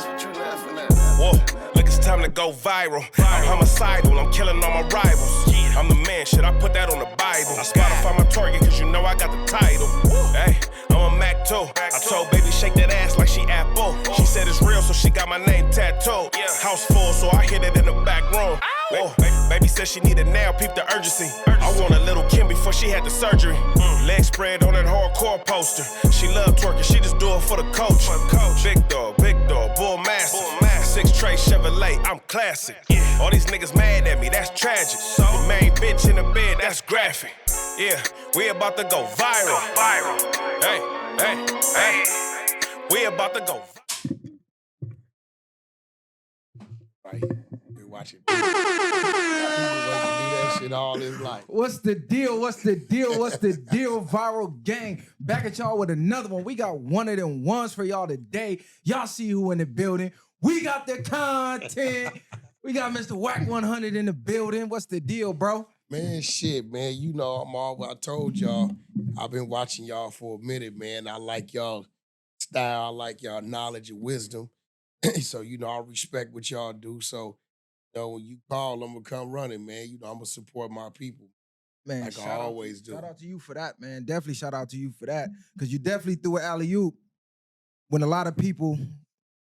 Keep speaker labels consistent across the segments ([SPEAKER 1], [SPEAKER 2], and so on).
[SPEAKER 1] What you laughing at? Whoa, look, it's time to go viral. I'm homicidal, I'm killing all my rivals. I'm the man, shit, I put that on the Bible. I Spotify my target, cause you know I got the title. Hey, I'm a Mac 2. I told baby shake that ass like she Apple. She said it's real, so she got my name tattooed. House full, so I hit it in the back room. Whoa, baby said she needed now, peep the urgency. I want a little Kim before she had the surgery. Leg spread on that hardcore poster. She love twerking, she just do it for the coach. Big dog, bull massive. 6 tray Chevrolet, I'm classic. All these niggas mad at me, that's tragic. The main bitch in the bed, that's graphic. Yeah, we about to go viral. Hey, we about to go
[SPEAKER 2] right. We watch it. People wait to do that shit all his life.
[SPEAKER 3] What's the deal? What's the deal? What's the deal, Viral Gang? Back at y'all with another one. We got one of them ones for y'all today. Y'all see who in the building. We got the content. We got Mr. Wack 100 in the building. What's the deal, bro?
[SPEAKER 2] Man, shit, man. You know, I told y'all, I've been watching y'all for a minute, man. I like y'all style. I like y'all knowledge and wisdom. So, you know, I respect what y'all do. So, you know, when you call, I'm going to come running, man. You know, I'm going to support my people.
[SPEAKER 3] Man,
[SPEAKER 2] like I always do.
[SPEAKER 3] Shout out to you for that, man. Definitely shout out to you for that. Because you definitely threw an alley-oop when a lot of people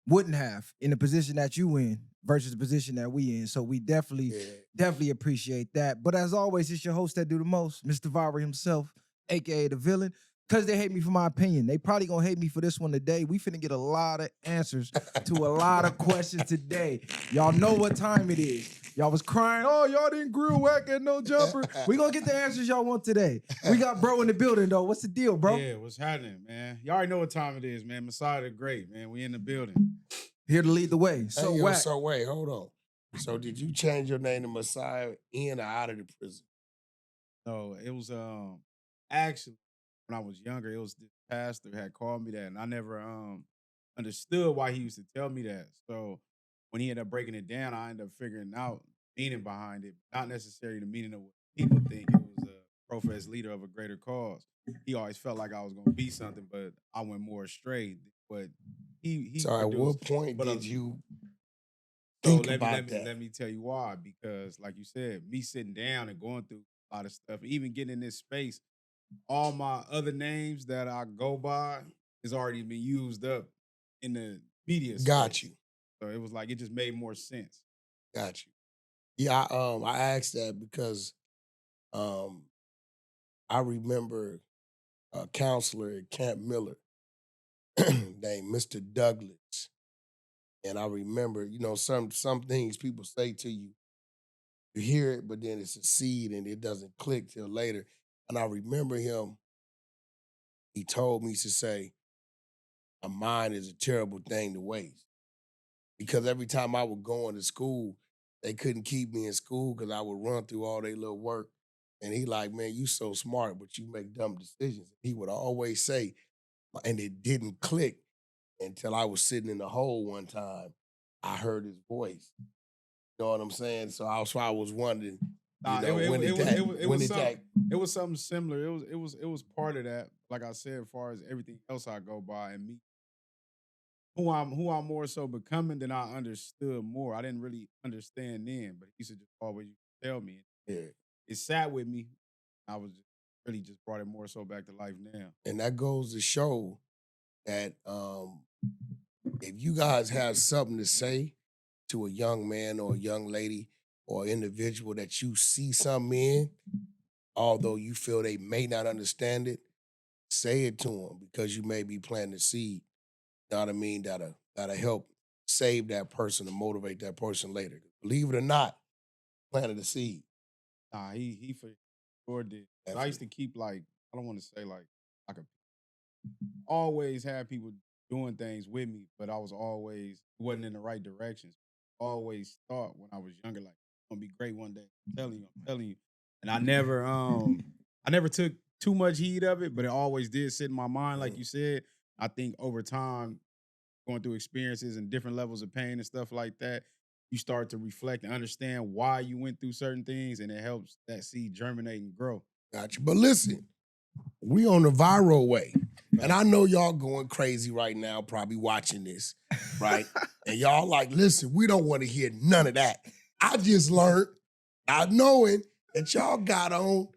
[SPEAKER 3] wouldn't have in the position that you in versus the position that we in. So we definitely appreciate that. But as always, it's your host that do the most, Mr. Viral himself, a.k.a. the villain. Because they hate me for my opinion. They probably going to hate me for this one today. We finna get a lot of answers to a lot of questions today. Y'all know what time it is. Y'all was crying, oh, y'all didn't grill Wack at no jumper. We going to get the answers y'all want today. We got bro in the building, though. What's the deal, bro?
[SPEAKER 4] Yeah, what's happening, man? Y'all already know what time it is, man. Messiah the Great, man. We in the building.
[SPEAKER 3] Here to lead the way. So,
[SPEAKER 2] hey,
[SPEAKER 3] Wack.
[SPEAKER 2] So wait, hold on. So did you change your name to Messiah in or out of the prison?
[SPEAKER 4] No, it was actually when I was younger, it was this pastor had called me that, and I never understood why he used to tell me that. So when he ended up breaking it down, I ended up figuring out the meaning behind it, not necessarily the meaning of what people think. It was a professed leader of a greater cause. He always felt like I was gonna be something, but I went more astray. But he
[SPEAKER 2] So at what point did you think about that?
[SPEAKER 4] Let me tell you why. Because like you said, me sitting down and going through a lot of stuff, even getting in this space, all my other names that I go by has already been used up in the media space.
[SPEAKER 2] Got you.
[SPEAKER 4] So it was like, it just made more sense.
[SPEAKER 2] Got you. Yeah, I asked that because I remember a counselor at Camp Miller named Mr. Douglas. And I remember, you know, some things people say to you, you hear it, but then it's a seed and it doesn't click till later. And I remember him, he told me to say, a mind is a terrible thing to waste. Because every time I would go into school, they couldn't keep me in school because I would run through all their little work. And he like, man, you so smart, but you make dumb decisions. He would always say, and it didn't click until I was sitting in the hole one time. I heard his voice. You know what I'm saying? So I was wondering,
[SPEAKER 4] it was something similar. It was part of that. Like I said, as far as everything else I go by and me, who I'm more so becoming than I understood more. I didn't really understand then, but he used to just always tell me.
[SPEAKER 2] Yeah.
[SPEAKER 4] It sat with me. I was really just brought it more so back to life now.
[SPEAKER 2] And that goes to show that if you guys have something to say to a young man or a young lady or individual that you see something in, although you feel they may not understand it, say it to them because you may be planting a seed. You know what I mean? That'll help save that person and motivate that person later. Believe it or not, planted a seed.
[SPEAKER 4] Nah, he for sure did. I used to keep like, I don't want to say like always have people doing things with me, but I was always wasn't in the right directions. Always thought when I was younger, like, I'm gonna be great one day. I'm telling you. And I never took too much heed of it, but it always did sit in my mind, like you said. I think over time, going through experiences and different levels of pain and stuff like that, you start to reflect and understand why you went through certain things, and it helps that seed germinate and grow.
[SPEAKER 2] Gotcha. But listen, we on the viral way. And I know y'all going crazy right now, probably watching this. right? And y'all like, listen, we don't want to hear none of that. I just learned, not knowing that y'all got on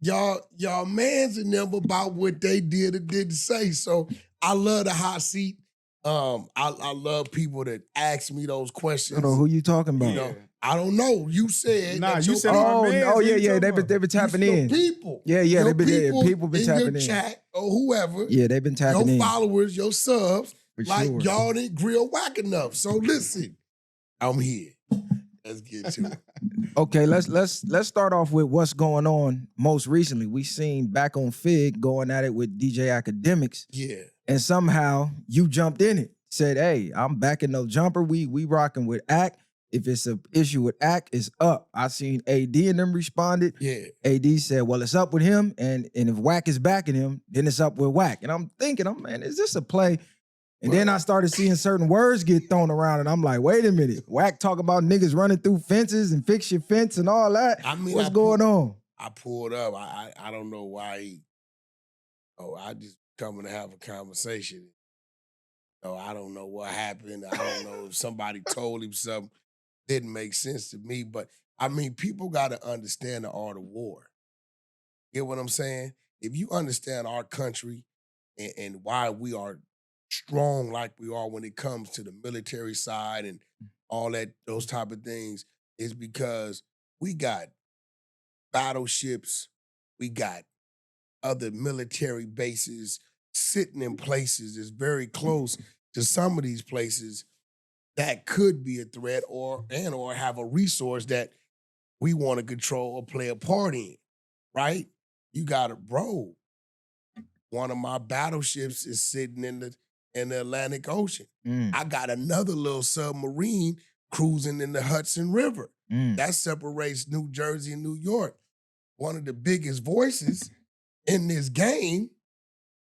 [SPEAKER 2] y'all mans and them about what they did or didn't say. So I love the hot seat. I love people that ask me those questions.
[SPEAKER 3] I don't know who you talking about.
[SPEAKER 2] You know, I don't know. You said
[SPEAKER 4] Nah,
[SPEAKER 2] that
[SPEAKER 4] you
[SPEAKER 2] your
[SPEAKER 4] said
[SPEAKER 2] people-
[SPEAKER 4] our mans.
[SPEAKER 3] Oh
[SPEAKER 4] What
[SPEAKER 3] yeah,
[SPEAKER 4] you
[SPEAKER 3] yeah.
[SPEAKER 4] talking
[SPEAKER 3] They've been tapping
[SPEAKER 2] your
[SPEAKER 3] in.
[SPEAKER 2] people.
[SPEAKER 3] Yeah,
[SPEAKER 2] Your
[SPEAKER 3] they've been people been
[SPEAKER 2] in
[SPEAKER 3] tapping
[SPEAKER 2] your
[SPEAKER 3] in.
[SPEAKER 2] chat or whoever.
[SPEAKER 3] Yeah, they've been tapping
[SPEAKER 2] your
[SPEAKER 3] in.
[SPEAKER 2] followers, your subs,
[SPEAKER 3] For
[SPEAKER 2] like
[SPEAKER 3] sure.
[SPEAKER 2] y'all didn't grill Wack enough. So listen, I'm here. Let's get to it.
[SPEAKER 3] Okay, let's start off with what's going on most recently. We seen back on Fig going at it with DJ Academics,
[SPEAKER 2] Yeah.
[SPEAKER 3] and somehow you jumped in it. Said, "Hey, I'm back in no jumper. We rocking with Ack. If it's an issue with Ack, it's up." I seen AD and them responded.
[SPEAKER 2] Yeah.
[SPEAKER 3] AD said, "Well, it's up with him, and if Wack is backing him, then it's up with Wack." And I'm thinking, man, is this a play? And then I started seeing certain words get thrown around, and I'm like, wait a minute. Wack talk about niggas running through fences and fix your fence and all that.
[SPEAKER 2] I mean,
[SPEAKER 3] what's going on?
[SPEAKER 2] I pulled up. I don't know why I just coming to have a conversation. I don't know what happened. I don't know if somebody told him something. Didn't make sense to me. But I mean, people got to understand the art of war. Get what I'm saying? If you understand our country and why we are strong like we are when it comes to the military side and all that, those type of things, is because we got battleships, we got other military bases sitting in places that's very close to some of these places that could be a threat or have a resource that we want to control or play a part in, right? You got it, bro. One of my battleships is sitting in the Atlantic Ocean. I got another little submarine cruising in the Hudson River. That separates New Jersey and New York. One of the biggest voices in this game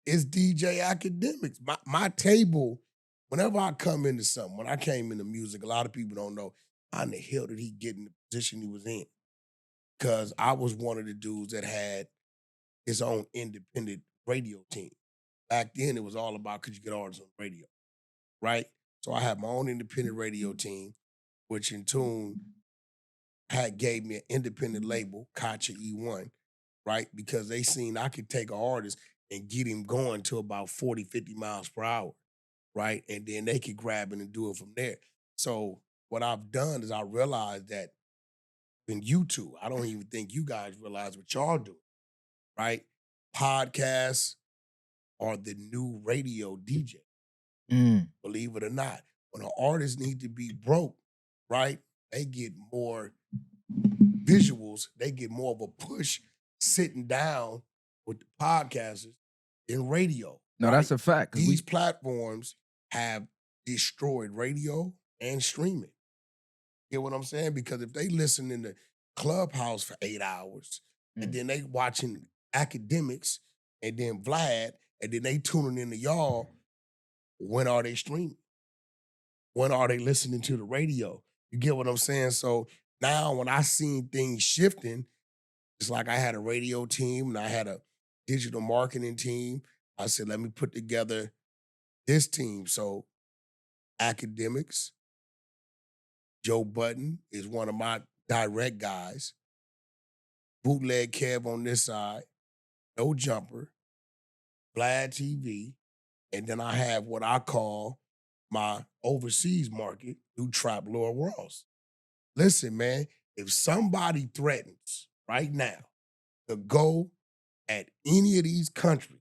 [SPEAKER 2] is DJ Academics. My table, whenever I come into something, when I came into music, a lot of people don't know how in the hell did he get in the position he was in? Because I was one of the dudes that had his own independent radio team. Back then, it was all about could you get artists on radio, right? So I had my own independent radio team, which in tune gave me an independent label, Kacha E1, right? Because they seen I could take an artist and get him going to about 40, 50 miles per hour, right? And then they could grab it and do it from there. So what I've done is I realized that in YouTube, I don't even think you guys realize what y'all do, right? Podcasts are the new radio DJ. Believe it or not. When an artist need to be broke, right? They get more visuals. They get more of a push sitting down with the podcasters in radio.
[SPEAKER 3] No,
[SPEAKER 2] right?
[SPEAKER 3] that's a fact.
[SPEAKER 2] These platforms have destroyed radio and streaming. Get what I'm saying? Because if they listen in the Clubhouse for 8 hours, and then they watching Academics, and then Vlad, and then they tuning into y'all, when are they streaming? When are they listening to the radio? You get what I'm saying? So now when I seen things shifting, it's like I had a radio team and I had a digital marketing team. I said, let me put together this team. So Academics, Joe Button is one of my direct guys. Bootleg Kev on this side, No Jumper, Vlad TV, and then I have what I call my overseas market through Trap Lord Ross. Listen, man, if somebody threatens right now to go at any of these countries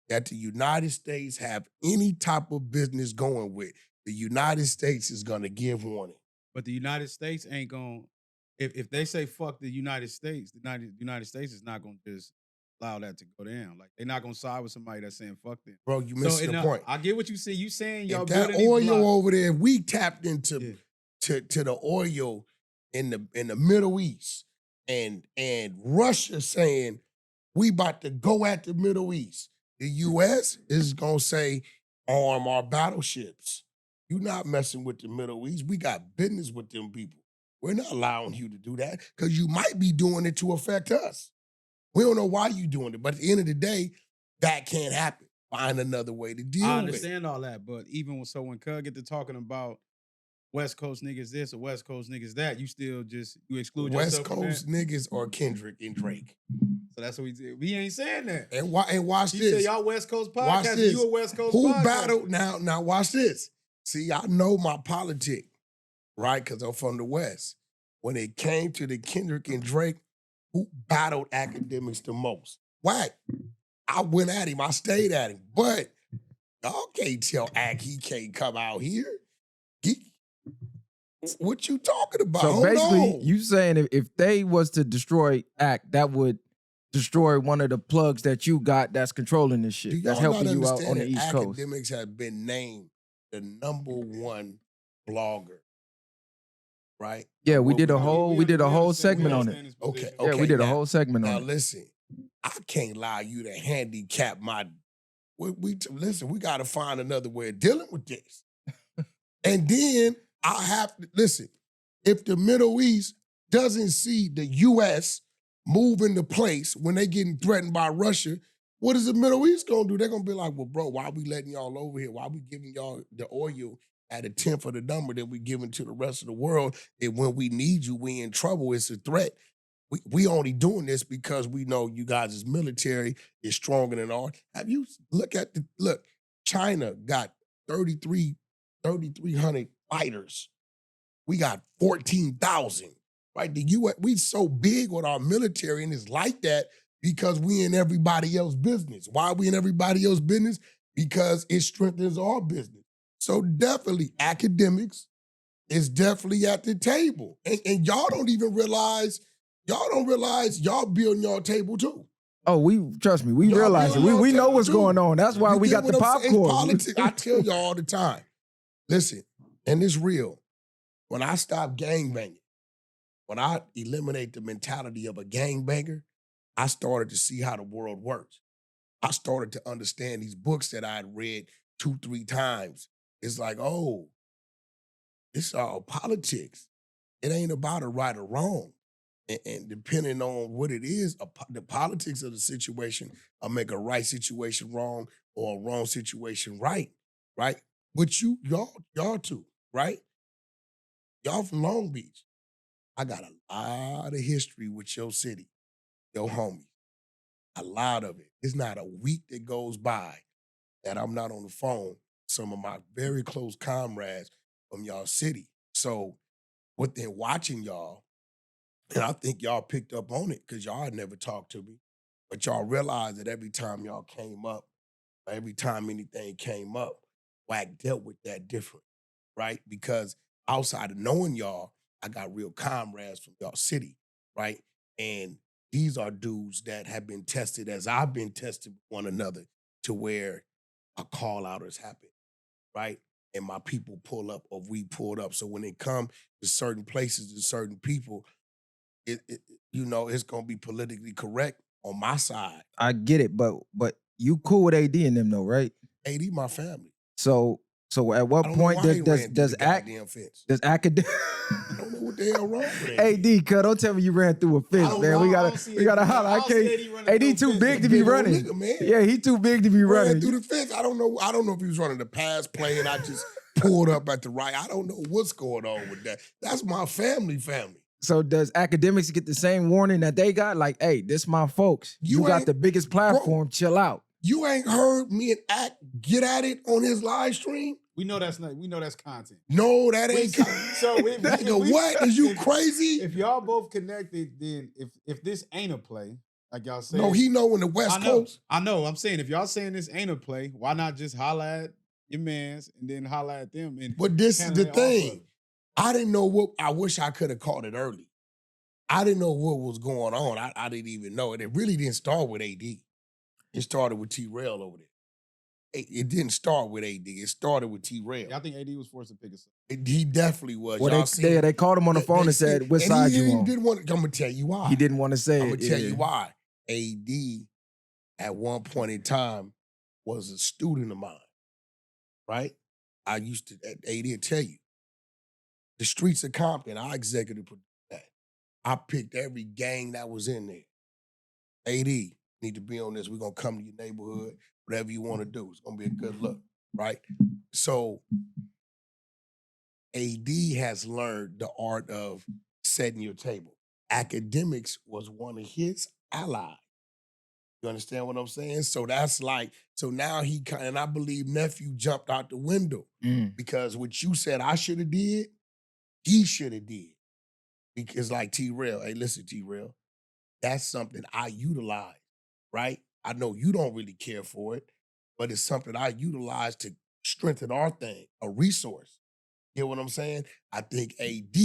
[SPEAKER 2] that the United States have any type of business going with, the United States is going to give warning.
[SPEAKER 4] But the United States ain't going. If they say fuck the United States, the United States is not going to just allow that to go down. Like they're not going to side with somebody that's saying fuck them.
[SPEAKER 2] Bro, you missed the point.
[SPEAKER 4] I get what you say. You saying y'all
[SPEAKER 2] if that
[SPEAKER 4] building
[SPEAKER 2] oil
[SPEAKER 4] these blocks.
[SPEAKER 2] over there, if we tapped into to the oil in the Middle East and Russia saying we about to go at the Middle East, the U.S. is gonna say arm our battleships. You're not messing with the Middle East. We got business with them people. We're not allowing you to do that because you might be doing it to affect us. We don't know why you're doing it, but at the end of the day, that can't happen. find another way to deal
[SPEAKER 4] I
[SPEAKER 2] with.
[SPEAKER 4] understand all that, but even when Cud get to talking about West Coast niggas this or West Coast niggas that, you still you exclude
[SPEAKER 2] West
[SPEAKER 4] yourself from
[SPEAKER 2] Coast
[SPEAKER 4] that?
[SPEAKER 2] niggas are Kendrick and Drake.
[SPEAKER 4] So that's what we did. We ain't saying that.
[SPEAKER 2] And watch
[SPEAKER 4] He
[SPEAKER 2] this.
[SPEAKER 4] said y'all West Coast
[SPEAKER 2] Watch
[SPEAKER 4] podcast.
[SPEAKER 2] this.
[SPEAKER 4] You a West Coast
[SPEAKER 2] Who
[SPEAKER 4] podcast.
[SPEAKER 2] battled now? Watch this. See, I know my politic, right? Because I'm from the West. When it came to the Kendrick and Drake, who battled academics the most? Wack. I went at him. I stayed at him. But y'all can't tell Ack he can't come out here. What you talking about?
[SPEAKER 3] So
[SPEAKER 2] Hold
[SPEAKER 3] basically,
[SPEAKER 2] on.
[SPEAKER 3] you saying if they was to destroy Act, that would destroy one of the plugs that you got that's controlling this shit. That's helping you out on the East Coast.
[SPEAKER 2] Academics have been named the #1 blogger, right?
[SPEAKER 3] Yeah, we did a whole segment on it.
[SPEAKER 2] Okay.
[SPEAKER 3] Yeah, we did a whole segment
[SPEAKER 2] Now
[SPEAKER 3] on it.
[SPEAKER 2] listen, I can't allow you to handicap my. Listen. We got to find another way of dealing with this, and then I have to listen. If the Middle East doesn't see the U.S. move into place when they getting threatened by Russia, what is the Middle East gonna do? They're gonna be like, well, bro, why we letting y'all over here? Why we giving y'all the oil at 1/10 of the number that we giving to the rest of the world? And when we need you, we in trouble. It's a threat. We only doing this because we know you guys' military is stronger than ours. Have you look? China got 3,300 fighters. We got 14,000. Right? The U.S. we so big with our military, and it's like that because we in everybody else's business. Why are we in everybody else's business? Because it strengthens our business. So definitely academics is definitely at the table. And y'all don't even realize, y'all building your table too.
[SPEAKER 3] Oh, trust me, we
[SPEAKER 2] Y'all
[SPEAKER 3] realize it.
[SPEAKER 2] building
[SPEAKER 3] We
[SPEAKER 2] your
[SPEAKER 3] know
[SPEAKER 2] table
[SPEAKER 3] what's
[SPEAKER 2] too.
[SPEAKER 3] going on. That's why
[SPEAKER 2] You
[SPEAKER 3] we
[SPEAKER 2] get
[SPEAKER 3] got the
[SPEAKER 2] what I'm saying?
[SPEAKER 3] popcorn.
[SPEAKER 2] It's politics. I tell y'all all the time. Listen, and it's real. When I stop gangbanging, when I eliminate the mentality of a gangbanger, I started to see how the world works. I started to understand these books that I had read 2-3 times. It's like, oh, it's all politics. It ain't about a right or wrong. And depending on what it is, the politics of the situation will make a right situation wrong or a wrong situation right? But y'all too, right? Y'all from Long Beach. I got a lot of history with your city, your homies. A lot of it. It's not a week that goes by that I'm not on the phone with some of my very close comrades from y'all city. So within watching y'all, and I think y'all picked up on it because y'all had never talked to me, but y'all realized that every time y'all came up, or every time anything came up, Wack dealt with that different, right? Because outside of knowing y'all, I got real comrades from y'all city, right? And these are dudes that have been tested as I've been tested with one another to where a call out has happened, right? And my people pull up or we pulled up. So when it come to certain places and certain people, it's gonna be politically correct on my side.
[SPEAKER 3] I get it, but you cool with AD and them though, right?
[SPEAKER 2] AD my family.
[SPEAKER 3] So at what point does academic
[SPEAKER 2] I don't know what the hell wrong with
[SPEAKER 3] AD? Cuz don't tell me you ran through a fence, man. We gotta holler. I can't. AD too big to be running.
[SPEAKER 2] Nigga, man.
[SPEAKER 3] Yeah, he too big to be running.
[SPEAKER 2] Through the fence. I don't know if he was running the pass play and I just pulled up at the right. I don't know what's going on with that. That's my family.
[SPEAKER 3] So does academics get the same warning that they got? Like, hey, this my folks. You got the biggest platform. Bro, chill out.
[SPEAKER 2] You ain't heard me and Act get at it on his live stream?
[SPEAKER 4] We know that's content.
[SPEAKER 2] No, that ain't content. So what? Is you crazy?
[SPEAKER 4] If y'all both connected, then if this ain't a play, like y'all say.
[SPEAKER 2] No, he know in the West Coast.
[SPEAKER 4] I know. I'm saying if y'all saying this ain't a play, why not just holler at your mans and then holler at them?
[SPEAKER 2] But this is the thing. I didn't know what. I wish I could have caught it early. I didn't know what was going on. I didn't even know it. It really didn't start with AD. It started with T-Rail over there. It didn't start with AD. It started with T-Rail.
[SPEAKER 4] Y'all think AD was forced to pick us up?
[SPEAKER 2] He definitely was.
[SPEAKER 3] Well, they called him on the phone and said, "What side you on?"
[SPEAKER 2] I'm gonna tell you why.
[SPEAKER 3] He didn't want to say it.
[SPEAKER 2] I'm gonna tell you why. AD at one point in time was a student of mine, right? I used to. AD will tell you. The Streets of Compton, I executive produced that. I picked every gang that was in there. AD, need to be on this. We're going to come to your neighborhood. whatever you want to do. It's gonna be a good look, right? So AD has learned the art of setting your table. Academics was one of his allies. You understand what I'm saying? So that's like, so now he kind, and I believe nephew jumped out the window because what you said I should have did, he should have did. Because like T-Rail, hey, listen, T-Rail, that's something I utilize, right? I know you don't really care for it, but it's something I utilize to strengthen our thing, a resource. You know what I'm saying? I think AD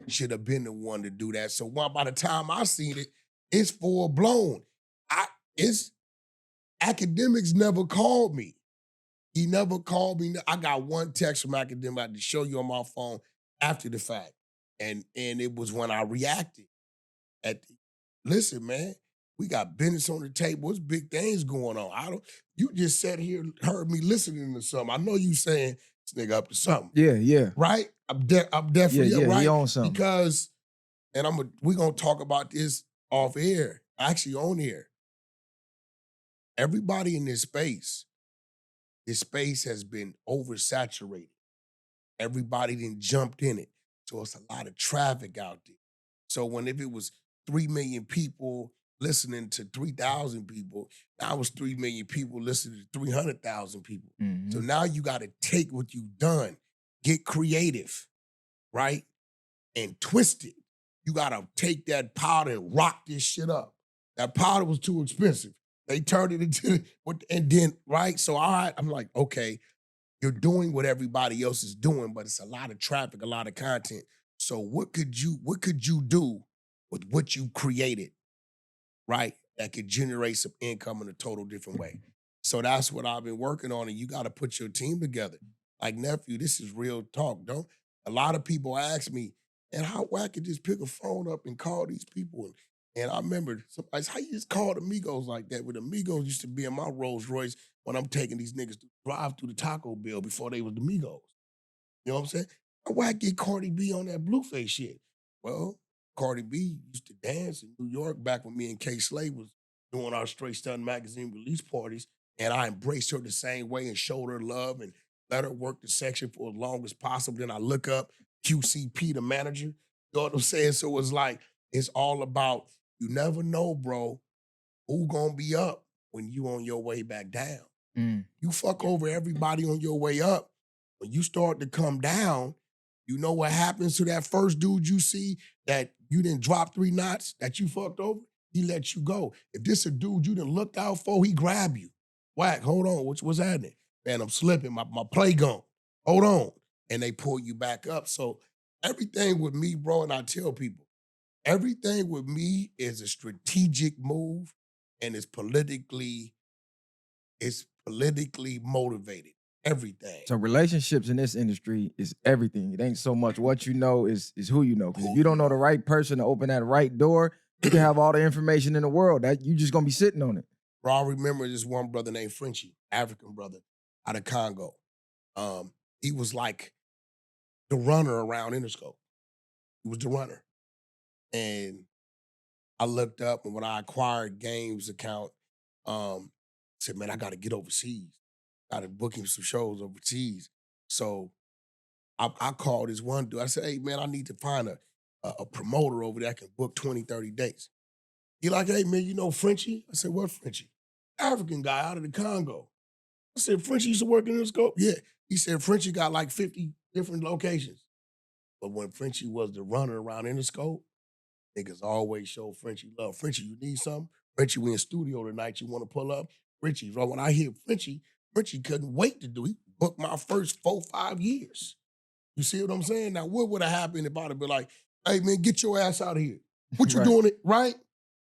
[SPEAKER 2] should have been the one to do that. So by the time I seen it, it's full blown. It's academics never called me. He never called me. I got one text from academic I had to show you on my phone after the fact. And it was when I reacted. Listen, man, we got business on the table. There's big things going on. You just sat here, heard me listening to something. I know you saying this nigga up to something.
[SPEAKER 3] Yeah.
[SPEAKER 2] Right? I'm definitely right.
[SPEAKER 3] He on something.
[SPEAKER 2] Because, and we're gonna talk about this off air, actually on air. Everybody in this space has been oversaturated. Everybody done jumped in it. So it's a lot of traffic out there. So if it was 3 million people listening to 3,000 people, now it's 3 million people listening to 300,000 people. So now you got to take what you've done, get creative, right? And twist it. You got to take that powder and rock this shit up. That powder was too expensive. They turned it into, and then, right? So I'm like, okay, you're doing what everybody else is doing, but it's a lot of traffic, a lot of content. So what could you do with what you created, right? That could generate some income in a total different way. So that's what I've been working on, and you got to put your team together. Like, nephew, this is real talk, a lot of people ask me, and how Wack could just pick a phone up and call these people. And I remember somebody's, how you just call the Migos like that? When the Migos used to be in my Rolls Royce when I'm taking these niggas to drive through the Taco Bell before they was the Migos. You know what I'm saying? How Wack get Cardi B on that Blueface shit? Well, Cardi B used to dance in New York back when me and K Slade was doing our Straight Stun magazine release parties, and I embraced her the same way and showed her love and let her work the section for as long as possible. Then I look up QCP, the manager. You know what I'm saying? So it's like, it's all about, you never know, bro, who gonna be up when you on your way back down. You fuck over everybody on your way up. When you start to come down, you know what happens to that first dude you see that you didn't drop 3 knots that you fucked over? He let you go. If this a dude you done looked out for, he grab you. Wack, hold on, what's happening? Man, I'm slipping, my play gone. Hold on. And they pull you back up. So everything with me, bro, and I tell people, everything with me is a strategic move and it's politically motivated. Everything.
[SPEAKER 3] So relationships in this industry is everything. It ain't so much what you know, is who you know. Because if you don't know the right person to open that right door, you can have all the information in the world. That you just gonna be sitting on it.
[SPEAKER 2] Bro, I remember this one brother named Frenchie, African brother out of Congo. He was like the runner around Interscope. He was the runner. And I looked up, and when I acquired Games account, said, man, I got to get overseas. Got to book him some shows overseas. So I called this one dude. I said, hey, man, I need to find a promoter over there that can book 20, 30 dates. He like, hey, man, you know Frenchie? I said, what Frenchie? African guy out of the Congo. I said, Frenchie used to work in Interscope? Yeah. He said, Frenchie got like 50 different locations. But when Frenchie was the runner around Interscope, niggas always show Frenchie love. Frenchie, you need something? Frenchie, we in studio tonight. You want to pull up? Frenchie, bro, when I hear Frenchie couldn't wait to do it. He booked my first 4-5 years. You see what I'm saying? Now, what would have happened if I'd have been like, hey, man, get your ass out of here. What you doing it, right?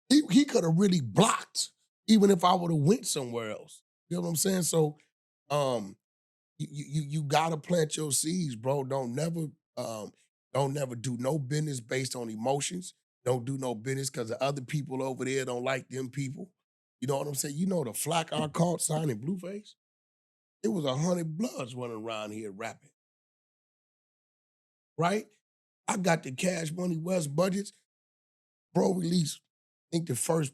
[SPEAKER 2] He could have really blocked, even if I would have went somewhere else. You know what I'm saying? So, you gotta plant your seeds, bro. Don't never do no business based on emotions. Don't do no business because the other people over there don't like them people. You know what I'm saying? You know the flack I caught signing Blueface? It was 100 Bloods running around here rapping. Right? I got the Cash Money West budgets. Bro released, I think the first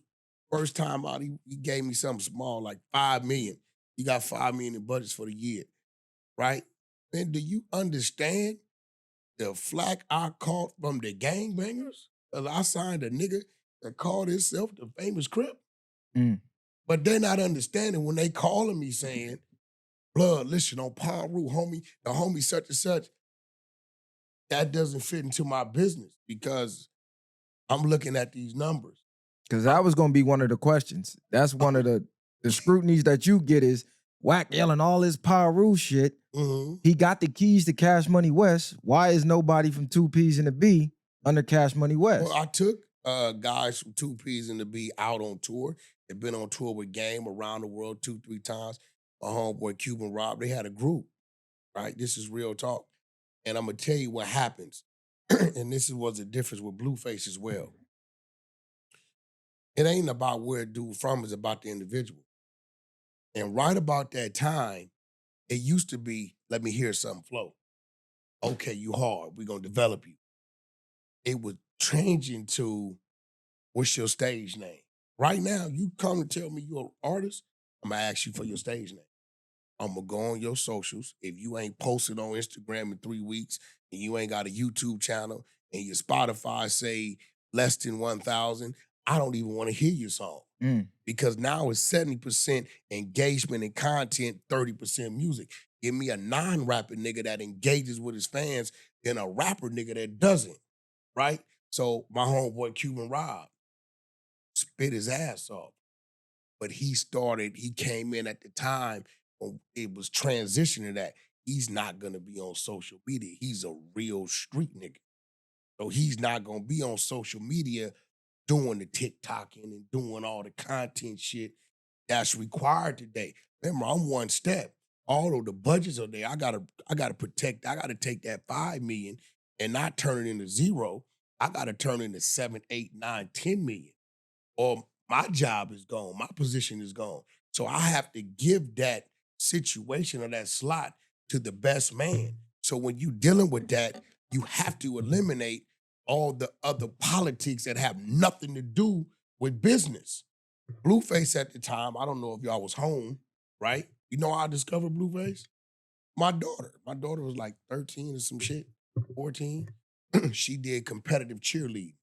[SPEAKER 2] time out, he gave me something small, like $5 million. You got $5 million in budgets for the year, right? Then do you understand the flack I caught from the gangbangers? Because I signed a nigga that called himself the famous Crip.
[SPEAKER 3] Mm.
[SPEAKER 2] But they're not understanding when they calling me saying, Blood, listen, on Palm Root, homie, the homie such and such, that doesn't fit into my business because I'm looking at these numbers.
[SPEAKER 3] Because that was gonna be one of the questions. That's one of the scrutinies that you get is Wack yelling all this Pyru shit.
[SPEAKER 2] Mm-hmm.
[SPEAKER 3] He got the keys to Cash Money West. Why is nobody from 2Ps and the B under Cash Money West?
[SPEAKER 2] Well, I took guys from 2Ps and the B out on tour. They've been on tour with Game around the world 2-3 times. My homeboy Cuban Rob, they had a group, right? This is real talk. And I'm going to tell you what happens. And this was the difference with Blueface as well. It ain't about where a dude from, it's about the individual. And right about that time, it used to be, let me hear something flow. Okay, you hard, we're going to develop you. It was changing to, what's your stage name? Right now, you come and tell me you're an artist, I'm going to ask you for your stage name. I'm going to go on your socials. If you ain't posted on Instagram in 3 weeks and you ain't got a YouTube channel and your Spotify say less than 1,000, I don't even want to hear your song. Because now it's 70% engagement and content, 30% music. Give me a non-rapper nigga that engages with his fans than a rapper nigga that doesn't, right? So my homeboy Cuban Rob spit his ass off. But he came in at the time when it was transitioning that he's not gonna be on social media. He's a real street nigga. So he's not gonna be on social media doing the TikToking and doing all the content shit that's required today. Remember, I'm one step. All of the budgets are there. I gotta take that 5 million and not turn it into 0. I gotta turn it into 7, 8, 9, 10 million. Or my job is gone. My position is gone. So I have to give that situation or that slot to the best man. So when you dealing with that, you have to eliminate all the other politics that have nothing to do with business. Blueface at the time, I don't know if y'all was home, right? You know how I discovered Blueface? My daughter. My daughter was like 13 or some shit, 14. She did competitive cheerleading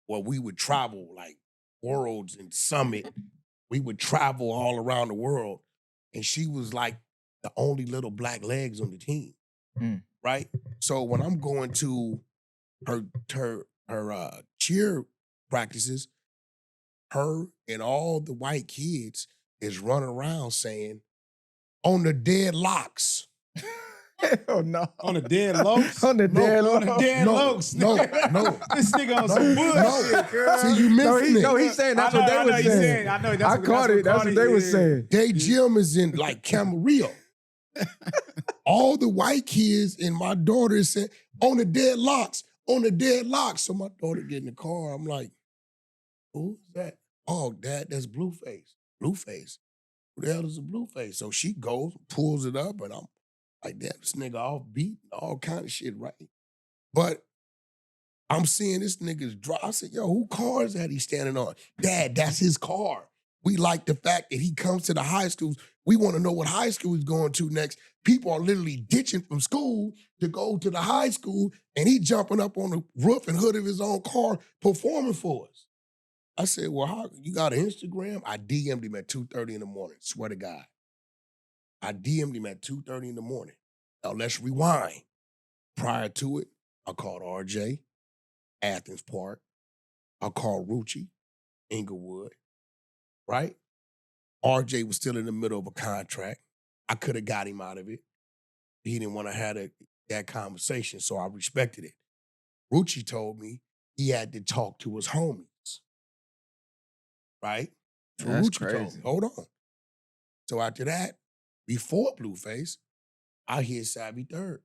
[SPEAKER 2] where we would travel like Worlds and Summit. We would travel all around the world. And she was like the only little black legs on the team, right? So when I'm going to her cheer practices, her and all the white kids is running around saying, on the deadlocks.
[SPEAKER 3] Hell no.
[SPEAKER 4] On the dead locs?
[SPEAKER 3] On the dead
[SPEAKER 4] On the
[SPEAKER 3] locs.
[SPEAKER 4] dead locs.
[SPEAKER 2] No.
[SPEAKER 4] This nigga on some bullshit, girl.
[SPEAKER 2] See, you missing it.
[SPEAKER 3] No, he's saying that's what they was saying.
[SPEAKER 4] I know.
[SPEAKER 3] I caught it. That's what they was saying.
[SPEAKER 2] They gym is in like Camarillo. All the white kids and my daughter is saying, on the deadlocks, on the deadlocks. So my daughter get in the car. I'm like, who's that? Oh, Dad, that's Blueface. Blueface. Who the hell is a Blueface? So she goes, pulls it up, and I'm like, damn, this nigga off beat, all kind of shit, right? But I'm seeing this nigga's drive. I said, yo, who car is that he's standing on? Dad, that's his car. We like the fact that he comes to the high schools. We want to know what high school he's going to next. People are literally ditching from school to go to the high school, and he jumping up on the roof and hood of his own car performing for us. I said, well, how, you got an Instagram? I DM'd him at 2:30 in the morning, swear to God. I DM'd him at 2:30 in the morning. Now let's rewind. Prior to it, I called RJ, Athens Park. I called Rucci, Inglewood, right? RJ was still in the middle of a contract. I could have got him out of it. He didn't want to have that conversation, so I respected it. Rucci told me he had to talk to his homies, right? So
[SPEAKER 3] That's
[SPEAKER 2] Rucci told
[SPEAKER 3] crazy.
[SPEAKER 2] me, hold on. So after that, before Blueface, I hear Savi Third.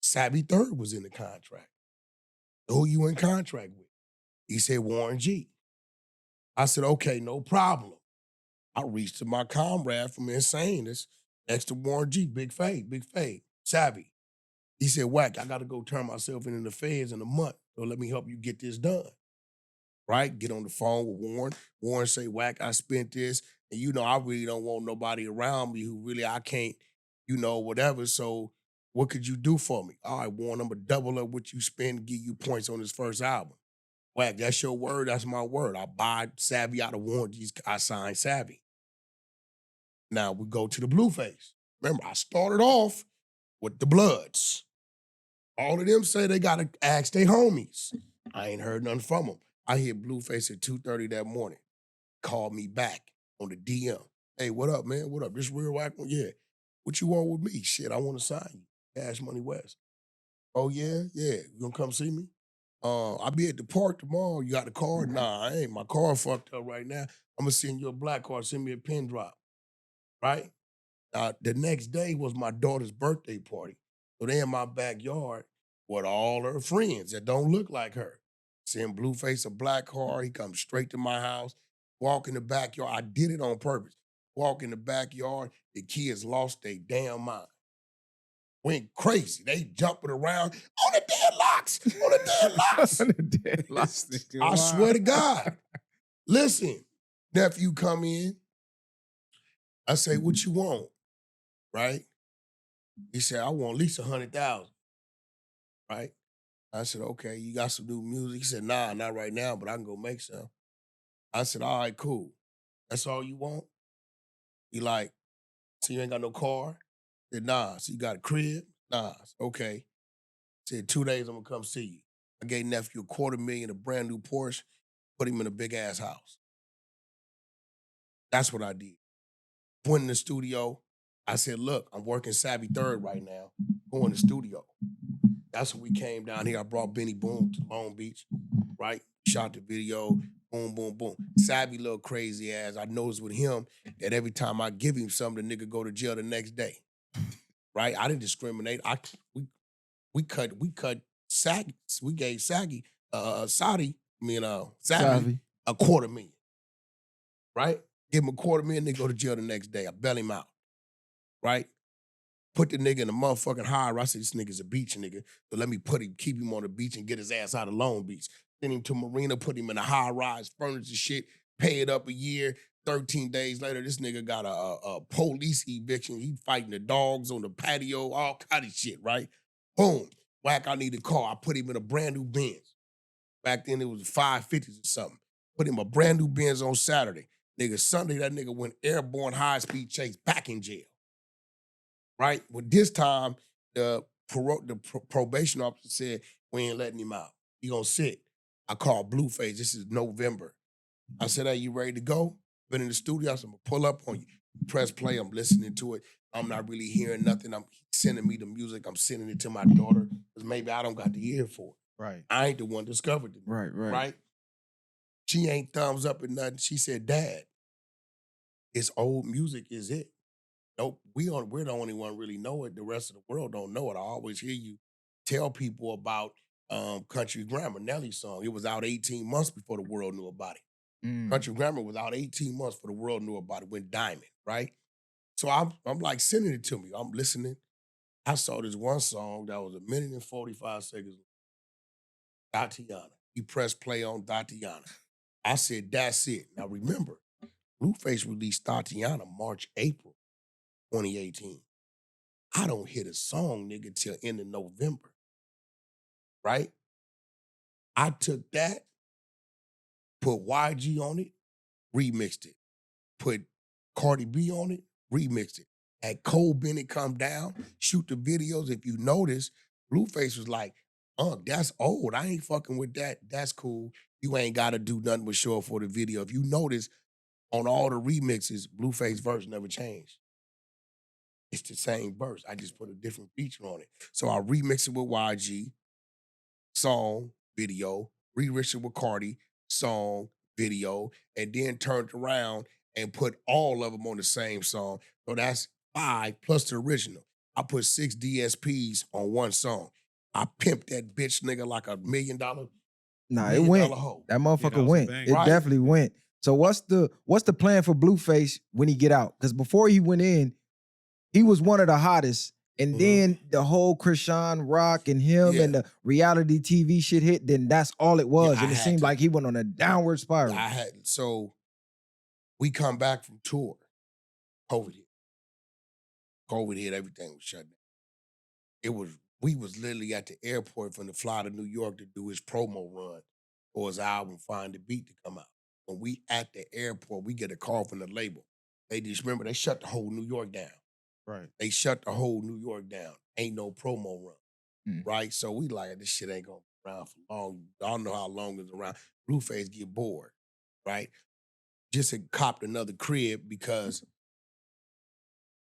[SPEAKER 2] Savi Third was in the contract. Who you in contract with? He said Warren G. I said, okay, no problem. I reached to my comrade from Insane, that's next to Warren G, Big Fade, Savi. He said, Wack, I got to go turn myself into the feds in a month, so let me help you get this done. Right? Get on the phone with Warren. Warren say, Wack, I spent this. And you know, I really don't want nobody around me who really I can't, you know, whatever. So what could you do for me? All right, Warren, I'm gonna double up what you spend, give you points on this first album. Wack, that's your word, that's my word. I buy Savi out of warranties, I sign Savi. Now we go to the Blueface. Remember, I started off with the Bloods. All of them say they gotta ask their homies. I ain't heard nothing from them. I hit Blueface at 2:30 that morning. Called me back on the DM. Hey, what up, man? What up? This real Wack? Yeah. What you want with me? Shit, I want to sign you. Cash Money West. Oh, yeah? Yeah. You gonna come see me? I'll be at the park tomorrow. You got the car? Nah, I ain't. My car fucked up right now. I'm gonna send you a black card. Send me a pin drop. Right? The next day was my daughter's birthday party. So they in my backyard with all her friends that don't look like her. Send Blueface a black car. He comes straight to my house. Walk in the backyard. I did it on purpose. Walk in the backyard. The kids lost their damn mind. Went crazy. They jumping around on the deadlocks. On the deadlocks.
[SPEAKER 3] On the deadlocks.
[SPEAKER 2] I swear to God. Listen, nephew come in. I say, what you want? Right? He said, I want at least 100,000. Right? I said, okay, you got some new music? He said, nah, not right now, but I can go make some. I said, all right, cool. That's all you want? He like, so you ain't got no car? I said, nah. So you got a crib? Nah. I said, okay. Said, 2 days, I'm gonna come see you. I gave nephew $250,000, a brand new Porsche, put him in a big ass house. That's what I did. Went in the studio. I said, look, I'm working Savi third right now. Go in the studio. That's when we came down here. I brought Benny Boom to Long Beach, right? Shot the video, boom, boom, boom. Savi little crazy ass. I noticed with him that every time I give him something, the nigga go to jail the next day. Right? I didn't discriminate. We cut Savi. We gave Savi Savi
[SPEAKER 3] Savi.
[SPEAKER 2] $250,000. Right? Give him $250,000, they go to jail the next day. I bail him out. Right? Put the nigga in a motherfucking high rise. I said, this nigga's a beach nigga. So let me keep him on the beach and get his ass out of Long Beach. Send him to Marina, put him in a high rise, furniture shit, pay it up a year. 13 days later, this nigga got a police eviction. He fighting the dogs on the patio, all kind of shit, right? Boom. Wack, I need a car. I put him in a brand new Benz. Back then, it was 550s or something. Put him a brand new Benz on Saturday. Nigga, Sunday, that nigga went airborne high-speed chase back in jail. Right? But this time, the probation officer said, we ain't letting him out. He gonna sit. I called Blueface. This is November. I said, hey, you ready to go? Been in the studio. I said, I'm gonna pull up on you. Press play. I'm listening to it. I'm not really hearing nothing. I'm sending me the music. I'm sending it to my daughter because maybe I don't got the ear for it.
[SPEAKER 4] Right.
[SPEAKER 2] I ain't the one discovered it. Right? She ain't thumbs up and nothing. She said, Dad, it's old music, is it? Nope, we're the only one really know it. The rest of the world don't know it. I always hear you tell people about Country Grammar, Nelly's song. It was out 18 months before the world knew about it. Country Grammar was out 18 months before the world knew about it. Went diamond, right? So I'm like sending it to me. I'm listening. I saw this one song that was 1 minute and 45 seconds. Tatiana. He pressed play on Tatiana. I said, that's it. Now remember, Blueface released Tatiana March, April 2018. I don't hit a song, nigga, till end of November. Right? I took that, put YG on it, remixed it. Put Cardi B on it, remixed it. Had Cole Bennett come down, shoot the videos. If you notice, Blueface was like, that's old. I ain't fucking with that. That's cool. You ain't got to do nothing but show up for the video. If you notice, on all the remixes, Blueface verse never changed. It's the same verse. I just put a different feature on it. So I remixed it with YG, song, video, remixed it with Cardi, song, video, and then turned around and put all of them on the same song. So that's 5 plus the original. I put 6 DSPs on one song. I pimped that bitch nigga like $1 million.
[SPEAKER 3] Nah, it went.
[SPEAKER 2] Hoe.
[SPEAKER 3] That motherfucker
[SPEAKER 4] that was a
[SPEAKER 3] went.
[SPEAKER 4] bang.
[SPEAKER 3] It
[SPEAKER 2] Right.
[SPEAKER 3] definitely went. So what's the plan for Blueface when he get out? Because before he went in, he was one of the hottest. And then the whole Krishan Rock and him and the reality TV shit hit, then that's all it was.
[SPEAKER 2] Yeah,
[SPEAKER 3] and it seemed like he went on a downward spiral.
[SPEAKER 2] So We come back from tour. COVID hit. COVID hit, everything was shut down. We was literally at the airport from the fly to New York to do his promo run for his album Find the Beat to come out. When we at the airport, we get a call from the label. They just remember they shut the whole New York down.
[SPEAKER 4] Right.
[SPEAKER 2] They shut the whole New York down. Ain't no promo run. Right? So we like, this shit ain't gonna be around for long. Y'all know how long it's around. Blueface get bored, right? Just had copped another crib because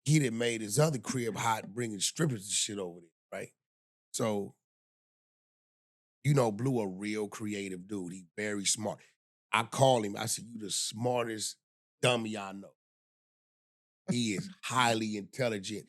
[SPEAKER 2] he done made his other crib hot, bringing strippers and shit over there, right? So, Blue a real creative dude. He very smart. I call him, I said, you the smartest dummy I know. He is highly intelligent,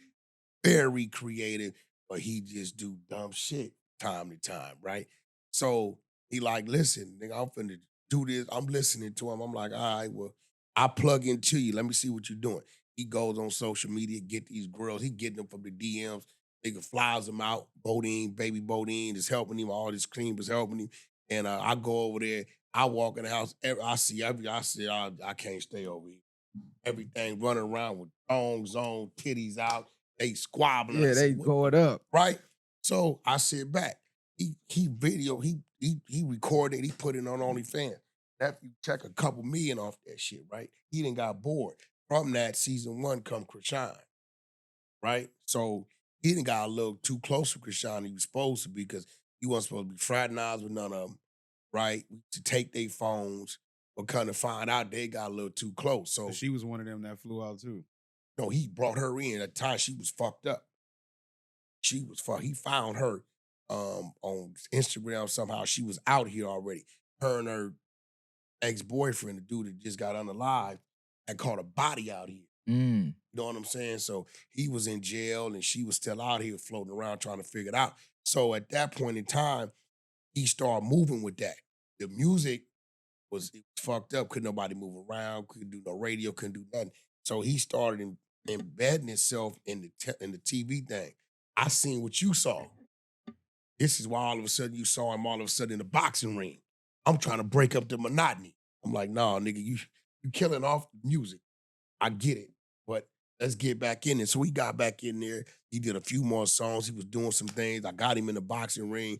[SPEAKER 2] very creative, but he just do dumb shit time to time, right? So he like, listen, nigga, I'm finna do this. I'm listening to him. I'm like, all right, well, I plug into you. Let me see what you're doing. He goes on social media, get these girls. He getting them from the DMs. Nigga flies them out. Bodine, baby Bodine is helping him. All this cream is helping him. And I go over there. I walk in the house. I can't stay over here. Everything running around with thongs on, titties out. They squabbling.
[SPEAKER 3] Yeah, they going up.
[SPEAKER 2] Right? So I sit back. He recorded, he put it on OnlyFans. After you check a couple million off that shit, right? He done got bored. From that, season 1 come Krishan, right? So he done got a little too close to Krishan than he was supposed to be because he wasn't supposed to be fraternized with none of them, right? To take their phones, but kind of find out they got a little too close. So
[SPEAKER 4] she was one of them that flew out too.
[SPEAKER 2] No, he brought her in at the time she was fucked up. She was fucked. He found her on Instagram somehow. She was out here already. Her and her ex-boyfriend, the dude that just got unalive, had caught a body out here. You know what I'm saying? So he was in jail and she was still out here floating around trying to figure it out. So at that point in time, he started moving with that. The music was fucked up. Couldn't nobody move around. Couldn't do no radio. Couldn't do nothing. So he started embedding himself in the TV thing. I seen what you saw. This is why all of a sudden you saw him all of a sudden in the boxing ring. I'm trying to break up the monotony. I'm like, nah, nigga, you killing off the music. I get it, but let's get back in it. So we got back in there. He did a few more songs. He was doing some things. I got him in the boxing ring.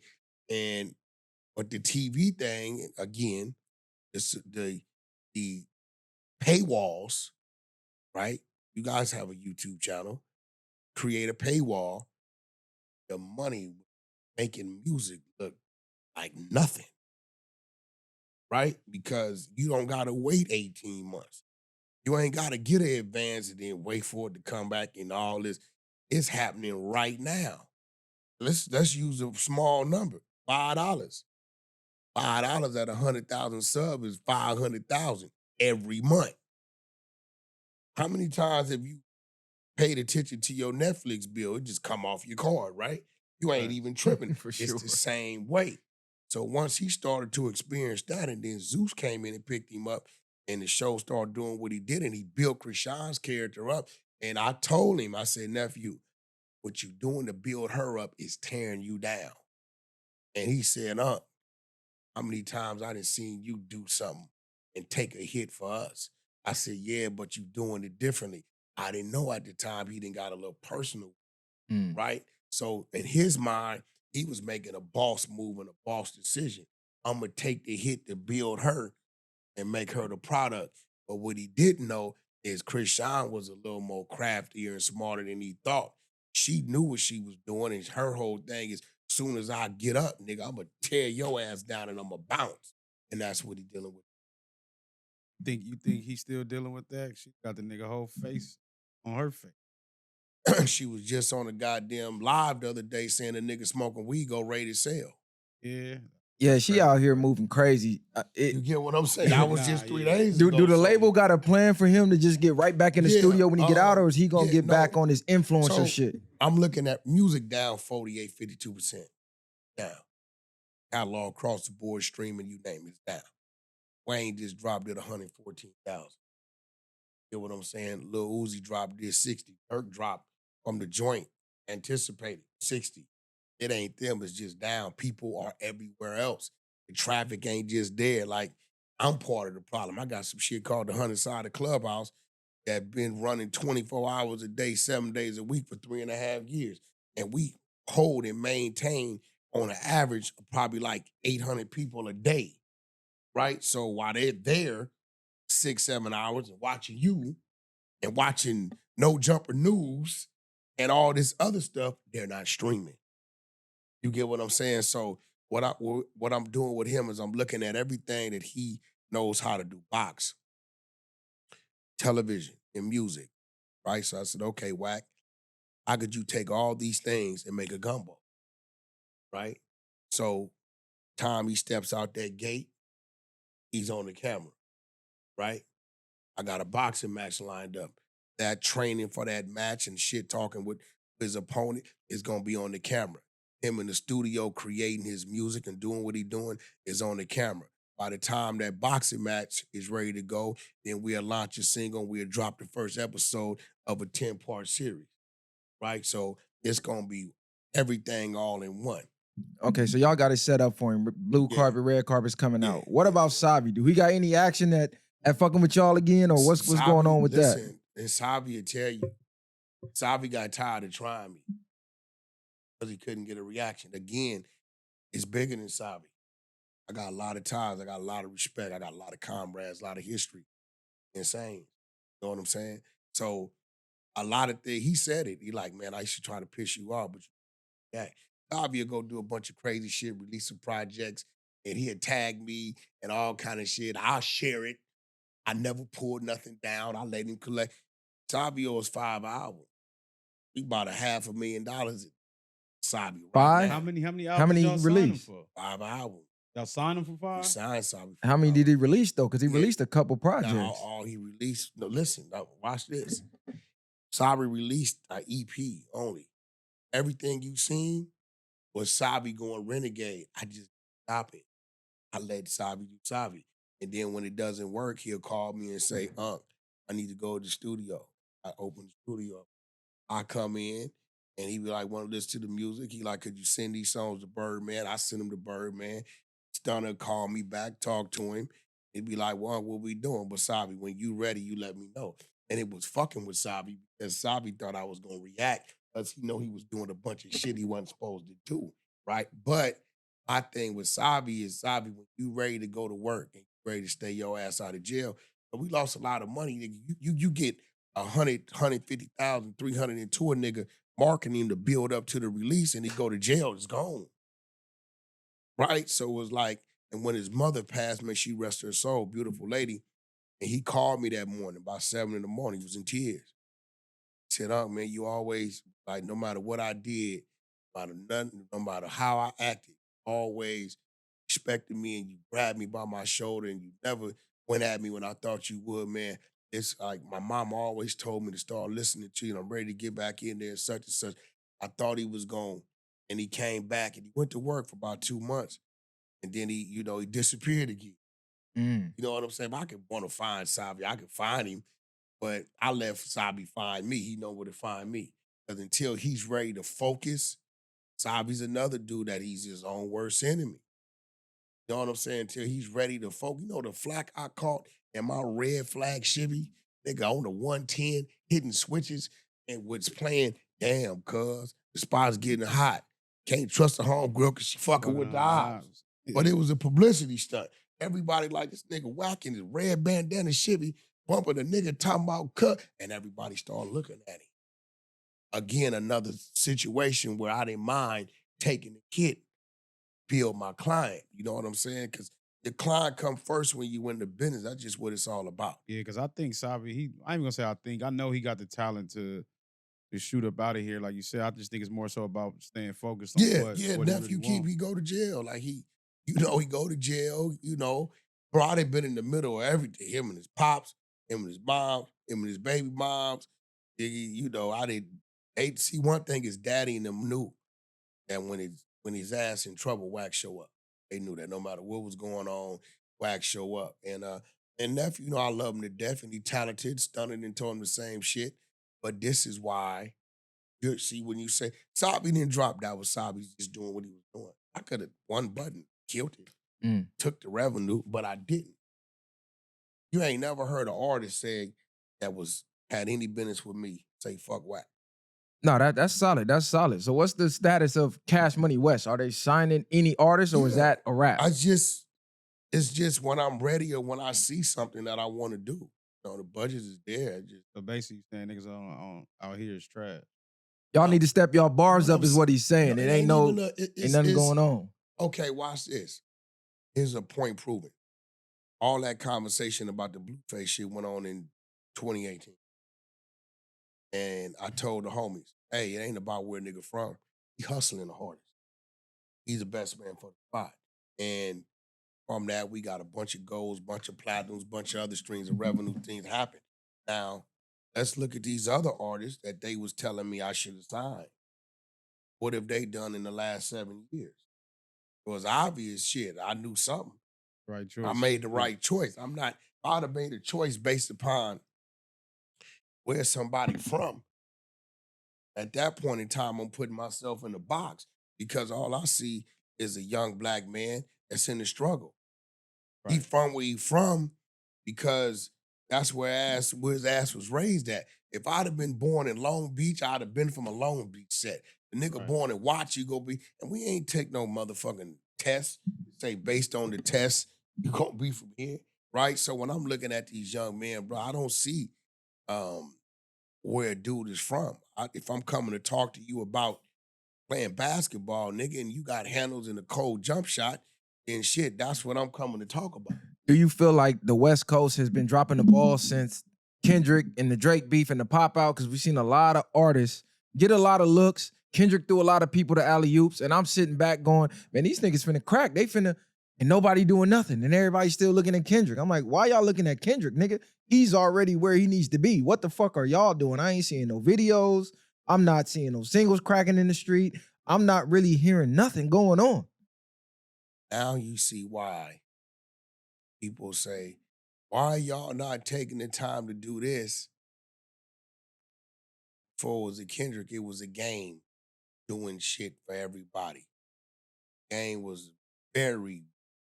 [SPEAKER 2] But the TV thing, again, the paywalls, right? You guys have a YouTube channel. Create a paywall. The money making music look like nothing, right? Because you don't gotta wait 18 months. You ain't gotta get an advance and then wait for it to come back and all this. It's happening right now. Let's use a small number, $5. $5 at 100,000 subs is 500,000 every month. How many times have you paid attention to your Netflix bill? It just come off your card, right? You ain't even tripping.
[SPEAKER 3] For
[SPEAKER 2] It's
[SPEAKER 3] sure.
[SPEAKER 2] the same way. So once he started to experience that, and then Zeus came in and picked him up, and the show started doing what he did, and he built Krishan's character up. And I told him, I said, nephew, what you doing to build her up is tearing you down. And he said, how many times I done seen you do something and take a hit for us? I said, yeah, but you doing it differently. I didn't know at the time he done got a little personal, right? So in his mind, he was making a boss move and a boss decision. I'm going to take the hit to build her and make her the product. But what he didn't know is Krishan was a little more craftier and smarter than he thought. She knew what she was doing, and her whole thing is, as soon as I get up, nigga, I'm going to tear your ass down and I'm going to bounce. And that's what he dealing with.
[SPEAKER 4] You think he's still dealing with that? She got the nigga whole face on her face.
[SPEAKER 2] She was just on a goddamn live the other day saying the nigga smoking weed go rated sell.
[SPEAKER 4] Yeah.
[SPEAKER 3] Yeah, she out here moving crazy.
[SPEAKER 2] You get what I'm saying? That was just 3 days
[SPEAKER 3] Do
[SPEAKER 2] ago.
[SPEAKER 3] the label got a plan for him to just get right back in the studio when he get out, or is he gonna get back on his influencer shit?
[SPEAKER 2] I'm looking at music down 48, 52% down. Catalog across the board, streaming, you name it, it's down. Wayne just dropped it 114,000. Get what I'm saying? Lil Uzi dropped this 60. Kirk dropped from the joint, anticipated 60. It ain't them, it's just down. People are everywhere else. The traffic ain't just there. Like, I'm part of the problem. I got some shit called the 100-sided clubhouse that been running 24 hours a day, 7 days a week for 3.5 years. And we hold and maintain on an average of probably like 800 people a day, right? So while they're there 6, 7 hours and watching you and watching No Jumper News and all this other stuff, they're not streaming. You get what I'm saying? So what I'm doing with him is I'm looking at everything that he knows how to do: box, television, and music, right? So I said, okay, Wack, how could you take all these things and make a gumbo, right? So time he steps out that gate, he's on the camera, right? I got a boxing match lined up. That training for that match and shit talking with his opponent is gonna be on the camera. Him in the studio creating his music and doing what he doing is on the camera. By the time that boxing match is ready to go, then we'll launch a single and we'll drop the first episode of a 10-part series, right? So it's gonna be everything all in one.
[SPEAKER 3] Okay, so y'all got it set up for him. Blue
[SPEAKER 2] Yeah.
[SPEAKER 3] carpet, red carpet's coming
[SPEAKER 2] Yeah.
[SPEAKER 3] out. What about Savi? Do he got any action that fucking with y'all again, or what's going on with that?
[SPEAKER 2] And Savi will tell you, Savi got tired of trying me because he couldn't get a reaction. Again, it's bigger than Savi. I got a lot of ties. I got a lot of respect. I got a lot of comrades, a lot of history. Insane. You know what I'm saying? So a lot of things, he said it. He like, man, I used to try to piss you off, but yeah. Savi will go do a bunch of crazy shit, release some projects, and he'll tag me and all kind of shit. I'll share it. I never pulled nothing down. I let him collect. Savi owes 5 albums. We bought $500,000 at Savi.
[SPEAKER 3] Five?
[SPEAKER 4] How many albums
[SPEAKER 3] How many
[SPEAKER 4] y'all signed him
[SPEAKER 3] released?
[SPEAKER 4] for?
[SPEAKER 2] 5 albums.
[SPEAKER 4] Y'all signed him for
[SPEAKER 2] We
[SPEAKER 4] 5?
[SPEAKER 2] signed Savi.
[SPEAKER 3] How many did he release though? Because he
[SPEAKER 2] Yeah.
[SPEAKER 3] released a couple projects.
[SPEAKER 2] Now, all he released, no, listen, now, watch this. Savi released an EP only. Everything you seen was Savi going renegade. I just stop it. I let Savi do Savi. And then when it doesn't work, he'll call me and say, I need to go to the studio. I open the studio. I come in and he be like, want to listen to the music? He like, could you send these songs to Birdman? I send him to Birdman. Stunner call me back, talk to him. He'd be like, well, what we doing? But Savi, when you ready, you let me know. And it was fucking with Savi because Savi thought I was going to react because he know he was doing a bunch of shit he wasn't supposed to do, right? But my thing with Savi is, Savi, when you ready to go to work and you ready to stay your ass out of jail, but we lost a lot of money, nigga. You get 100, 150,000, 300 into a nigga, marketing him to build up to the release, and he go to jail, it's gone. Right? So it was like, and when his mother passed, man, she rest her soul, beautiful lady, and he called me that morning, about 7 in the morning, he was in tears. He said, man, you always, like, no matter what I did, no matter how I acted, always respected me, and you grabbed me by my shoulder, and you never went at me when I thought you would, man. It's like my mom always told me to start listening to you, and I'm ready to get back in there and such and such. I thought he was gone, and he came back, and he went to work for about 2 months, and then he disappeared again.
[SPEAKER 3] Mm.
[SPEAKER 2] You know what I'm saying? If I could want to find Savi, I could find him, but I let Savi find me. He know where to find me. Because until he's ready to focus, Savi's another dude that he's his own worst enemy. You know what I'm saying? Until he's ready to focus. You know the flack I caught in my red flag Chevy? Nigga on the 110, hitting switches and was playing, damn, cuz, the spot's getting hot. Can't trust the homegirl because she fucking with the ops. But it was a publicity stunt. Everybody like, this nigga whacking his red bandana Chevy, bumping a nigga talking about cut, and everybody started looking at him. Again, another situation where I didn't mind taking the kid, build my client. You know what I'm saying? Because the client come first when you in the business. That's just what it's all about.
[SPEAKER 4] Yeah, because I think Savi, I ain't gonna say I know he got the talent to shoot up out of here. Like you said, I just think it's more so about staying focused on what
[SPEAKER 2] nephew
[SPEAKER 4] he really
[SPEAKER 2] he go to jail. Like he go to jail, Bro, I done been in the middle of everything. Him and his pops, him and his mom, him and his baby moms. I didn't see one thing is daddy and them knew that when his ass in trouble, Wack show up. They knew that no matter what was going on, Wack show up. And nephew, I love him to death, and he talented, stunning, and told him the same shit. But this is why, you see, when you say Savi didn't drop, that was Savi just doing what he was doing. I could have one button, killed it, took the revenue, but I didn't. You ain't never heard an artist say that had any business with me say fuck Wack.
[SPEAKER 3] No, that's solid. That's solid. So what's the status of Cash Money West? Are they signing any artists or is
[SPEAKER 2] Yeah.
[SPEAKER 3] that a wrap?
[SPEAKER 2] It's just when I'm ready or when I see something that I want to do. You know, the budget is there.
[SPEAKER 4] So basically, you saying niggas on out here is trash.
[SPEAKER 3] Y'all need to step y'all bars
[SPEAKER 2] What
[SPEAKER 3] up
[SPEAKER 2] I'm
[SPEAKER 3] is what he's saying.
[SPEAKER 2] No,
[SPEAKER 3] It
[SPEAKER 2] it
[SPEAKER 3] ain't nothing
[SPEAKER 2] it's-
[SPEAKER 3] going on.
[SPEAKER 2] Okay, watch this. Here's a point proven. All that conversation about the Blueface shit went on in 2018. And I told the homies, hey, it ain't about where a nigga from. He hustling the hardest. He's the best man for the spot. And from that, we got a bunch of golds, bunch of platinums, bunch of other streams of revenue things happen. Now, let's look at these other artists that they was telling me I should have signed. What have they done in the last 7 years? It was obvious shit. I knew something.
[SPEAKER 4] Right choice.
[SPEAKER 2] I made the right choice. If I'd have made a choice based upon where somebody from, at that point in time, I'm putting myself in a box because all I see is a young black man that's in the struggle. He
[SPEAKER 4] Right.
[SPEAKER 2] from where he from because that's where his ass was raised at. If I'd have been born in Long Beach, I'd have been from a Long Beach set. The nigga
[SPEAKER 4] Right.
[SPEAKER 2] born in Watch, you go be, and we ain't take no motherfucking test. Say based on the test, you gonna be from here, right? So when I'm looking at these young men, bro, I don't see where a dude is from. If I'm coming to talk to you about playing basketball, nigga, and you got handles in a cold jump shot, then shit, that's what I'm coming to talk about.
[SPEAKER 3] Do you feel like the West Coast has been dropping the ball since Kendrick and the Drake beef and the pop out? Because we've seen a lot of artists get a lot of looks. Kendrick threw a lot of people to alley-oops, and I'm sitting back going, man, these niggas finna crack. They finna, and nobody doing nothing, and everybody's still looking at Kendrick. I'm like, why y'all looking at Kendrick, nigga? He's already where he needs to be. What the fuck are y'all doing? I ain't seeing no videos. I'm not seeing no singles cracking in the street. I'm not really hearing nothing going on.
[SPEAKER 2] Now you see why people say, why y'all not taking the time to do this? Before it was a Kendrick, it was a game doing shit for everybody. Game was very,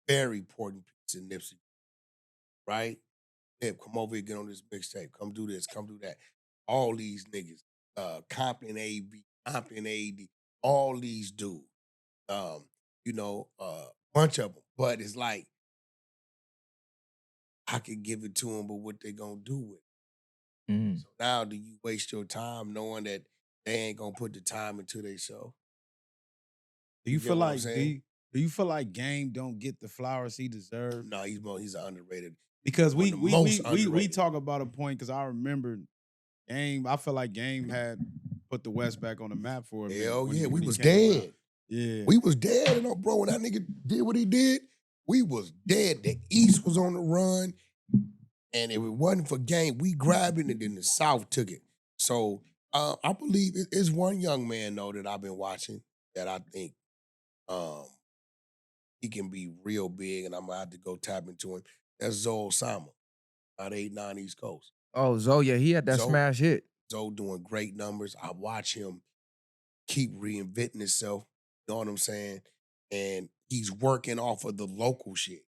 [SPEAKER 2] very important piece of Nipsey, right? Nip, come over here, get on this mixtape. Come do this, come do that. All these niggas, Compton AB, Compton AD, all these dudes, bunch of them. But it's like, I could give it to them, but what they gonna do with it?
[SPEAKER 3] Mm.
[SPEAKER 2] So now do you waste your time knowing that they ain't gonna put the time into themselves?
[SPEAKER 4] Do you
[SPEAKER 2] get
[SPEAKER 4] feel
[SPEAKER 2] what I'm
[SPEAKER 4] like
[SPEAKER 2] saying?
[SPEAKER 4] do you feel like Game don't get the flowers he deserves?
[SPEAKER 2] No, he's an underrated.
[SPEAKER 4] Because
[SPEAKER 2] One
[SPEAKER 4] we
[SPEAKER 2] of the
[SPEAKER 4] we
[SPEAKER 2] most
[SPEAKER 4] we, we
[SPEAKER 2] underrated.
[SPEAKER 4] talk about a point because I remember Game. I feel like Game had put the West back on the map for a minute.
[SPEAKER 2] Hell
[SPEAKER 4] when
[SPEAKER 2] yeah,
[SPEAKER 4] he-
[SPEAKER 2] we
[SPEAKER 4] when he
[SPEAKER 2] was
[SPEAKER 4] came
[SPEAKER 2] dead.
[SPEAKER 4] around. Yeah,
[SPEAKER 2] We was dead, bro. When that nigga did what he did, we was dead. The East was on the run, and if it wasn't for Game, we grabbed it, and then the South took it. So I believe it's one young man though that I've been watching that I think he can be real big, and I'm gonna have to go tap into him. That's Zoe Osama out 89 East Coast.
[SPEAKER 3] Oh, Zoe, yeah, he had that
[SPEAKER 2] Zoe-
[SPEAKER 3] smash hit.
[SPEAKER 2] Zoe doing great numbers. I watch him keep reinventing himself. You know what I'm saying? And he's working off of the local shit.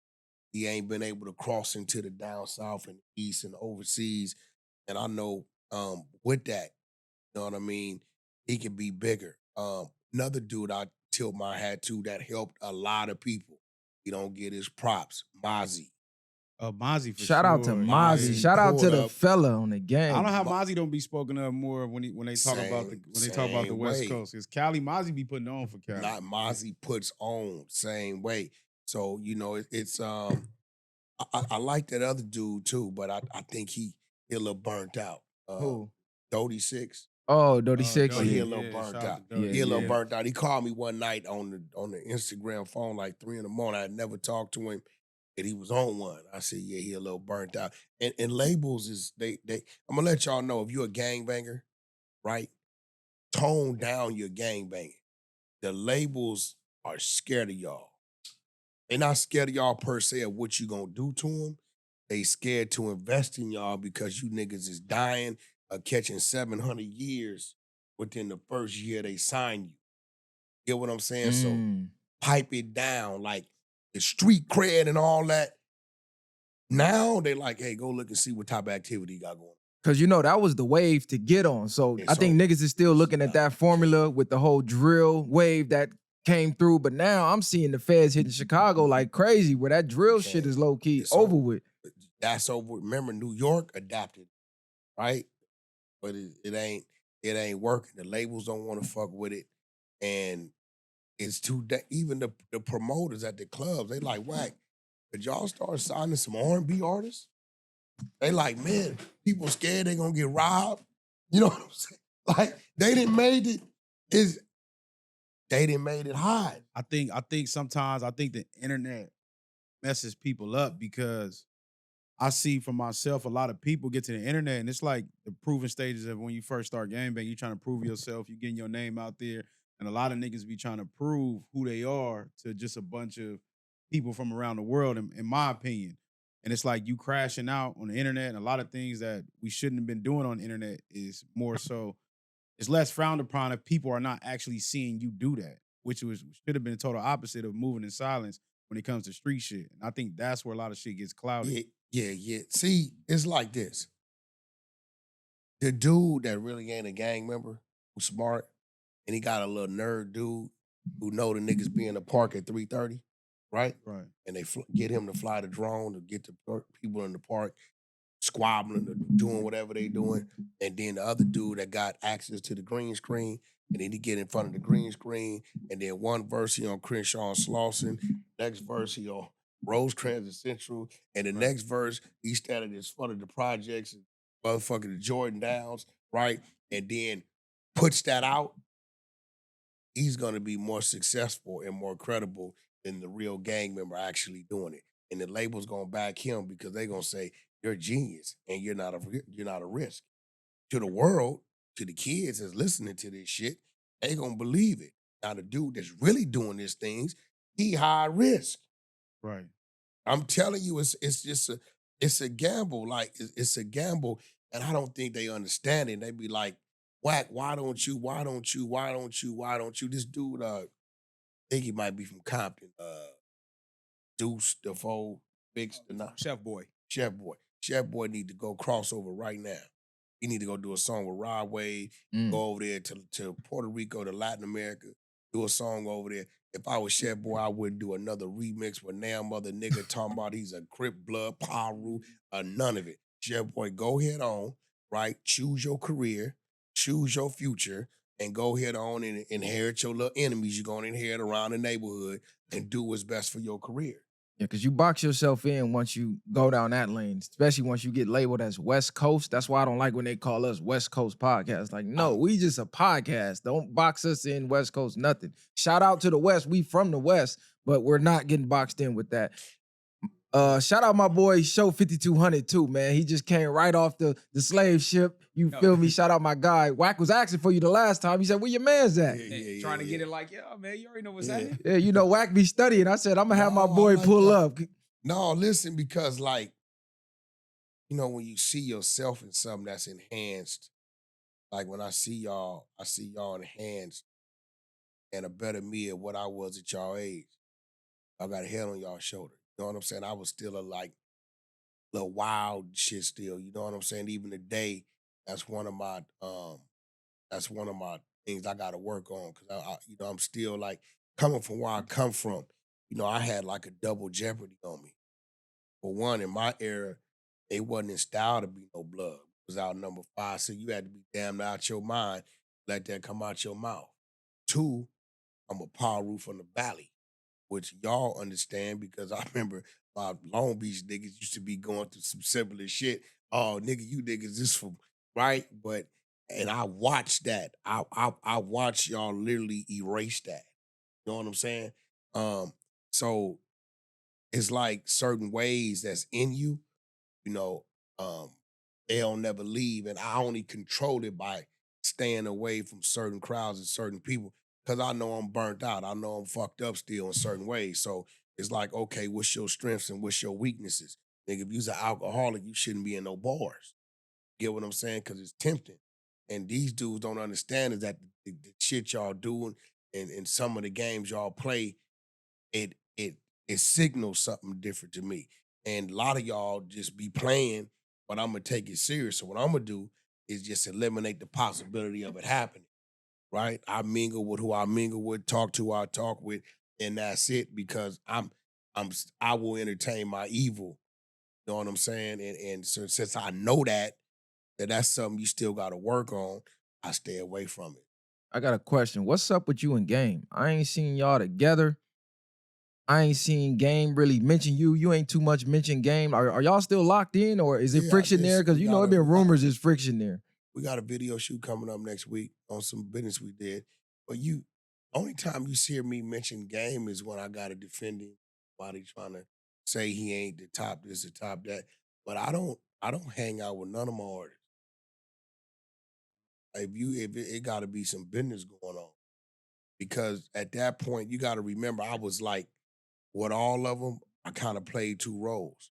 [SPEAKER 2] He ain't been able to cross into the down south and east and overseas. And I know with that, you know what I mean, he can be bigger. Another dude I tilt my hat to that helped a lot of people. He don't get his props. Mozzie.
[SPEAKER 4] Mozzie for
[SPEAKER 3] Shout
[SPEAKER 4] sure.
[SPEAKER 3] out to
[SPEAKER 4] yeah.
[SPEAKER 3] Mozzie. Shout out to
[SPEAKER 2] pulled
[SPEAKER 3] the
[SPEAKER 2] up.
[SPEAKER 3] fella on the game.
[SPEAKER 4] I don't know how Mozzie don't be spoken of more when they talk about the
[SPEAKER 2] Same
[SPEAKER 4] West
[SPEAKER 2] way.
[SPEAKER 4] Coast. Because Cali Mozzie be putting on for Cali.
[SPEAKER 2] Not Mozzie puts on same way. So it's I like that other dude too, but I think he a little burnt out.
[SPEAKER 3] Who?
[SPEAKER 2] Dodie Six.
[SPEAKER 3] Oh, Dodie Six.
[SPEAKER 2] He
[SPEAKER 3] Yeah.
[SPEAKER 2] a little burnt
[SPEAKER 4] shout
[SPEAKER 2] out.
[SPEAKER 4] to Dodie.
[SPEAKER 2] He a little
[SPEAKER 3] Yeah.
[SPEAKER 2] burnt out. He called me one night on the Instagram phone like 3 a.m. I had never talked to him, and he was on one. I said, yeah, he a little burnt out. And labels is they. I'm gonna let y'all know if you're a gangbanger, right? Tone down your gangbanging. The labels are scared of y'all. They're not scared of y'all per se of what you gonna do to them. They scared to invest in y'all because you niggas is dying or catching 700 years within the first year they sign you. Get what I'm saying? So
[SPEAKER 3] Mm.
[SPEAKER 2] pipe it down. Like the street cred and all that, Now they like, hey, go look and see what type of activity you got going on.
[SPEAKER 3] Cause that was the wave to get on. So
[SPEAKER 2] Yeah,
[SPEAKER 3] I think niggas is still looking at that formula with the whole drill wave that came through. But now I'm seeing the feds hitting Chicago like crazy, where that drill shit is low key over with.
[SPEAKER 2] That's over. Remember, New York adapted, right? But it ain't working. The labels don't want to fuck with it, and it's even the promoters at the clubs, they like, Wack, could y'all start signing some R&B artists? They like, man, people scared they gonna get robbed. You know what I'm saying? Like they didn't made it hard.
[SPEAKER 4] I think sometimes the internet messes people up because I see for myself a lot of people get to the internet and it's like the proving stages of when you first start gangbang, you trying to prove yourself, you getting your name out there, and a lot of niggas be trying to prove who they are to just a bunch of people from around the world, in my opinion. And it's like you crashing out on the internet, and a lot of things that we shouldn't have been doing on the internet is more so, it's less frowned upon if people are not actually seeing you do that, which should have been the total opposite of moving in silence when it comes to street shit. And I think that's where a lot of shit gets clouded.
[SPEAKER 2] Yeah. See, it's like this. The dude that really ain't a gang member, who's smart, and he got a little nerd dude who know the niggas be in the park at 3:30, right?
[SPEAKER 4] Right.
[SPEAKER 2] And they get him to fly the drone to get the people in the park squabbling or doing whatever they doing. And then the other dude that got access to the green screen, and then he get in front of the green screen, and then one verse he on Crenshaw and Slauson, next verse he on Rosecrans and Central, and the next verse he standing in front of the projects and motherfucking the Jordan Downs, right? And then puts that out, he's gonna be more successful and more credible than the real gang member actually doing it. And the label's gonna back him because they gonna say, you're a genius and you're not a risk. To the world, to the kids that's listening to this shit, they gonna believe it. Now the dude that's really doing these things, he high risk.
[SPEAKER 4] Right.
[SPEAKER 2] I'm telling you, it's just it's a gamble. Like it's a gamble, and I don't think they understand it. They be like, Wack, why don't you? This dude, I think he might be from Compton. Deuce, Defoe, Bix,
[SPEAKER 5] Chef Boy.
[SPEAKER 2] Chef Boy. Chef Boy need to go crossover right now. He need to go do a song with Rod Wave, go over there to Puerto Rico, to Latin America, do a song over there. If I was Chef Boy, I wouldn't do another remix with now mother nigga talking about he's a Crip blood, Paru, none of it. Chef Boy, go head on, right? Choose your career, choose your future, and go head on and inherit your little enemies you're going to inherit around the neighborhood and do what's best for your career.
[SPEAKER 3] Yeah, because you box yourself in once you go down that lane, especially once you get labeled as West Coast. That's why I don't like when they call us West Coast Podcast. Like, no, we just a podcast. Don't box us in West Coast, nothing. Shout out to the West. We from the West, but we're not getting boxed in with that. Shout out my boy Show 5200 too, man. He just came right off the slave ship. You feel me? Shout out my guy. Wack was asking for you the last time. He said, where your man's at?
[SPEAKER 5] Trying to get it like, yeah, man, you already know what's happening.
[SPEAKER 3] Yeah, you know, Wack be studying. I said, I'm going to have my boy pull up.
[SPEAKER 2] No, listen, because like, you know, when you see yourself in something that's enhanced, like when I see y'all enhanced and a better me at what I was at y'all age. I got a head on y'all shoulder. You know what I'm saying? I was still a little wild shit still. You know what I'm saying? Even today, that's one of my things I got to work on because I'm still like coming from where I come from. You know, I had like a double jeopardy on me. For one, in my era, it wasn't in style to be no blood. It was out number 5, so you had to be damned out your mind, let that come out your mouth. 2, I'm a Paru from the Valley, which y'all understand because I remember my Long Beach niggas used to be going through some similar shit. Oh, nigga, you niggas this from, right? And I watched that. I watched y'all literally erase that. You know what I'm saying? So it's like certain ways that's in you, you know, they'll never leave. And I only control it by staying away from certain crowds and certain people because I know I'm burnt out. I know I'm fucked up still in certain ways. So it's like, okay, what's your strengths and what's your weaknesses? Nigga, if you's an alcoholic, you shouldn't be in no bars. Get what I'm saying? Because it's tempting. And these dudes don't understand is that the shit y'all doing and some of the games y'all play, it signals something different to me. And a lot of y'all just be playing, but I'm gonna take it serious. So what I'm gonna do is just eliminate the possibility of it happening. Right? I mingle with who I mingle with, talk to who I talk with, and that's it. Because I will entertain my evil. You know what I'm saying? And so since I know that's something you still got to work on, I stay away from it.
[SPEAKER 3] I got a question. What's up with you and Game? I ain't seen y'all together. I ain't seen Game really mention you. You ain't too much mention Game. Are y'all still locked in, or is it
[SPEAKER 2] Yeah,
[SPEAKER 3] friction there? Because you know it been rumors there's friction there.
[SPEAKER 2] We got a video shoot coming up next week on some business we did. But only time you see me mention Game is when I got to defend him while he trying to say he ain't the top this, the top that. But I don't hang out with none of my artists. If it got to be some business going on, because at that point you got to remember I was like, with all of them, I kind of played two roles.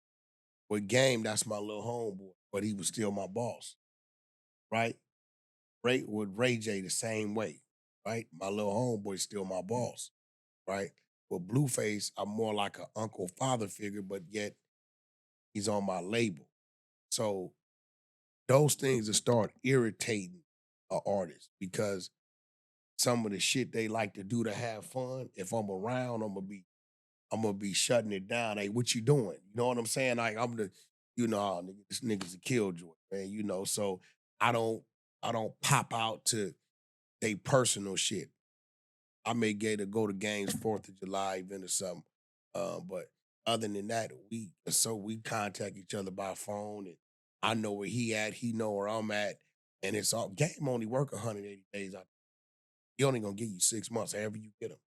[SPEAKER 2] With Game, that's my little homeboy, but he was still my boss, right? With Ray J the same way, right? My little homeboy's still my boss, right? With Blueface, I'm more like an uncle father figure, but yet he's on my label. So those things will start irritating an artist because some of the shit they like to do to have fun, if I'm around, I'm gonna be shutting it down. Hey, what you doing? You know what I'm saying? Like nigga, this nigga's a killjoy, man. So I don't pop out to they personal shit. I may get to go to Game's 4th of July event or something. But other than that, we contact each other by phone, and I know where he at, he know where I'm at, and it's all Game only work 180 days out. He only gonna give you 6 months, however you get him.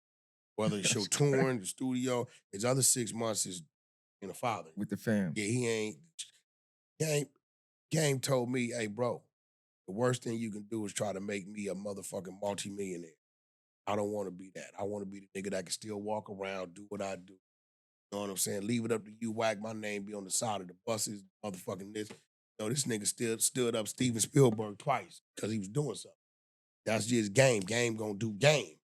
[SPEAKER 2] Whether it's your touring, the studio, his other 6 months is being a father.
[SPEAKER 3] With the fam.
[SPEAKER 2] Yeah, he ain't. Game told me, hey, bro, the worst thing you can do is try to make me a motherfucking multimillionaire. I don't want to be that. I want to be the nigga that can still walk around, do what I do. You know what I'm saying? Leave it up to you, Wack. My name be on the side of the buses, motherfucking this. This nigga still stood up Steven Spielberg twice because he was doing something. That's just Game. Game gonna do Game.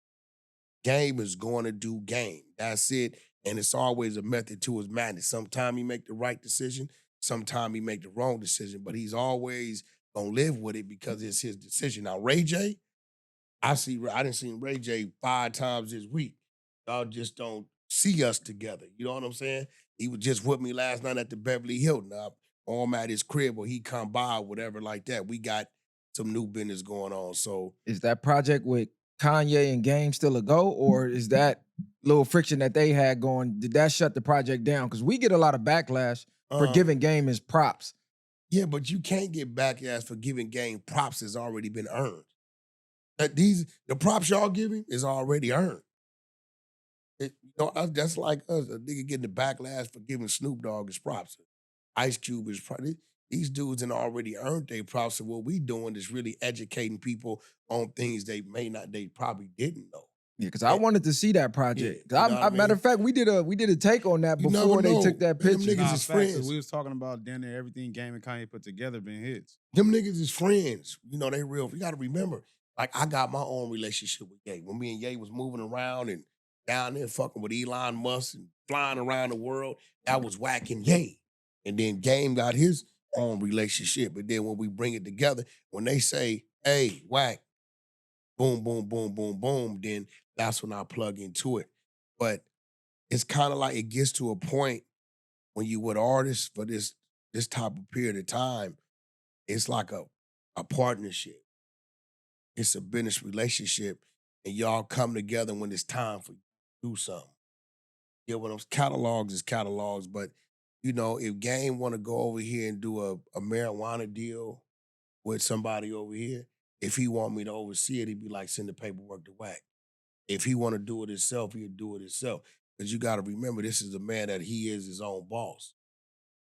[SPEAKER 2] Game is going to do Game. That's it. And it's always a method to his madness. Sometimes he make the right decision. Sometimes he make the wrong decision. But he's always going to live with it because it's his decision. Now, Ray J, I done seen Ray J 5 times this week. Y'all just don't see us together. You know what I'm saying? He was just with me last night at the Beverly Hilton. I'm at his crib or he come by or whatever like that. We got some new business going on. So
[SPEAKER 3] Is that project with Kanye and Game still a go, or is that little friction that they had going, did that shut the project down? Because we get a lot of backlash for giving Game his props.
[SPEAKER 2] Yeah, but you can't get backlash for giving Game props that's already been earned. The props y'all giving is already earned. That's like us, a nigga getting the backlash for giving Snoop Dogg his props. Ice Cube is probably these dudes and already earned their props. And what we doing is really educating people on things they probably didn't know.
[SPEAKER 3] Yeah, because I wanted to see that project. Yeah, matter of fact, we did a take on that before they took that picture.
[SPEAKER 2] Them niggas is friends.
[SPEAKER 4] We was talking about damn near everything Game and Kanye put together been hits.
[SPEAKER 2] Them niggas is friends. They real. You got to remember, like I got my own relationship with Ye. When me and Ye was moving around and down there fucking with Elon Musk and flying around the world, that was Wack and Ye. And then Game got his own relationship. But then when we bring it together, when they say, hey, Wack, boom, boom, boom, boom, boom, then that's when I plug into it. But it's kind of like it gets to a point when you with artists for this type of period of time, it's like a partnership. It's a business relationship, and y'all come together when it's time for you to do something. Yeah, what I'm catalogs is catalogs, but if Game want to go over here and do a marijuana deal with somebody over here, if he want me to oversee it, he'd be like, send the paperwork to Wack. If he want to do it himself, he'll do it himself. Because you got to remember, this is a man that he is his own boss,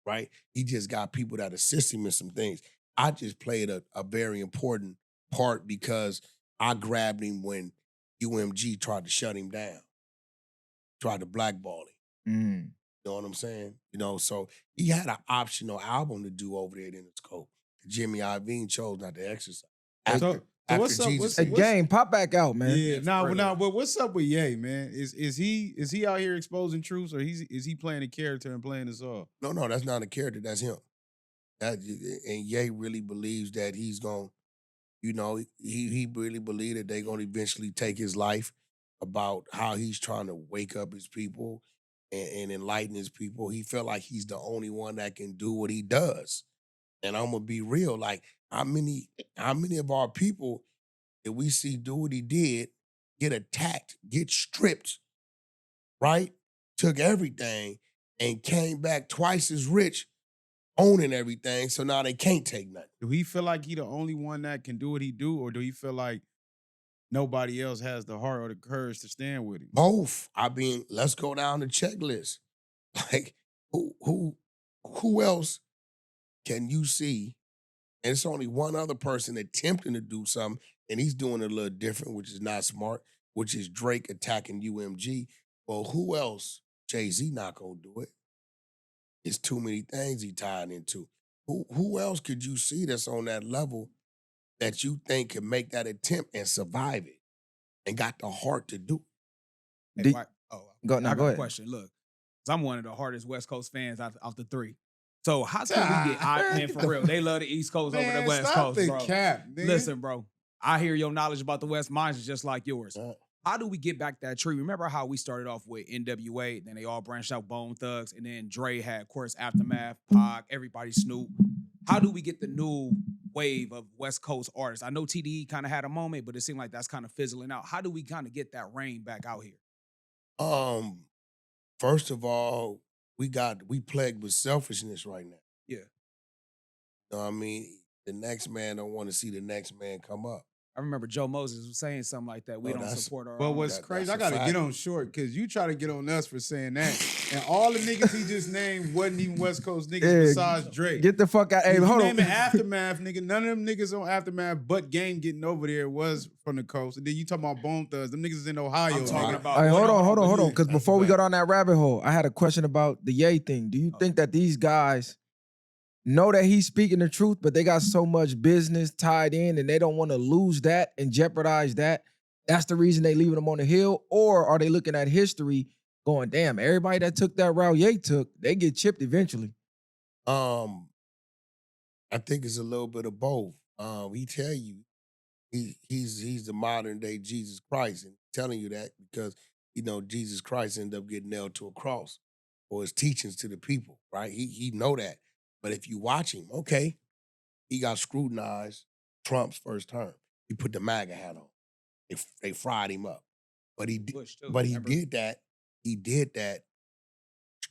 [SPEAKER 2] right? He just got people that assist him in some things. I just played a very important part because I grabbed him when UMG tried to shut him down, tried to blackball him.
[SPEAKER 3] Mm.
[SPEAKER 2] You know what I'm saying? So he had an optional album to do over there in the scope. Jimmy Iovine chose not to exercise. after
[SPEAKER 4] what's up?
[SPEAKER 2] Jesus.
[SPEAKER 3] Hey, gang, pop back out, man.
[SPEAKER 4] Yeah,
[SPEAKER 5] for real.
[SPEAKER 4] but what's up with Ye, man? Is he out here exposing truths, or is he playing a character and playing us off?
[SPEAKER 2] No, that's not a character. That's him. And Ye really believes that he's going, he really believes that they're going to eventually take his life, about how he's trying to wake up his people and enlighten his people. He felt like he's the only one that can do what he does. And I'm gonna be real, like how many of our people that we see do what he did get attacked, get stripped, right? Took everything and came back twice as rich, owning everything. So now they can't take nothing.
[SPEAKER 4] Do he feel like he the only one that can do what he do, or do he feel like nobody else has the heart or the courage to stand with him?
[SPEAKER 2] Both. I mean, let's go down the checklist. Like, who else can you see? And it's only one other person attempting to do something, and he's doing it a little different, which is not smart, which is Drake attacking UMG. Well, who else? Jay-Z not gonna do it. It's too many things he tied into. Who else could you see that's on that level that you think can make that attempt and survive it and got the heart to do it?
[SPEAKER 5] Hey,
[SPEAKER 3] Go-
[SPEAKER 5] I got
[SPEAKER 3] go
[SPEAKER 5] a
[SPEAKER 3] ahead.
[SPEAKER 5] question. Look, 'cause I'm one of the hardest West Coast fans out the three. So how can we get man for real? They love the East Coast over the West
[SPEAKER 4] stop
[SPEAKER 5] Coast,
[SPEAKER 4] the
[SPEAKER 5] bro.
[SPEAKER 4] cap, man.
[SPEAKER 5] Listen, bro. I hear your knowledge about the West. Mine's is just like yours.
[SPEAKER 2] Right.
[SPEAKER 5] How do we get back that tree? Remember how we started off with NWA, then they all branched out Bone Thugs, and then Dre had, of course, Aftermath, Pac, everybody Snoop. How do we get the new wave of West Coast artists? I know TDE kind of had a moment, but it seemed like that's kind of fizzling out. How do we kind of get that rain back out here?
[SPEAKER 2] First of all, we plagued with selfishness right now.
[SPEAKER 5] Yeah.
[SPEAKER 2] You know what I mean? The next man don't want to see the next man come up.
[SPEAKER 5] I remember Joe Moses was saying something like that. We
[SPEAKER 2] Oh,
[SPEAKER 5] don't
[SPEAKER 2] that's-
[SPEAKER 5] support our
[SPEAKER 4] But
[SPEAKER 5] own.
[SPEAKER 4] what's
[SPEAKER 2] That-
[SPEAKER 4] crazy,
[SPEAKER 2] that's
[SPEAKER 4] I
[SPEAKER 2] a
[SPEAKER 4] gotta
[SPEAKER 2] fact.
[SPEAKER 4] get on short because you try to get on us for saying that. And all the niggas he just named wasn't even West Coast niggas
[SPEAKER 3] Yeah,
[SPEAKER 4] besides Drake.
[SPEAKER 3] Get the fuck out. Hey,
[SPEAKER 4] You
[SPEAKER 3] hold on.
[SPEAKER 4] name it Aftermath, nigga. None of them niggas on Aftermath but Game getting over there was from the coast. And then you talking about Bone Thugs. Them niggas is in Ohio.
[SPEAKER 5] I'm talking
[SPEAKER 4] nigga.
[SPEAKER 5] about.
[SPEAKER 3] All right, hold on.
[SPEAKER 4] yeah,
[SPEAKER 3] Because
[SPEAKER 2] that's
[SPEAKER 3] before
[SPEAKER 2] a
[SPEAKER 3] we
[SPEAKER 2] fact.
[SPEAKER 3] go down that rabbit hole, I had a question about the Ye thing. Do you think that these guys know that he's speaking the truth, but they got so much business tied in and they don't want to lose that and jeopardize that? That's the reason they leaving him on the hill? Or are they looking at history going, damn, everybody that took that route Ye took, they get chipped eventually?
[SPEAKER 2] I think it's a little bit of both. He tell you he's the modern day Jesus Christ, and telling you that because Jesus Christ ended up getting nailed to a cross for his teachings to the people, right? He know that. But if you watch him, okay, he got scrutinized Trump's first term. He put the MAGA hat on. They fried him up. But he
[SPEAKER 5] Bush, too,
[SPEAKER 2] but he
[SPEAKER 5] remember?
[SPEAKER 2] did that. He did that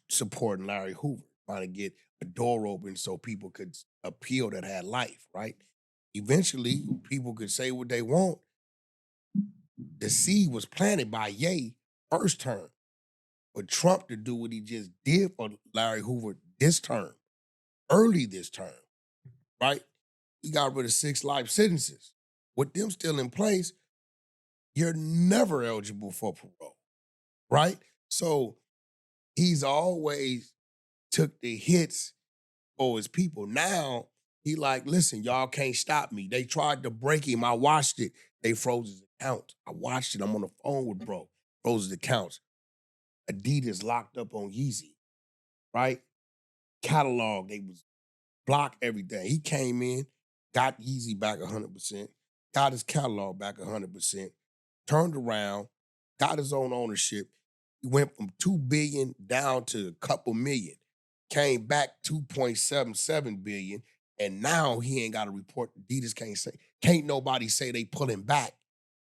[SPEAKER 2] supporting Larry Hoover, trying to get a door open so people could appeal that had life, right? Eventually, people could say what they want. The seed was planted by Ye first term. For Trump to do what he just did for Larry Hoover this term, early this term, right? He got rid of 6 life sentences. With them still in place, you're never eligible for parole, right? So he's always took the hits for his people. Now he like, listen, y'all can't stop me. They tried to break him. I watched it. They froze his account. I watched it. I'm on the phone with bro. Froze his accounts. Adidas locked up on Yeezy, right? Catalog, they was blocked everything. He came in, got Yeezy back 100%, got his catalog back 100%, turned around, got his own ownership. He went from 2 billion down to a couple million, came back 2.77 billion, and now he ain't got a report. Adidas can't nobody say they pulling back,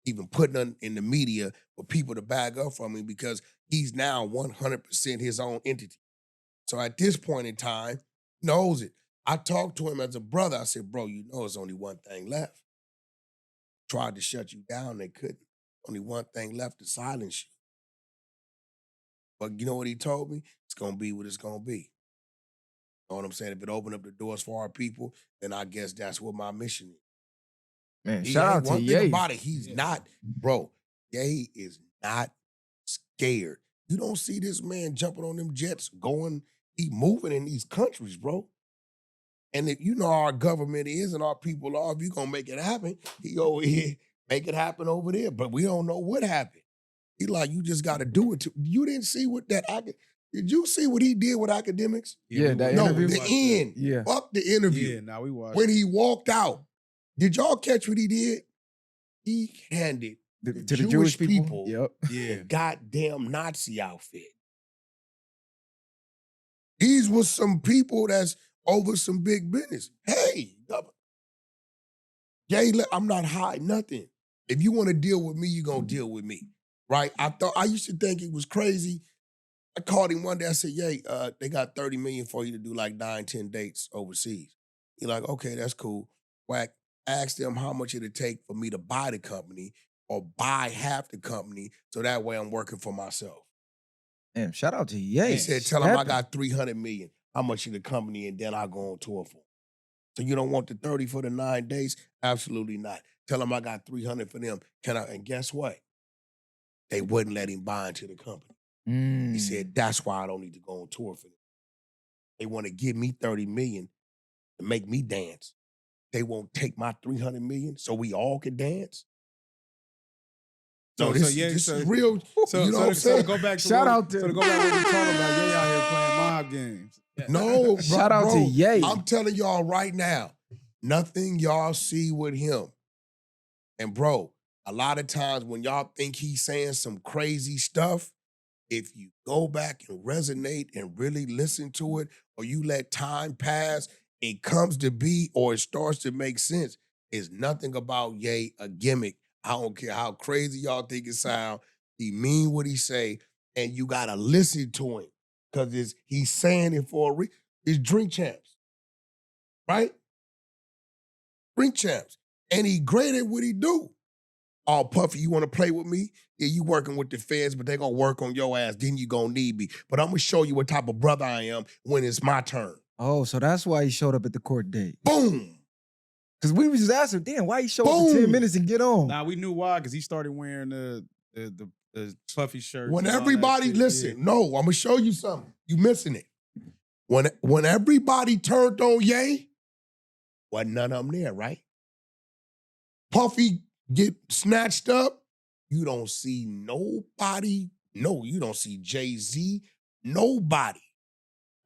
[SPEAKER 2] even putting in the media for people to bag up from him because he's now 100% his own entity. So at this point in time, he knows it. I talked to him as a brother. I said, bro, you know it's only one thing left. Tried to shut you down, they couldn't. Only one thing left to silence you. But you know what he told me? It's going to be what it's going to be. You know what I'm saying? If it opened up the doors for our people, then I guess that's what my mission is.
[SPEAKER 3] Man,
[SPEAKER 2] He
[SPEAKER 3] shout
[SPEAKER 2] ain't-
[SPEAKER 3] out to
[SPEAKER 2] one thing
[SPEAKER 3] Ye.
[SPEAKER 2] about it, he's not, bro, Ye is not scared. You don't see this man jumping on them jets going, he moving in these countries, bro. And if you know how our government is and our people are, if you gonna make it happen, he over here make it happen over there. But we don't know what happened. He like, you just gotta do it. You didn't see what that, did you see what he did with academics?
[SPEAKER 3] Yeah,
[SPEAKER 4] we
[SPEAKER 3] that
[SPEAKER 4] watched
[SPEAKER 2] No,
[SPEAKER 3] interview?
[SPEAKER 2] the end.
[SPEAKER 3] Yeah.
[SPEAKER 2] Fuck the interview.
[SPEAKER 4] Yeah, now we watched.
[SPEAKER 2] When he walked out, did y'all catch what he did? He handed
[SPEAKER 3] To
[SPEAKER 2] the
[SPEAKER 3] the
[SPEAKER 2] Jewish
[SPEAKER 3] Jewish people.
[SPEAKER 2] people
[SPEAKER 3] Yep.
[SPEAKER 4] Yeah.
[SPEAKER 2] the goddamn Nazi outfit. These was some people that's over some big business. Hey, Jay, I'm not hiding nothing. If you want to deal with me, you're going to deal with me, right? I used to think it was crazy. I called him one day. I said, "Yay, they got 30 million for you to do like 9, 10 dates overseas." He like, "Okay, that's cool." Wack, asked them how much it'd take for me to buy the company or buy half the company so that way I'm working for myself.
[SPEAKER 3] Damn, shout out to Ye.
[SPEAKER 2] He said, "Tell him I got 300 million. How much of the company and then I'll go on tour for him." So you don't want the 30 for the 9 days? Absolutely not. Tell him I got 300 for them. And guess what? They wouldn't let him buy into the company. He said, "That's why I don't need to go on tour for them. They want to give me 30 million to make me dance. They won't take my 300 million so we all can dance." So this is real.
[SPEAKER 4] So,
[SPEAKER 2] you know
[SPEAKER 4] so,
[SPEAKER 2] what I'm
[SPEAKER 4] to
[SPEAKER 2] saying?
[SPEAKER 4] go back to
[SPEAKER 3] Shout
[SPEAKER 4] what,
[SPEAKER 3] out to-
[SPEAKER 4] so to go back to what we talking about, Ye out here playing mob games.
[SPEAKER 2] No, bro,
[SPEAKER 3] Shout out to
[SPEAKER 2] bro,
[SPEAKER 3] Ye.
[SPEAKER 2] I'm telling y'all right now, nothing y'all see with him. And bro, a lot of times when y'all think he's saying some crazy stuff, if you go back and resonate and really listen to it, or you let time pass, it comes to be or it starts to make sense. It's nothing about Ye a gimmick. I don't care how crazy y'all think it sound. He mean what he say, and you gotta listen to him because he's saying it for a reason. It's Drink Champs, right? Drink Champs, and he great at what he do. "Oh, Puffy, you want to play with me? Yeah, you working with the feds, but they gonna work on your ass. Then you gonna need me. But I'm gonna show you what type of brother I am when it's my turn."
[SPEAKER 3] Oh, so that's why he showed up at the court date.
[SPEAKER 2] Boom.
[SPEAKER 3] Because we was just asking, damn, why he show up for 10
[SPEAKER 2] Boom.
[SPEAKER 3] minutes and get on?
[SPEAKER 4] Now we knew why, because he started wearing the puffy shirt.
[SPEAKER 2] When everybody listen, no, I'm gonna show you something. You missing it. When everybody turned on Ye, wasn't none of them there, right? Puffy get snatched up. You don't see nobody. No, you don't see Jay-Z. Nobody.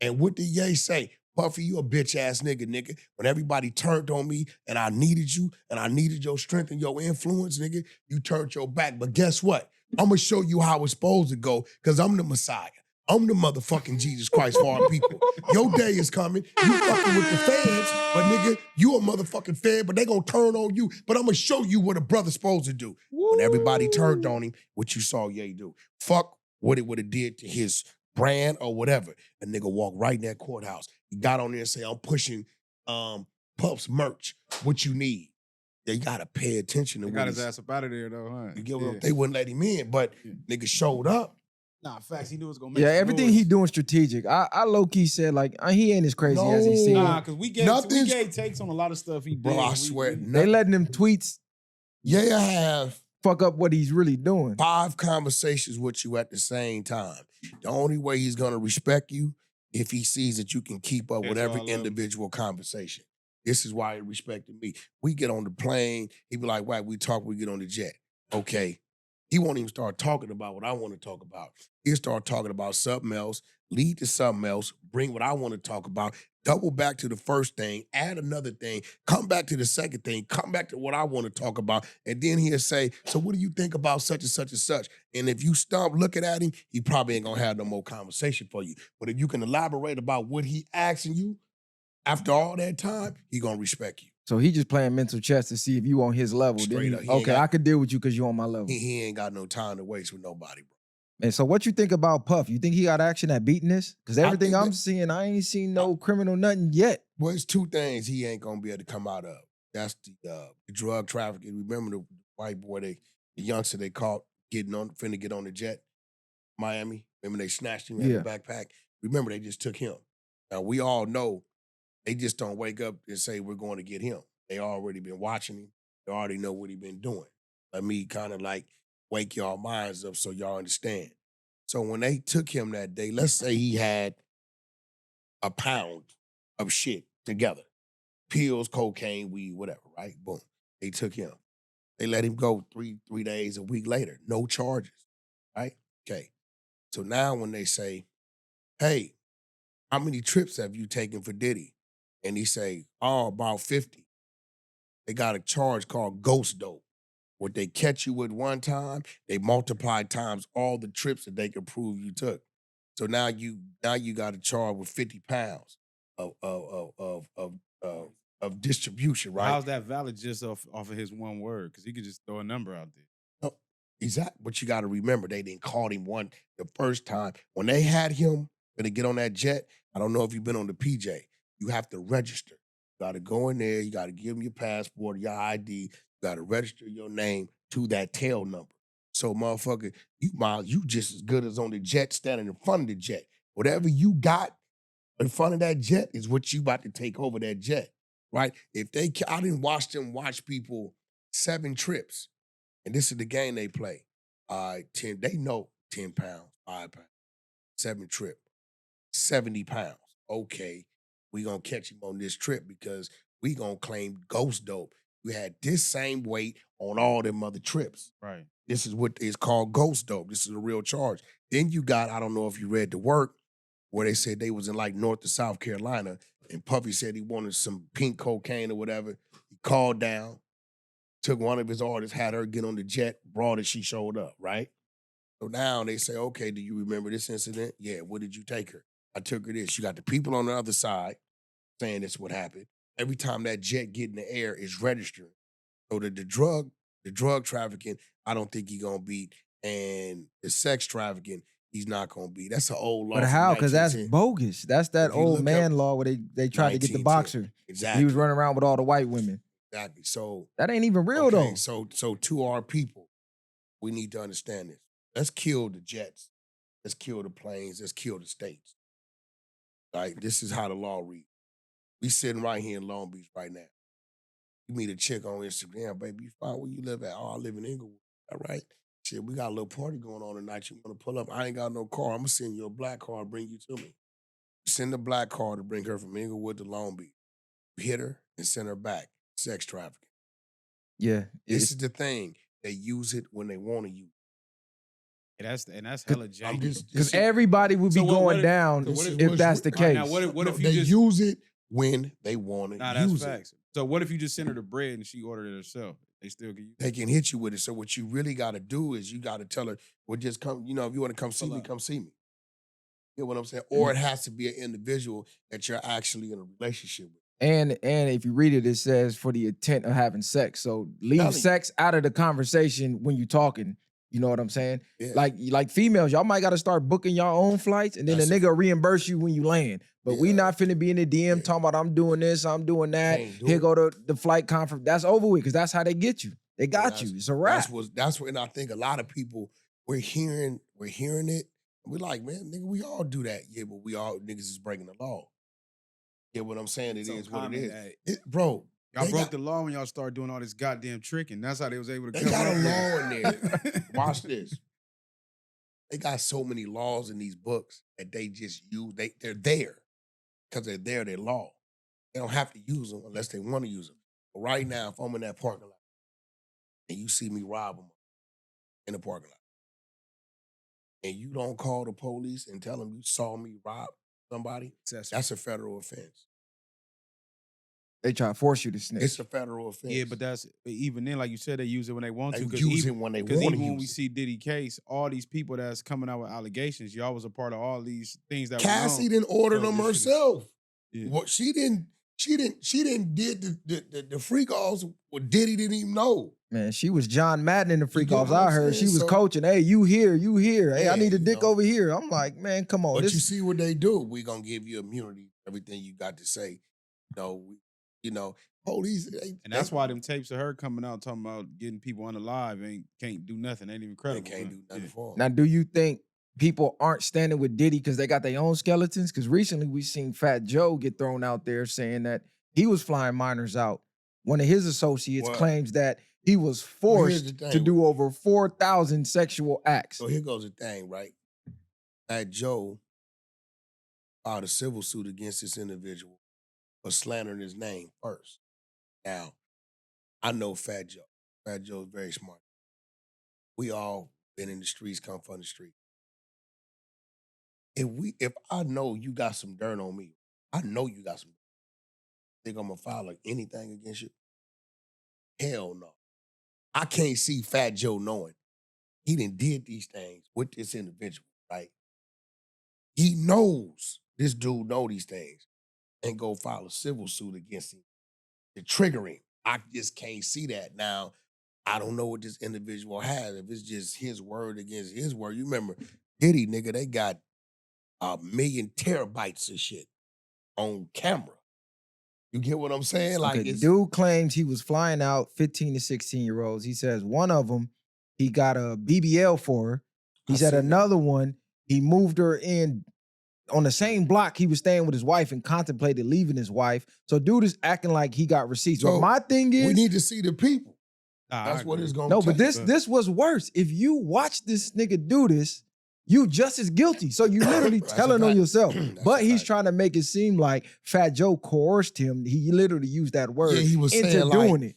[SPEAKER 2] And what did Ye say? "Puffy, you a bitch ass nigga. When everybody turned on me and I needed you and I needed your strength and your influence, nigga, you turned your back. But guess what? I'm gonna show you how it's supposed to go because I'm the Messiah. I'm the motherfucking Jesus Christ for our people. Your day is coming. You fucking with the feds, but nigga, you a motherfucking fed, but they gonna turn on you. But I'm gonna show you what a brother's supposed to do." When everybody turned on him, what you saw Ye do. Fuck what it would have did to his brand or whatever. A nigga walked right in that courthouse. He got on there and say, "I'm pushing Puff's merch. What you need?" They gotta pay attention to
[SPEAKER 4] They
[SPEAKER 2] what
[SPEAKER 4] got his
[SPEAKER 2] he's-
[SPEAKER 4] ass up out of there though, huh?
[SPEAKER 2] You get what they wouldn't let him in, but nigga showed up.
[SPEAKER 4] Nah, facts. He knew it was gonna make
[SPEAKER 3] Yeah,
[SPEAKER 4] some
[SPEAKER 3] everything
[SPEAKER 4] noise.
[SPEAKER 3] he doing strategic. I low-key said, like, he ain't as crazy as he
[SPEAKER 2] No.
[SPEAKER 3] seemed.
[SPEAKER 4] Nah, because we gave
[SPEAKER 2] Nothing's-
[SPEAKER 4] takes on a lot of stuff he did.
[SPEAKER 2] Bro, I
[SPEAKER 4] We-
[SPEAKER 2] swear,
[SPEAKER 4] we-
[SPEAKER 3] They letting them tweets
[SPEAKER 2] Ye have
[SPEAKER 3] fuck up what he's really doing.
[SPEAKER 2] 5 conversations with you at the same time. The only way he's gonna respect you if he sees that you can keep up with
[SPEAKER 4] That's why I
[SPEAKER 2] every
[SPEAKER 4] love him.
[SPEAKER 2] individual conversation. This is why he respected me. We get on the plane, he be like, "Wack, we talk, we get on the jet." Okay. He won't even start talking about what I want to talk about. He'll start talking about something else, lead to something else, bring what I want to talk about, double back to the first thing, add another thing, come back to the second thing, come back to what I want to talk about, and then he'll say, "So what do you think about such and such and such?" And if you stop looking at him, he probably ain't gonna have no more conversation for you. But if you can elaborate about what he asking you, after all that time, he gonna respect you.
[SPEAKER 3] So he just playing mental chess to see if you on his level. Then
[SPEAKER 2] Straight
[SPEAKER 3] he-
[SPEAKER 2] up. He ain't
[SPEAKER 3] okay,
[SPEAKER 2] got-
[SPEAKER 3] I could deal with you because you on my level.
[SPEAKER 2] He ain't got no time to waste with nobody, bro.
[SPEAKER 3] And so what you think about Puff? You think he got action at beating this? Because everything
[SPEAKER 2] think
[SPEAKER 3] I'm
[SPEAKER 2] that-
[SPEAKER 3] seeing, I ain't seen no criminal nothing yet.
[SPEAKER 2] Well, it's 2 things he ain't gonna be able to come out of. That's the drug trafficking. Remember the white boy, the youngster they caught finna get on the jet, Miami. Remember they snatched him, had
[SPEAKER 3] Yeah.
[SPEAKER 2] the backpack. Remember they just took him. Now we all know they just don't wake up and say we're going to get him. They already been watching him. They already know what he been doing. Let me kind of like wake y'all minds up so y'all understand. So when they took him that day, let's say he had a pound of shit together. pills, cocaine, weed, whatever, right? Boom. They took him. They let him go 3 days, a week later. No charges, right? Okay. So now when they say, hey, how many trips have you taken for Diddy? And he say, oh, about 50. They got a charge called ghost dope. What they catch you with one time, they multiply times all the trips that they can prove you took. So now you got a charge with 50 pounds of distribution, right?
[SPEAKER 4] How's that valid just off of his one word? Because he could just throw a number out there.
[SPEAKER 2] No, exactly. But you got to remember, they didn't call him the first time. When they had him gonna get on that jet, I don't know if you've been on the PJ. You have to register. You got to go in there. You got to give them your passport, your ID. You got to register your name to that tail number. So, motherfucker, you just as good as on the jet standing in front of the jet. Whatever you got in front of that jet is what you about to take over that jet, right? I didn't watch them watch people 7 trips, and this is the game they play. 10, they know 10 pounds, 5 pounds, 7 trip, 70 pounds. Okay, we gonna catch him on this trip because we gonna claim ghost dope. We had this same weight on all them other trips.
[SPEAKER 4] Right.
[SPEAKER 2] This is what is called ghost dope. This is a real charge. Then you got, I don't know if you read The Work, where they said they was in like North to South Carolina, and Puffy said he wanted some pink cocaine or whatever. He called down, took one of his artists, had her get on the jet, brought it, she showed up, right? So now they say, okay, do you remember this incident? Yeah, what did you take her? I took her this. You got the people on the other side saying this what happened. Every time that jet get in the air, it's registering. So the drug trafficking, I don't think he gonna beat, and the sex trafficking, he's not gonna beat. That's an old law.
[SPEAKER 3] But how? Because that's bogus. That's that
[SPEAKER 2] If you
[SPEAKER 3] old
[SPEAKER 2] look
[SPEAKER 3] man
[SPEAKER 2] up
[SPEAKER 3] law where they tried to get the
[SPEAKER 2] 1910.
[SPEAKER 3] boxer.
[SPEAKER 2] Exactly.
[SPEAKER 3] He was running around with all the white women.
[SPEAKER 2] Exactly. So
[SPEAKER 3] That ain't even real though.
[SPEAKER 2] So to our people, we need to understand this. Let's kill the jets. Let's kill the planes. Let's kill the states. Right? This is how the law reads. We sitting right here in Long Beach right now. You meet a chick on Instagram, baby, you find where you live at. Oh, I live in Inglewood. All right. Shit, we got a little party going on tonight. You want to pull up? I ain't got no car. I'm going to send you a black car and bring you to me. You send the black car to bring her from Inglewood to Long Beach. You hit her and send her back. Sex trafficking.
[SPEAKER 3] Yeah.
[SPEAKER 2] This is the thing. They use it when they want to use it.
[SPEAKER 4] And that's hella janky.
[SPEAKER 3] Because everybody would be going down if that's the case.
[SPEAKER 4] Now, what if you
[SPEAKER 2] they
[SPEAKER 4] just
[SPEAKER 2] use it when they want to
[SPEAKER 4] Nah, that's
[SPEAKER 2] use
[SPEAKER 4] facts.
[SPEAKER 2] it?
[SPEAKER 4] So what if you just send her the bread and she ordered it herself? They still get you.
[SPEAKER 2] They can hit you with it. So what you really got to do is you got to tell her, well, just come, if you want to come see me, come see me. You know what I'm saying? Or it has to be an individual that you're actually in a relationship with.
[SPEAKER 3] And if you read it, it says for the intent of having sex. So leave sex out of the conversation when you're talking. You know what I'm saying?
[SPEAKER 2] Yeah.
[SPEAKER 3] Like females, y'all might got to start booking y'all own flights, and then the nigga reimburse you when you land. But we not finna be in the DM talking about I'm doing this, I'm doing that. Here go to the flight conference. That's over with because that's how they get you. They got you. It's a wrap.
[SPEAKER 2] That's what, and I think a lot of people we're hearing it. We're like, man, nigga, we all do that. Yeah, but we all niggas is breaking the law. Yeah, what I'm saying, it is what it is. Bro.
[SPEAKER 4] Y'all broke the law when y'all started doing all this goddamn tricking. That's how they was able to
[SPEAKER 2] They got a law in there. Watch this. They got so many laws in these books that they just use. They're there because they're law. They don't have to use them unless they want to use them. But right now, if I'm in that parking lot and you see me rob them in the parking lot, and you don't call the police and tell them you saw me rob somebody, that's a federal offense.
[SPEAKER 3] They try to force you to snitch.
[SPEAKER 2] It's a federal offense.
[SPEAKER 4] Yeah, but even then, like you said, they use it when they want to.
[SPEAKER 2] They use it when they want to.
[SPEAKER 4] Because even when we see Diddy case, all these people that's coming out with allegations, y'all was a part of all these things that
[SPEAKER 2] Cassie didn't order them herself.
[SPEAKER 4] Yeah.
[SPEAKER 2] What she didn't did the freak offs what Diddy didn't even know.
[SPEAKER 3] Man, she was John Madden in the freak
[SPEAKER 2] You know
[SPEAKER 3] offs.
[SPEAKER 2] what
[SPEAKER 3] I
[SPEAKER 2] I'm
[SPEAKER 3] heard she
[SPEAKER 2] saying?
[SPEAKER 3] was
[SPEAKER 2] So-
[SPEAKER 3] coaching. Hey, you here. Hey, I
[SPEAKER 2] Yeah,
[SPEAKER 3] need a
[SPEAKER 2] you
[SPEAKER 3] dick
[SPEAKER 2] know.
[SPEAKER 3] over here. I'm like, man, come on.
[SPEAKER 2] But
[SPEAKER 3] This
[SPEAKER 2] you see what they do. We gonna give you immunity. Everything you got to say. Police.
[SPEAKER 4] And that's why them tapes of her coming out talking about getting people unalive can't do nothing. Ain't even
[SPEAKER 2] They
[SPEAKER 4] credible.
[SPEAKER 2] can't do nothing for them.
[SPEAKER 3] Now, do you think people aren't standing with Diddy because they got their own skeletons? Because recently we seen Fat Joe get thrown out there saying that he was flying minors out. One of his associates
[SPEAKER 2] What?
[SPEAKER 3] claims that he was
[SPEAKER 2] Here's
[SPEAKER 3] forced
[SPEAKER 2] the thing.
[SPEAKER 3] to do over 4,000 sexual acts.
[SPEAKER 2] So here goes the thing, right? That Joe filed a civil suit against this individual for slandering his name first. Now, I know Fat Joe. Fat Joe's very smart. We all been in the streets, come from the street. If I know you got some dirt on me, I know you got some dirt. Think I'm gonna file anything against you? Hell no. I can't see Fat Joe knowing he done did these things with this individual, right? He knows this dude know these things and go file a civil suit against him to trigger him. I just can't see that. Now, I don't know what this individual has. If it's just his word against his word. You remember Diddy, nigga, they got 1,000,000 terabytes of shit on camera. You get what I'm saying? Like,
[SPEAKER 3] Okay,
[SPEAKER 2] it's
[SPEAKER 3] dude claims he was flying out 15 to 16-year-olds. He says one of them, he got a BBL for her. He
[SPEAKER 2] I
[SPEAKER 3] said
[SPEAKER 2] seen that.
[SPEAKER 3] another one, he moved her in on the same block he was staying with his wife and contemplated leaving his wife. So dude is acting like he got receipts.
[SPEAKER 2] So,
[SPEAKER 3] but my thing
[SPEAKER 2] we
[SPEAKER 3] is,
[SPEAKER 2] need to see the people.
[SPEAKER 4] Nah,
[SPEAKER 2] That's
[SPEAKER 4] I
[SPEAKER 2] what
[SPEAKER 4] agree.
[SPEAKER 2] it's gonna
[SPEAKER 3] no,
[SPEAKER 2] take.
[SPEAKER 3] but this was worse. If you watch this nigga do this, you just as guilty. So you literally
[SPEAKER 2] That's a
[SPEAKER 3] telling on
[SPEAKER 2] fact.
[SPEAKER 3] yourself.
[SPEAKER 2] That's
[SPEAKER 3] But
[SPEAKER 2] a
[SPEAKER 3] he's
[SPEAKER 2] fact.
[SPEAKER 3] trying to make it seem like Fat Joe coerced him. He literally used that word
[SPEAKER 2] Yeah, he was
[SPEAKER 3] into
[SPEAKER 2] saying,
[SPEAKER 3] doing
[SPEAKER 2] like,
[SPEAKER 3] it.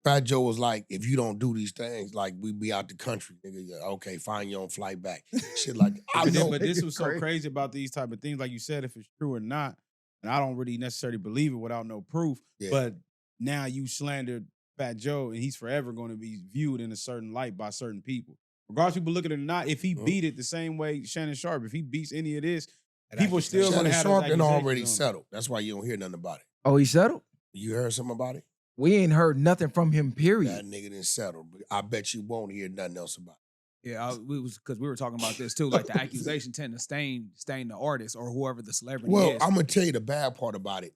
[SPEAKER 2] Fat Joe was like, if you don't do these things, like, we be out the country, nigga. Yeah, okay, find your own flight back. Shit like that. I
[SPEAKER 4] But,
[SPEAKER 2] know.
[SPEAKER 4] but this
[SPEAKER 3] nigga
[SPEAKER 4] was so
[SPEAKER 3] crazy.
[SPEAKER 4] crazy about these type of things, like you said, if it's true or not, and I don't really necessarily believe it without no proof.
[SPEAKER 2] Yeah.
[SPEAKER 4] But now you slandered Fat Joe, and he's forever going to be viewed in a certain light by certain people, regardless of people looking at it or not. If he beat it the same way Shannon Sharp, if he beats any of this, people still going
[SPEAKER 2] Shannon
[SPEAKER 4] to have
[SPEAKER 2] Sharp
[SPEAKER 4] those
[SPEAKER 2] done
[SPEAKER 4] accusations
[SPEAKER 2] already
[SPEAKER 4] on him.
[SPEAKER 2] settled. That's why you don't hear nothing about it.
[SPEAKER 3] Oh, he settled?
[SPEAKER 2] You heard something about it?
[SPEAKER 3] We ain't heard nothing from him, period.
[SPEAKER 2] That nigga didn't settle. But I bet you won't hear nothing else about it.
[SPEAKER 5] Yeah, we was because we were talking about this too. Like the accusation tend to stain the artist or whoever the celebrity
[SPEAKER 2] Well,
[SPEAKER 5] is.
[SPEAKER 2] I'm gonna tell you the bad part about it.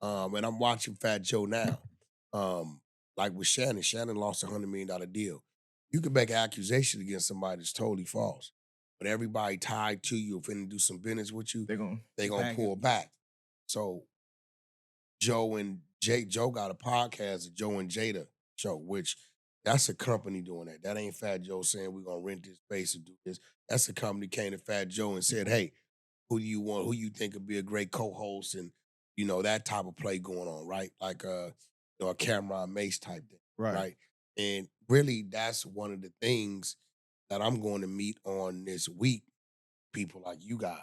[SPEAKER 2] And I'm watching Fat Joe now. Like with Shannon lost $100 million deal. You can make an accusation against somebody that's totally false. But everybody tied to you, if they do some business with you,
[SPEAKER 3] They're gonna
[SPEAKER 2] they gonna
[SPEAKER 5] bang
[SPEAKER 2] pull
[SPEAKER 5] it.
[SPEAKER 2] back. So Joe got a podcast, the Joe and Jada show, which that's a company doing that. That ain't Fat Joe saying we're gonna rent this space and do this. That's a company came to Fat Joe and said, hey, who do you want? Who you think would be a great co-host? And that type of play going on, right? Like a Cameron Mace type thing. Right. And really, that's one of the things that I'm going to meet on this week, people like you guys.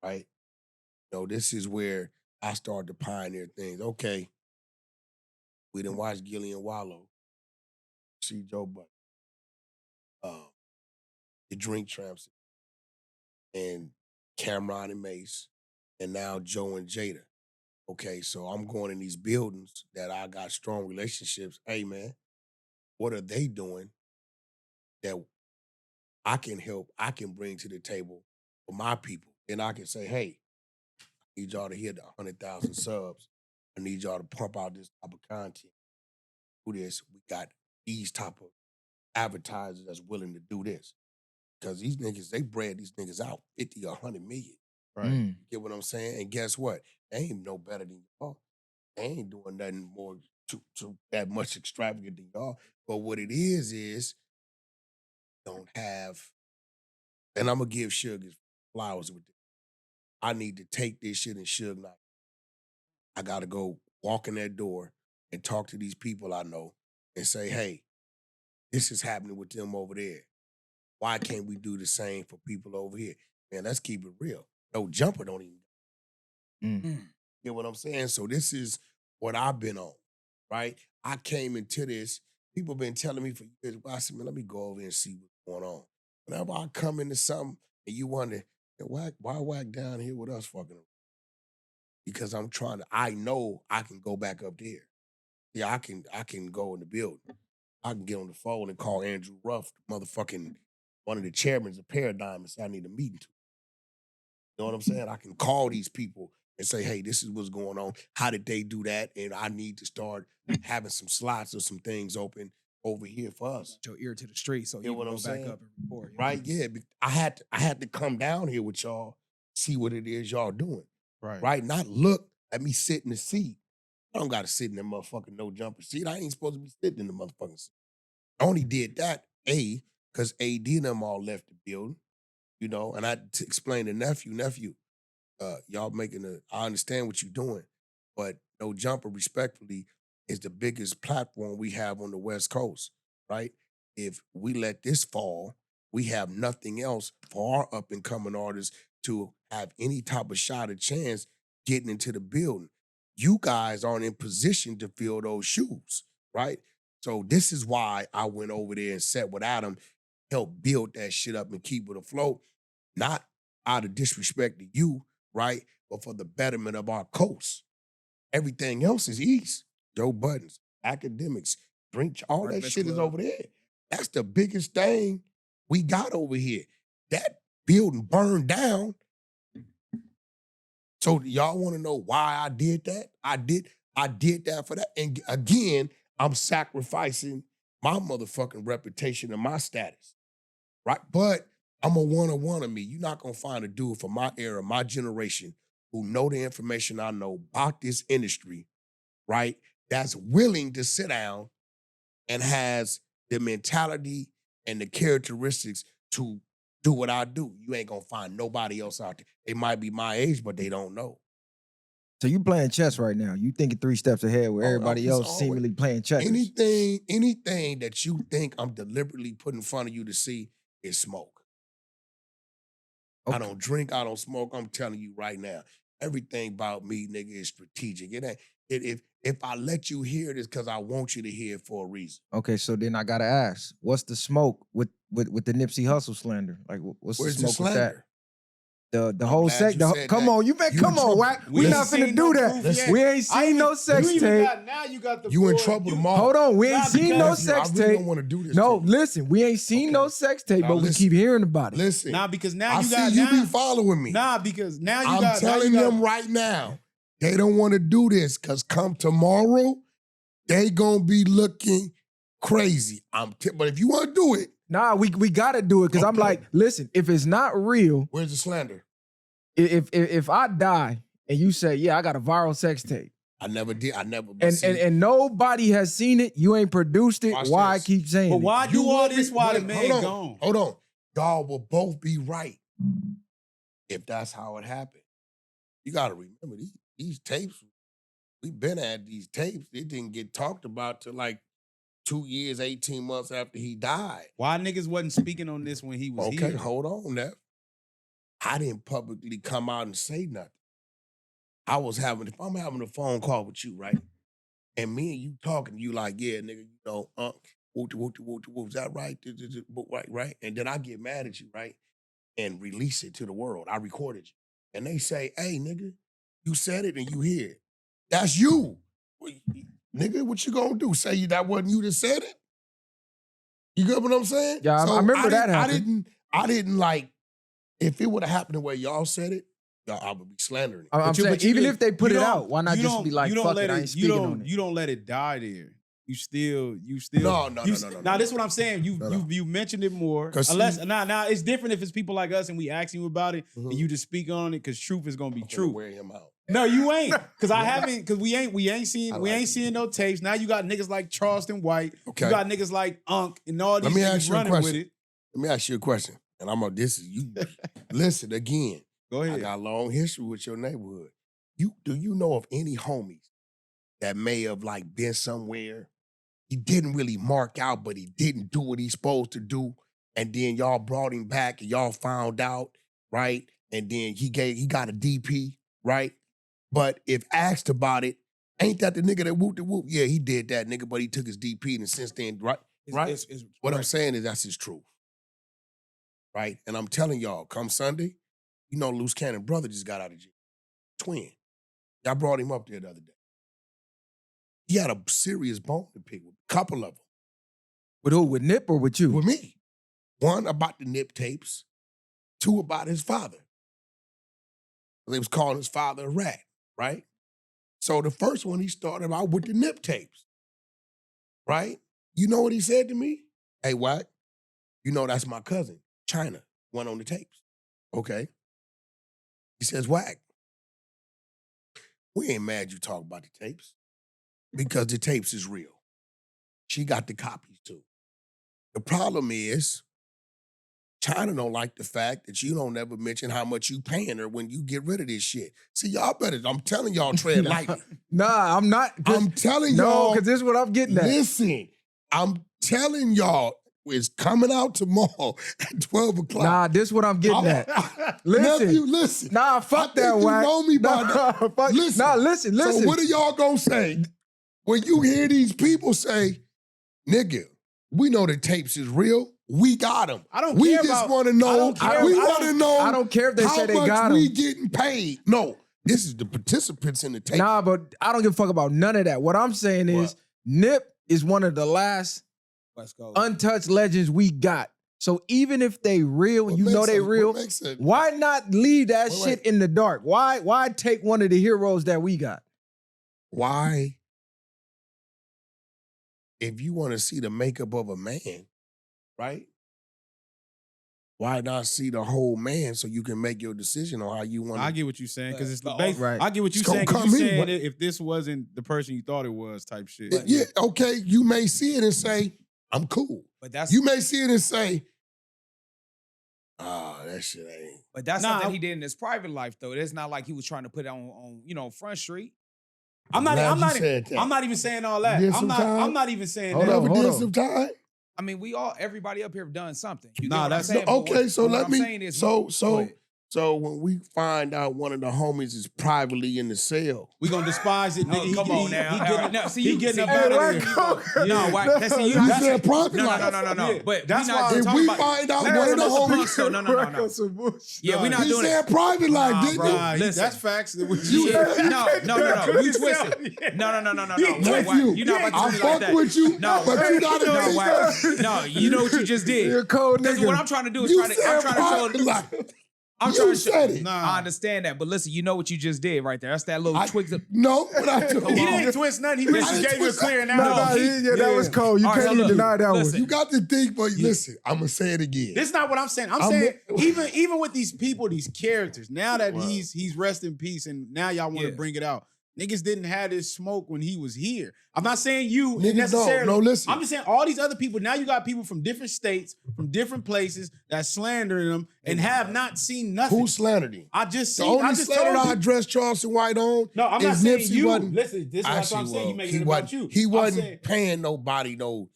[SPEAKER 2] Right? This is where I started to pioneer things. Okay, we done watched Gillian Wallow, see Joe Budden, the Drink Tramps, and Cameron and Mace, and now Joe and Jada. Okay, so I'm going in these buildings that I got strong relationships. Hey, man, what are they doing that I can help, I can bring to the table for my people? And I can say, hey, I need y'all to hit 100,000 subs. I need y'all to pump out this type of content. Do this. We got these type of advertisers that's willing to do this. Because these niggas, they bred these niggas out 50 or 100 million.
[SPEAKER 4] Right.
[SPEAKER 2] You get what I'm saying? And guess what? They ain't no better than y'all. They ain't doing nothing more to that much extravagant than y'all. But what it is don't have, and I'm gonna give Suge his flowers with this. I need to take this shit and Suge not. I gotta go walk in that door and talk to these people I know and say, hey, this is happening with them over there. Why can't we do the same for people over here? Man, let's keep it real. No jumper don't even. You get what I'm saying? So this is what I've been on, right? I came into this, people been telling me for years, I said, man, let me go over and see what's going on. Whenever I come into something and you wonder, why Wack down here with us fucking around? Because I know I can go back up there. Yeah, I can go in the building. I can get on the phone and call Andrew Ruff, motherfucking one of the chairmen of Paradigm, and say I need a meeting to. You know what I'm saying? I can call these people and say, hey, this is what's going on. How did they do that? And I need to start having some slots or some things open over here for us.
[SPEAKER 5] Put your ear to the street so
[SPEAKER 2] Hear
[SPEAKER 5] you
[SPEAKER 2] what
[SPEAKER 5] can
[SPEAKER 2] I'm
[SPEAKER 5] go back
[SPEAKER 2] saying?
[SPEAKER 5] up and report.
[SPEAKER 2] Right? Yeah. I had to come down here with y'all, see what it is y'all doing. Right? Not look, let me sit in the seat. I don't gotta sit in that motherfucking no jumper seat. I ain't supposed to be sitting in the motherfucking seat. I only did that, because AD and them all left the building, and I explained to nephew, y'all I understand what you're doing, but No Jumper, respectfully, is the biggest platform we have on the West Coast, right? If we let this fall, we have nothing else for our up and coming artists to have any type of shot or chance getting into the building. You guys aren't in position to fill those shoes, right? So this is why I went over there and sat with Adam, helped build that shit up and keep it afloat, not out of disrespect to you, right? But for the betterment of our coast. Everything else is east. Joe Buttons, academics, drink, all that
[SPEAKER 5] Breakfast
[SPEAKER 2] shit is
[SPEAKER 5] Club.
[SPEAKER 2] over there. That's the biggest thing we got over here. That building burned down. So y'all want to know why I did that? I did that for that. And again, I'm sacrificing my motherfucking reputation and my status, right? But I'm a one-on-one of me. You're not gonna find a dude from my era, my generation, who know the information I know about this industry, right? That's willing to sit down and has the mentality and the characteristics to do what I do. You ain't gonna find nobody else out there. They might be my age, but they don't know.
[SPEAKER 3] So you playing chess right now. You thinking 3 steps ahead where
[SPEAKER 2] Oh,
[SPEAKER 3] everybody
[SPEAKER 2] it's
[SPEAKER 3] else
[SPEAKER 2] always-
[SPEAKER 3] seemingly playing checkers.
[SPEAKER 2] Anything that you think I'm deliberately putting in front of you to see is smoke. I
[SPEAKER 3] Okay.
[SPEAKER 2] don't drink, I don't smoke. I'm telling you right now. Everything about me, nigga, is strategic. If I let you hear it, it's because I want you to hear it for a reason.
[SPEAKER 3] Okay, so then I gotta ask, what's the smoke with the Nipsey Hussle slander? Like, what's
[SPEAKER 2] Where's
[SPEAKER 3] the
[SPEAKER 2] the
[SPEAKER 3] smoke with that?
[SPEAKER 2] slander?
[SPEAKER 3] The
[SPEAKER 2] I'm
[SPEAKER 3] whole
[SPEAKER 2] glad
[SPEAKER 3] sex.
[SPEAKER 2] you
[SPEAKER 3] The,
[SPEAKER 2] said
[SPEAKER 3] come
[SPEAKER 2] that.
[SPEAKER 3] on, you better
[SPEAKER 2] You
[SPEAKER 3] come
[SPEAKER 2] in
[SPEAKER 3] on,
[SPEAKER 2] trouble.
[SPEAKER 3] Wack.
[SPEAKER 5] We
[SPEAKER 3] We
[SPEAKER 5] ain't
[SPEAKER 3] not
[SPEAKER 5] seen
[SPEAKER 3] finna
[SPEAKER 5] no
[SPEAKER 3] do that.
[SPEAKER 5] proof
[SPEAKER 2] Listen,
[SPEAKER 5] yet.
[SPEAKER 3] We ain't
[SPEAKER 5] I
[SPEAKER 3] seen
[SPEAKER 5] even-
[SPEAKER 3] no sex
[SPEAKER 5] you even
[SPEAKER 3] tape.
[SPEAKER 5] got- now you got the
[SPEAKER 2] You in
[SPEAKER 5] full-
[SPEAKER 2] trouble
[SPEAKER 5] you-
[SPEAKER 2] tomorrow.
[SPEAKER 3] Hold on, we ain't
[SPEAKER 5] Nah,
[SPEAKER 3] seen no
[SPEAKER 5] because-
[SPEAKER 3] sex
[SPEAKER 2] I really
[SPEAKER 3] tape.
[SPEAKER 2] don't want to do this.
[SPEAKER 3] No,
[SPEAKER 2] to you.
[SPEAKER 3] listen, we ain't seen
[SPEAKER 2] Okay.
[SPEAKER 3] no sex tape,
[SPEAKER 2] Now
[SPEAKER 3] but we
[SPEAKER 2] listen.
[SPEAKER 3] keep hearing about it.
[SPEAKER 2] Listen,
[SPEAKER 5] Nah, because now
[SPEAKER 2] I
[SPEAKER 5] you got
[SPEAKER 2] see you
[SPEAKER 5] now,
[SPEAKER 2] be following me.
[SPEAKER 5] Nah, because now you
[SPEAKER 2] I'm
[SPEAKER 5] got.
[SPEAKER 2] telling
[SPEAKER 5] now you
[SPEAKER 2] them
[SPEAKER 5] got,
[SPEAKER 2] right now, they don't want to do this because come tomorrow, they gonna be looking crazy. But if you want to do it,
[SPEAKER 3] Nah, we gotta do it because I'm
[SPEAKER 2] Okay.
[SPEAKER 3] like, listen, if it's not real,
[SPEAKER 2] where's the slander?
[SPEAKER 3] if I die and you say, yeah, I got a viral sex tape,
[SPEAKER 2] I never did. I never.
[SPEAKER 3] and nobody has seen it, you ain't produced it,
[SPEAKER 2] Watch
[SPEAKER 3] why
[SPEAKER 2] this.
[SPEAKER 3] I keep saying
[SPEAKER 5] but
[SPEAKER 3] it?
[SPEAKER 5] why do all this while the man
[SPEAKER 2] hold on,
[SPEAKER 5] gone?
[SPEAKER 2] Hold on. Y'all will both be right if that's how it happened. You got to remember these tapes. We've been at these tapes. It didn't get talked about till like 2 years, 18 months after he died.
[SPEAKER 5] Why niggas wasn't speaking on this when he was
[SPEAKER 2] Okay,
[SPEAKER 5] here?
[SPEAKER 2] hold on now. I didn't publicly come out and say nothing. If I'm having a phone call with you, right? And me and you talking, you like, yeah, nigga, you know, is that right? Right? And then I get mad at you, right? And release it to the world. I recorded you. And they say, hey, nigga, you said it and you hear it. That's you. Nigga, what you gonna do? Say that wasn't you that said it? You get what I'm saying?
[SPEAKER 3] Yeah, I remember that happened.
[SPEAKER 2] I didn't like, if it would have happened the way y'all said it, I would be slandering it.
[SPEAKER 3] I'm
[SPEAKER 5] But you-
[SPEAKER 3] saying,
[SPEAKER 5] but you
[SPEAKER 3] even
[SPEAKER 5] did-
[SPEAKER 3] if they put
[SPEAKER 5] you
[SPEAKER 3] it
[SPEAKER 5] don't-
[SPEAKER 3] out, why not
[SPEAKER 5] you
[SPEAKER 3] just
[SPEAKER 5] don't-
[SPEAKER 3] be like,
[SPEAKER 5] you don't
[SPEAKER 3] fuck
[SPEAKER 5] let
[SPEAKER 3] it, I ain't speaking on it?
[SPEAKER 5] You don't let it die there. You still.
[SPEAKER 2] No.
[SPEAKER 5] Now this is what I'm saying. You mentioned it more.
[SPEAKER 2] 'Cause
[SPEAKER 5] Unless
[SPEAKER 2] see-
[SPEAKER 5] now it's different if it's people like us and we ask you about it
[SPEAKER 2] Mhm.
[SPEAKER 5] and you just speak on it because truth is gonna be
[SPEAKER 2] I'm finna
[SPEAKER 5] true.
[SPEAKER 2] wear him out.
[SPEAKER 5] No, you ain't. Cause I haven't. Cause we ain't seen
[SPEAKER 2] I like
[SPEAKER 5] seeing no tapes. Now you got niggas like Charleston White.
[SPEAKER 2] Okay.
[SPEAKER 5] You got niggas like Unc and all these
[SPEAKER 2] Let me ask
[SPEAKER 5] niggas
[SPEAKER 2] you a
[SPEAKER 5] running with
[SPEAKER 2] question.
[SPEAKER 5] it.
[SPEAKER 2] Let me ask you a question. And this is you. Listen again.
[SPEAKER 5] Go
[SPEAKER 2] I
[SPEAKER 5] ahead.
[SPEAKER 2] got a long history with your neighborhood. Do you know of any homies that may have like been somewhere? He didn't really mark out, but he didn't do what he's supposed to do. And then y'all brought him back and y'all found out, right? And then he got a DP, right? But if asked about it, ain't that the nigga that whooped the whoop? Yeah, he did that, nigga, but he took his DP and since then, right? Right? What I'm saying is that's his truth. Right? And I'm telling y'all, come Sunday, you know Loose Cannon brother just got out of jail. Twin. Y'all brought him up there the other day. He had a serious bone to pick with a couple of them.
[SPEAKER 3] With who? With Nip or with you?
[SPEAKER 2] With me. One about the Nip tapes. Two about his father. They was calling his father a rat, right? So the first one he started out with the Nip tapes, right? You know what he said to me? Hey, Wack, you know that's my cousin, China, one on the tapes. Okay. He says, Wack, we ain't mad you talk about the tapes because the tapes is real. She got the copies too. The problem is China don't like the fact that you don't ever mention how much you paying her when you get rid of this shit. See, y'all better, I'm telling y'all, tread lightly.
[SPEAKER 3] Nah, I'm not.
[SPEAKER 2] I'm telling
[SPEAKER 3] No,
[SPEAKER 2] y'all.
[SPEAKER 3] because this is what I'm getting at.
[SPEAKER 2] Listen, I'm telling y'all, it's coming out tomorrow at 12 o'clock.
[SPEAKER 3] Nah, this is what I'm getting at. Listen.
[SPEAKER 2] Nephew, listen.
[SPEAKER 3] Nah, fuck
[SPEAKER 2] I
[SPEAKER 3] that,
[SPEAKER 2] think you
[SPEAKER 3] Wack.
[SPEAKER 2] know me by
[SPEAKER 3] Nah,
[SPEAKER 2] that.
[SPEAKER 3] fuck-
[SPEAKER 2] Listen.
[SPEAKER 3] Nah, listen.
[SPEAKER 2] So what are y'all gonna say when you hear these people say, nigga, we know the tapes is real. We got them.
[SPEAKER 4] I don't
[SPEAKER 2] we
[SPEAKER 4] care
[SPEAKER 2] just
[SPEAKER 4] about-
[SPEAKER 2] want to know.
[SPEAKER 4] I don't care-
[SPEAKER 2] We
[SPEAKER 4] I
[SPEAKER 2] want to know.
[SPEAKER 3] I don't care if they
[SPEAKER 2] how
[SPEAKER 3] say they
[SPEAKER 2] much
[SPEAKER 3] got
[SPEAKER 2] we
[SPEAKER 3] them.
[SPEAKER 2] getting paid. No, this is the participants in the tape.
[SPEAKER 3] Nah, but I don't give a fuck about none of that. What I'm saying is,
[SPEAKER 2] What?
[SPEAKER 3] Nip is one of the last
[SPEAKER 5] Let's go.
[SPEAKER 3] untouched legends we got. So even if they real,
[SPEAKER 2] What
[SPEAKER 3] you know
[SPEAKER 2] makes
[SPEAKER 3] they
[SPEAKER 2] them-
[SPEAKER 3] real,
[SPEAKER 2] what makes it-
[SPEAKER 3] why not leave that
[SPEAKER 2] Wait,
[SPEAKER 3] shit
[SPEAKER 2] wait.
[SPEAKER 3] in the dark? Why take one of the heroes that we got?
[SPEAKER 2] Why? If you want to see the makeup of a man, right? Why not see the whole man so you can make your decision on how you want
[SPEAKER 4] I
[SPEAKER 2] to?
[SPEAKER 4] get what you're saying because it's the
[SPEAKER 5] But
[SPEAKER 4] base.
[SPEAKER 3] right.
[SPEAKER 4] I get what you're
[SPEAKER 2] It's gonna
[SPEAKER 4] saying. 'Cause
[SPEAKER 2] come
[SPEAKER 4] you
[SPEAKER 2] in,
[SPEAKER 4] saying
[SPEAKER 2] but-
[SPEAKER 4] if this wasn't the person you thought it was, type shit.
[SPEAKER 2] Yeah, okay. You may see it and say, I'm cool.
[SPEAKER 5] But that's
[SPEAKER 2] You may see it and say, that shit ain't.
[SPEAKER 5] but that's
[SPEAKER 4] Nah,
[SPEAKER 5] something
[SPEAKER 4] I-
[SPEAKER 5] he did in his private life though. It's not like he was trying to put it on Front Street.
[SPEAKER 4] I'm not
[SPEAKER 2] said that.
[SPEAKER 4] I'm not even saying all that.
[SPEAKER 2] You did some time?
[SPEAKER 4] I'm not even saying
[SPEAKER 3] Hold
[SPEAKER 4] that.
[SPEAKER 3] on,
[SPEAKER 2] Never
[SPEAKER 3] hold
[SPEAKER 2] did
[SPEAKER 3] on.
[SPEAKER 2] some time.
[SPEAKER 5] I mean, everybody up here have done something. You
[SPEAKER 4] Nah,
[SPEAKER 5] get what I'm
[SPEAKER 4] that's-
[SPEAKER 5] saying? But
[SPEAKER 2] Okay,
[SPEAKER 5] what-
[SPEAKER 2] so
[SPEAKER 5] what
[SPEAKER 2] let
[SPEAKER 5] I'm
[SPEAKER 2] me.
[SPEAKER 5] saying is,
[SPEAKER 2] So
[SPEAKER 5] Go ahead.
[SPEAKER 2] so when we find out one of the homies is privately in the cell,
[SPEAKER 4] We gonna despise it,
[SPEAKER 5] No,
[SPEAKER 4] nigga.
[SPEAKER 5] come on now.
[SPEAKER 4] He getting,
[SPEAKER 5] No, see,
[SPEAKER 4] he
[SPEAKER 5] you-
[SPEAKER 4] getting
[SPEAKER 5] see,
[SPEAKER 4] up
[SPEAKER 5] hey,
[SPEAKER 4] out of
[SPEAKER 3] Wack,
[SPEAKER 4] here.
[SPEAKER 5] No, why? That's
[SPEAKER 3] No,
[SPEAKER 5] you.
[SPEAKER 2] you
[SPEAKER 5] That's
[SPEAKER 2] said private
[SPEAKER 5] no,
[SPEAKER 2] life.
[SPEAKER 5] no.
[SPEAKER 4] Yeah,
[SPEAKER 5] But
[SPEAKER 4] that's
[SPEAKER 5] we not
[SPEAKER 4] why-
[SPEAKER 5] just
[SPEAKER 2] if
[SPEAKER 5] talking
[SPEAKER 2] we
[SPEAKER 5] about.
[SPEAKER 2] find out
[SPEAKER 5] Let
[SPEAKER 2] one of
[SPEAKER 5] us
[SPEAKER 2] the
[SPEAKER 5] listen to
[SPEAKER 2] homies,
[SPEAKER 5] Punch, though. No.
[SPEAKER 3] Some bullshit.
[SPEAKER 5] Yeah, we not
[SPEAKER 2] he
[SPEAKER 5] doing
[SPEAKER 2] said
[SPEAKER 5] it.
[SPEAKER 2] private life,
[SPEAKER 5] Nah,
[SPEAKER 2] didn't
[SPEAKER 5] bro.
[SPEAKER 2] he?
[SPEAKER 4] Nah,
[SPEAKER 5] Listen.
[SPEAKER 4] that's facts. That we-
[SPEAKER 2] You-
[SPEAKER 5] No. You twisted. No.
[SPEAKER 2] Nephew,
[SPEAKER 5] You not about
[SPEAKER 2] I
[SPEAKER 5] to do me
[SPEAKER 2] fuck
[SPEAKER 5] like that.
[SPEAKER 2] with you,
[SPEAKER 5] No,
[SPEAKER 2] but you gotta
[SPEAKER 5] no,
[SPEAKER 2] be-
[SPEAKER 5] Wack. No, you know what you just did.
[SPEAKER 3] You're a cold
[SPEAKER 5] Because
[SPEAKER 3] nigga.
[SPEAKER 5] what I'm trying to do is
[SPEAKER 2] You
[SPEAKER 5] I'm
[SPEAKER 2] said
[SPEAKER 5] trying to
[SPEAKER 2] private
[SPEAKER 5] show.
[SPEAKER 2] life.
[SPEAKER 5] I'm
[SPEAKER 2] You
[SPEAKER 5] trying to show.
[SPEAKER 2] said it.
[SPEAKER 4] Nah.
[SPEAKER 5] I understand that, but listen, you know what you just did right there. That's that little
[SPEAKER 2] I-
[SPEAKER 5] twig.
[SPEAKER 2] No, what I do?
[SPEAKER 5] Come
[SPEAKER 4] He
[SPEAKER 5] on.
[SPEAKER 4] didn't twist nothing. He really
[SPEAKER 2] I
[SPEAKER 4] just
[SPEAKER 2] didn't
[SPEAKER 4] gave you a
[SPEAKER 2] twist
[SPEAKER 4] clear
[SPEAKER 2] nothing.
[SPEAKER 3] No,
[SPEAKER 4] analogy.
[SPEAKER 3] that was cold. You
[SPEAKER 5] All right,
[SPEAKER 3] can't
[SPEAKER 5] so
[SPEAKER 3] even
[SPEAKER 5] look,
[SPEAKER 3] deny that
[SPEAKER 5] listen.
[SPEAKER 3] one.
[SPEAKER 2] You got to think, but listen, I'm gonna say it again.
[SPEAKER 4] This is not what I'm saying. I'm
[SPEAKER 2] I'm-
[SPEAKER 4] saying even with these people, these characters, now that he's rest in peace, and now y'all want to
[SPEAKER 5] Yeah.
[SPEAKER 4] bring it out. Niggas didn't have this smoke when he was here. I'm not saying you
[SPEAKER 2] Niggas
[SPEAKER 4] necessarily.
[SPEAKER 2] don't. No, listen.
[SPEAKER 4] I'm just saying all these other people. Now you got people from different states, from different places that slandering them and have not seen nothing.
[SPEAKER 2] Who slandered him?
[SPEAKER 4] I just
[SPEAKER 2] The
[SPEAKER 4] seen.
[SPEAKER 2] only
[SPEAKER 4] I just
[SPEAKER 2] slander
[SPEAKER 4] told
[SPEAKER 2] I
[SPEAKER 4] you.
[SPEAKER 2] addressed Charleston White on.
[SPEAKER 4] No, I'm not
[SPEAKER 2] is
[SPEAKER 4] saying
[SPEAKER 2] Nipsey
[SPEAKER 4] you.
[SPEAKER 2] wasn't-
[SPEAKER 4] Listen, this is what
[SPEAKER 2] Actually,
[SPEAKER 4] I'm saying. You making
[SPEAKER 2] he
[SPEAKER 4] it about
[SPEAKER 2] wasn't.
[SPEAKER 4] you.
[SPEAKER 2] He
[SPEAKER 4] I'm
[SPEAKER 2] wasn't
[SPEAKER 4] saying-
[SPEAKER 2] paying nobody no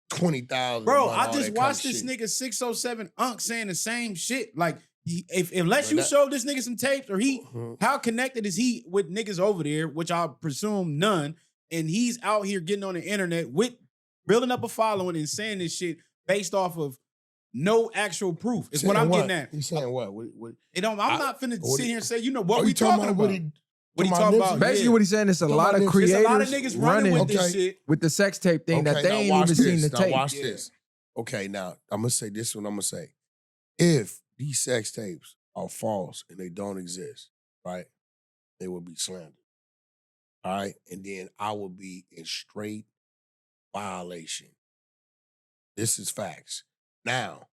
[SPEAKER 2] 20,000.
[SPEAKER 4] Bro,
[SPEAKER 2] and
[SPEAKER 4] I
[SPEAKER 2] all
[SPEAKER 4] just
[SPEAKER 2] that kind
[SPEAKER 4] watched
[SPEAKER 2] of
[SPEAKER 4] this
[SPEAKER 2] shit.
[SPEAKER 4] nigga 607 Unk saying the same shit. Like, unless
[SPEAKER 2] But
[SPEAKER 4] you
[SPEAKER 2] that-
[SPEAKER 4] show this nigga some tapes or
[SPEAKER 2] Mhm.
[SPEAKER 4] how connected is he with niggas over there, which I presume none, and he's out here getting on the internet with building up a following and saying this shit based off of no actual proof. Is what
[SPEAKER 2] Saying
[SPEAKER 4] I'm getting at.
[SPEAKER 2] He's saying what?
[SPEAKER 4] I'm not finna
[SPEAKER 2] what
[SPEAKER 4] sit
[SPEAKER 2] he-
[SPEAKER 4] here and say, you know, what
[SPEAKER 2] Oh,
[SPEAKER 4] we
[SPEAKER 2] you
[SPEAKER 4] talking about.
[SPEAKER 2] What
[SPEAKER 4] What he
[SPEAKER 2] talking
[SPEAKER 4] talking
[SPEAKER 2] Nipsey?
[SPEAKER 4] about?
[SPEAKER 3] Basically,
[SPEAKER 4] Yeah.
[SPEAKER 3] what he's saying is a
[SPEAKER 2] Talking
[SPEAKER 3] lot
[SPEAKER 2] about
[SPEAKER 3] of
[SPEAKER 2] Nipsey.
[SPEAKER 3] creators
[SPEAKER 4] There's a lot of niggas running with
[SPEAKER 2] Okay.
[SPEAKER 4] this shit.
[SPEAKER 3] with the sex tape thing that they
[SPEAKER 2] now
[SPEAKER 3] ain't
[SPEAKER 2] watch
[SPEAKER 3] even seen the
[SPEAKER 2] this. Now
[SPEAKER 3] tape.
[SPEAKER 2] watch
[SPEAKER 5] Yeah.
[SPEAKER 2] this. Okay, now I'm gonna say this one. I'm gonna say, if these sex tapes are false and they don't exist, right? They will be slandered. All right, and then I will be in straight violation. This is facts. Now,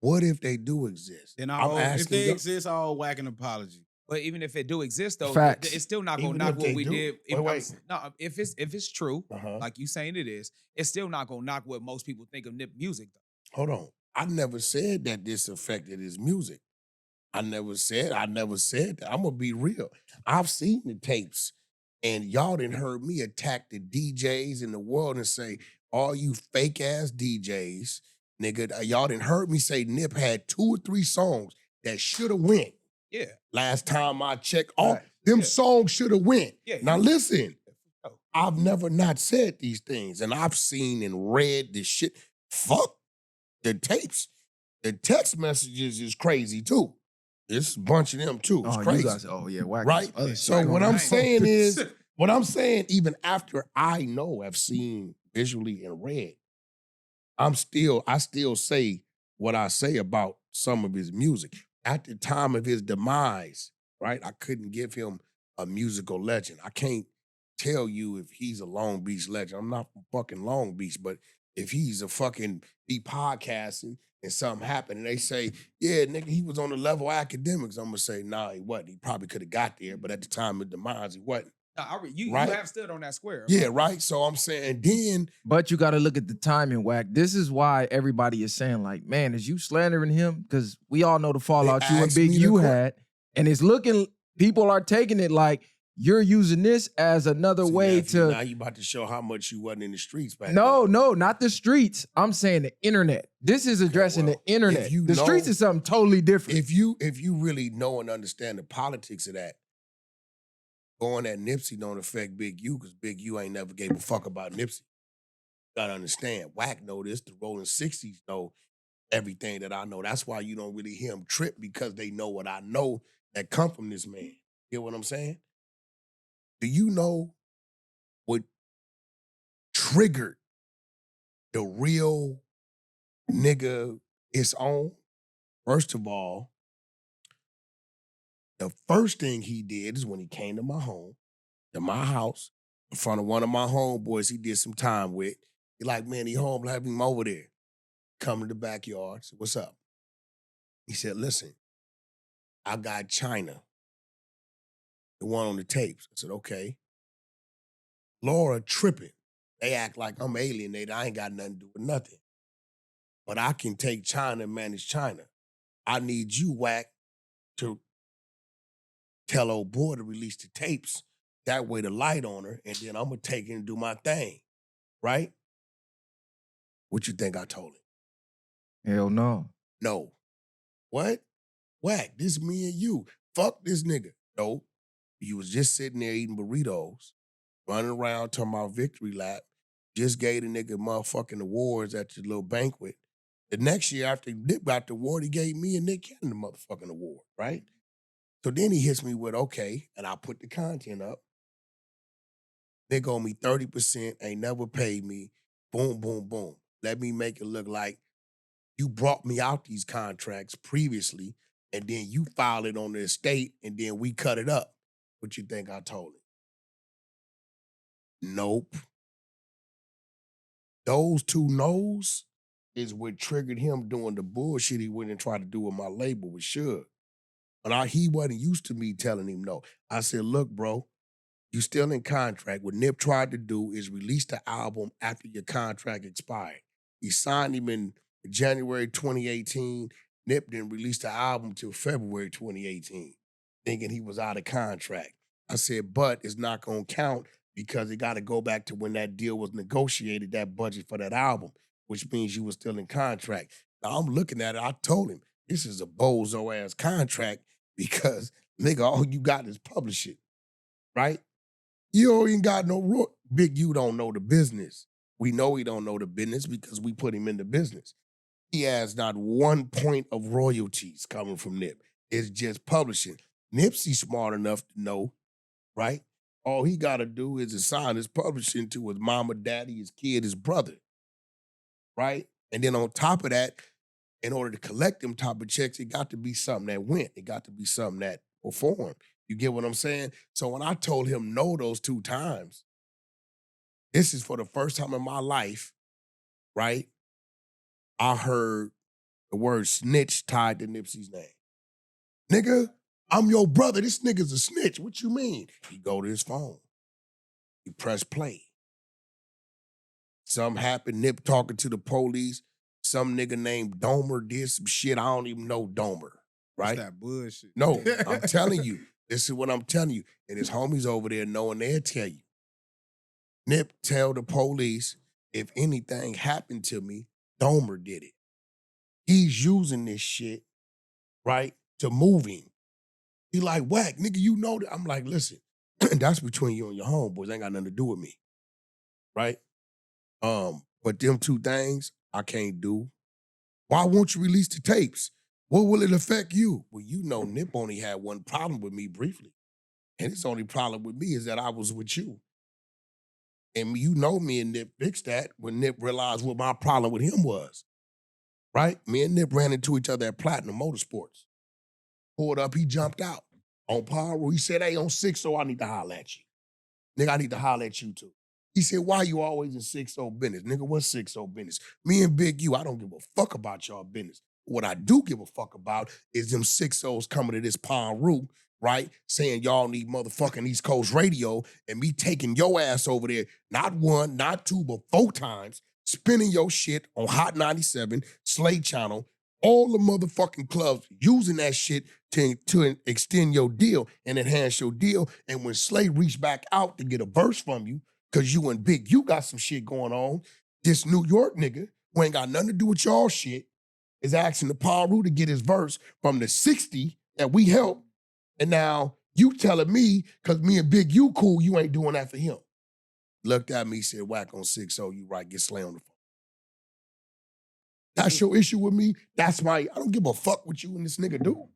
[SPEAKER 2] what if they do exist?
[SPEAKER 4] Then
[SPEAKER 2] I'm
[SPEAKER 4] if
[SPEAKER 2] asking
[SPEAKER 4] they
[SPEAKER 2] you-
[SPEAKER 4] exist, I'll whack an apology.
[SPEAKER 5] But even if it do exist though,
[SPEAKER 3] Facts.
[SPEAKER 5] it's still not gonna
[SPEAKER 2] Even
[SPEAKER 5] knock
[SPEAKER 2] if
[SPEAKER 5] what
[SPEAKER 2] they
[SPEAKER 5] we
[SPEAKER 2] do.
[SPEAKER 5] did.
[SPEAKER 2] Wait.
[SPEAKER 5] No, if it's true,
[SPEAKER 2] Uh-huh.
[SPEAKER 5] like you saying it is, it's still not gonna knock what most people think of Nip music though.
[SPEAKER 2] Hold on. I never said that this affected his music. I never said that. I'm gonna be real. I've seen the tapes, and y'all didn't heard me attack the DJs in the world and say, all you fake ass DJs, nigga, y'all didn't heard me say Nip had 2 or 3 songs that should have went.
[SPEAKER 5] Yeah,
[SPEAKER 2] Last time I checked, all
[SPEAKER 3] Right.
[SPEAKER 2] them
[SPEAKER 5] Yeah.
[SPEAKER 2] songs should have went.
[SPEAKER 5] Yeah,
[SPEAKER 2] Now
[SPEAKER 5] yeah.
[SPEAKER 2] listen,
[SPEAKER 5] Oh.
[SPEAKER 2] I've never not said these things, and I've seen and read this shit. Fuck the tapes. The text messages is crazy too. It's a bunch of them too. It's
[SPEAKER 3] Oh,
[SPEAKER 2] crazy.
[SPEAKER 3] you guys. Oh yeah, Wack.
[SPEAKER 2] Right?
[SPEAKER 3] Other
[SPEAKER 2] So
[SPEAKER 3] shit
[SPEAKER 2] what
[SPEAKER 3] going
[SPEAKER 2] I'm
[SPEAKER 3] on.
[SPEAKER 2] saying is, what I'm saying, even after I know, have seen visually and read, I still say what I say about some of his music. At the time of his demise, right, I couldn't give him a musical legend. I can't tell you if he's a Long Beach legend. I'm not from fucking Long Beach, but if he's a fucking be podcasting and something happened and they say, yeah, nigga, he was on the level of academics, I'm gonna say, nah, he wasn't. He probably could have got there, but at the time of demise, he wasn't.
[SPEAKER 5] You
[SPEAKER 2] Right?
[SPEAKER 5] have stood on that square.
[SPEAKER 2] Yeah, right? So I'm saying, then
[SPEAKER 3] But you got to look at the timing, Wack. This is why everybody is saying, like, man, is you slandering him? Because we all know the fallout you and
[SPEAKER 2] asked
[SPEAKER 3] Big
[SPEAKER 2] me the
[SPEAKER 3] U
[SPEAKER 2] que-
[SPEAKER 3] had. And it's looking, people are taking it like you're using this as another
[SPEAKER 2] see,
[SPEAKER 3] way
[SPEAKER 2] nephew, now
[SPEAKER 3] to.
[SPEAKER 2] you about to show how much you wasn't in the streets back
[SPEAKER 3] No,
[SPEAKER 2] then.
[SPEAKER 3] no, not the streets. I'm saying the internet. This is addressing
[SPEAKER 2] well,
[SPEAKER 3] the internet.
[SPEAKER 2] if you
[SPEAKER 3] The streets
[SPEAKER 2] know-
[SPEAKER 3] is something totally different.
[SPEAKER 2] If you really know and understand the politics of that, going at Nipsey don't affect Big U because Big U ain't never gave a fuck about Nipsey. You gotta understand. Wack know this. The Rolling 60s know everything that I know. That's why you don't really hear them trip, because they know what I know that come from this man. You get what I'm saying? Do you know what triggered the real nigga is on? First of all, the first thing he did is when he came to my home, to my house, in front of one of my homeboys he did some time with. He like, man, he home, have him over there. Come to the backyard. Said, what's up? He said, listen, I got China, the one on the tapes. I said, okay. Laura tripping. They act like I'm alienated. I ain't got nothing to do with nothing. But I can take China and manage China. I need you, Wack, to tell old boy to release the tapes. That way the light on her, and then I'm going to take it and do my thing. Right? What you think I told him?
[SPEAKER 3] Hell no.
[SPEAKER 2] No. What? Wack, this me and you. Fuck this nigga. No. You was just sitting there eating burritos, running around talking about victory lap, just gave the nigga motherfucking awards at your little banquet. The next year after Nip got the award, he gave me and Nick Cannon the motherfucking award, right? So then he hits me with, okay, and I put the content up. Nigga owe me 30%, ain't never paid me. Boom, boom, boom. Let me make it look like you brought me out these contracts previously, and then you filed it on the estate, and then we cut it up. What you think I told him? Nope. Those two no's is what triggered him doing the bullshit he went and tried to do with my label with Suge. But he wasn't used to me telling him no. I said, look, bro, you still in contract. What Nip tried to do is release the album after your contract expired. He signed him in January 2018. Nip didn't release the album till February 2018, thinking he was out of contract. I said, but it's not going to count because it got to go back to when that deal was negotiated, that budget for that album, which means you were still in contract. Now I'm looking at it. I told him, this is a bozo-ass contract because, nigga, all you got is publish it, right? You ain't got no Big U don't know the business. We know he don't know the business because we put him in the business. He has not 1 point of royalties coming from Nip. It's just publishing. Nipsey smart enough to know, right? All he got to do is assign his publishing to his mama, daddy, his kid, his brother, right? And then on top of that, in order to collect them type of checks, it got to be something that went. It got to be something that performed. You get what I'm saying? So when I told him no those 2 times, this is for the first time in my life, right? I heard the word snitch tied to Nipsey's name. Nigga, I'm your brother. This nigga's a snitch. What you mean? He go to his phone. He press play. Something happened. Nip talking to the police. Some nigga named Domer did some shit. I don't even know Domer, right?
[SPEAKER 4] That's that bullshit.
[SPEAKER 2] No, I'm telling you. This is what I'm telling you. And his homies over there knowing they'll tell you. Nip tell the police, if anything happened to me, Domer did it. He's using this shit, right, to move him. He like, Wack, nigga, you know that. I'm like, listen, that's between you and your homeboys. Ain't got nothing to do with me, right? But them 2 things I can't do. Why won't you release the tapes? What will it affect you? Well, you know Nip only had one problem with me briefly. And his only problem with me is that I was with you. And you know me and Nip fixed that when Nip realized what my problem with him was, right? Me and Nip ran into each other at Platinum Motorsports. Pulled up, he jumped out. On Power, he said, hey, on 6-0, I need to holler at you. Nigga, I need to holler at you too. He said, why you always in 6-0 business? Nigga, what's 6-0 business? Me and Big U, I don't give a fuck about y'all business. What I do give a fuck about is them 6-0s coming to this Palm Root right? Saying y'all need motherfucking East Coast radio and me taking your ass over there, not one, not two, but 4 times, spinning your shit on Hot 97, Slate Channel, all the motherfucking clubs using that shit to extend your deal and enhance your deal. And when Slate reached back out to get a verse from you, because you and Big, you got some shit going on, this New York nigga, who ain't got nothing to do with y'all shit, is asking the Paru to get his verse from the 60 that we helped. And now you telling me, because me and Big, you cool, you ain't doing that for him. Looked at me, said, Wack on 6-0, you right, get Slay on the phone. That's your issue with me? That's my, I don't give a fuck what you and this nigga do.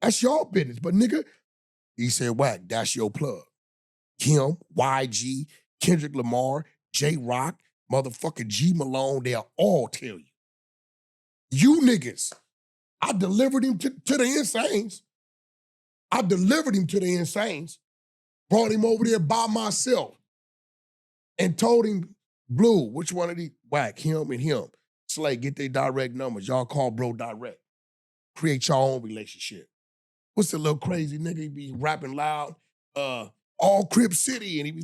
[SPEAKER 2] That's your business. But nigga, he said, Wack, that's your plug. Him, YG, Kendrick Lamar, J-Rock, motherfucking G Malone, they'll all tell you. You niggas, I delivered him to the Insanes. I delivered him to the Insanes, brought him over there by myself, and told him, Blue, which one of these? Wack, him and him. Slay, get their direct numbers. Y'all call bro direct. Create your own relationship. What's the little crazy nigga? He be rapping loud, all Crip City, and he be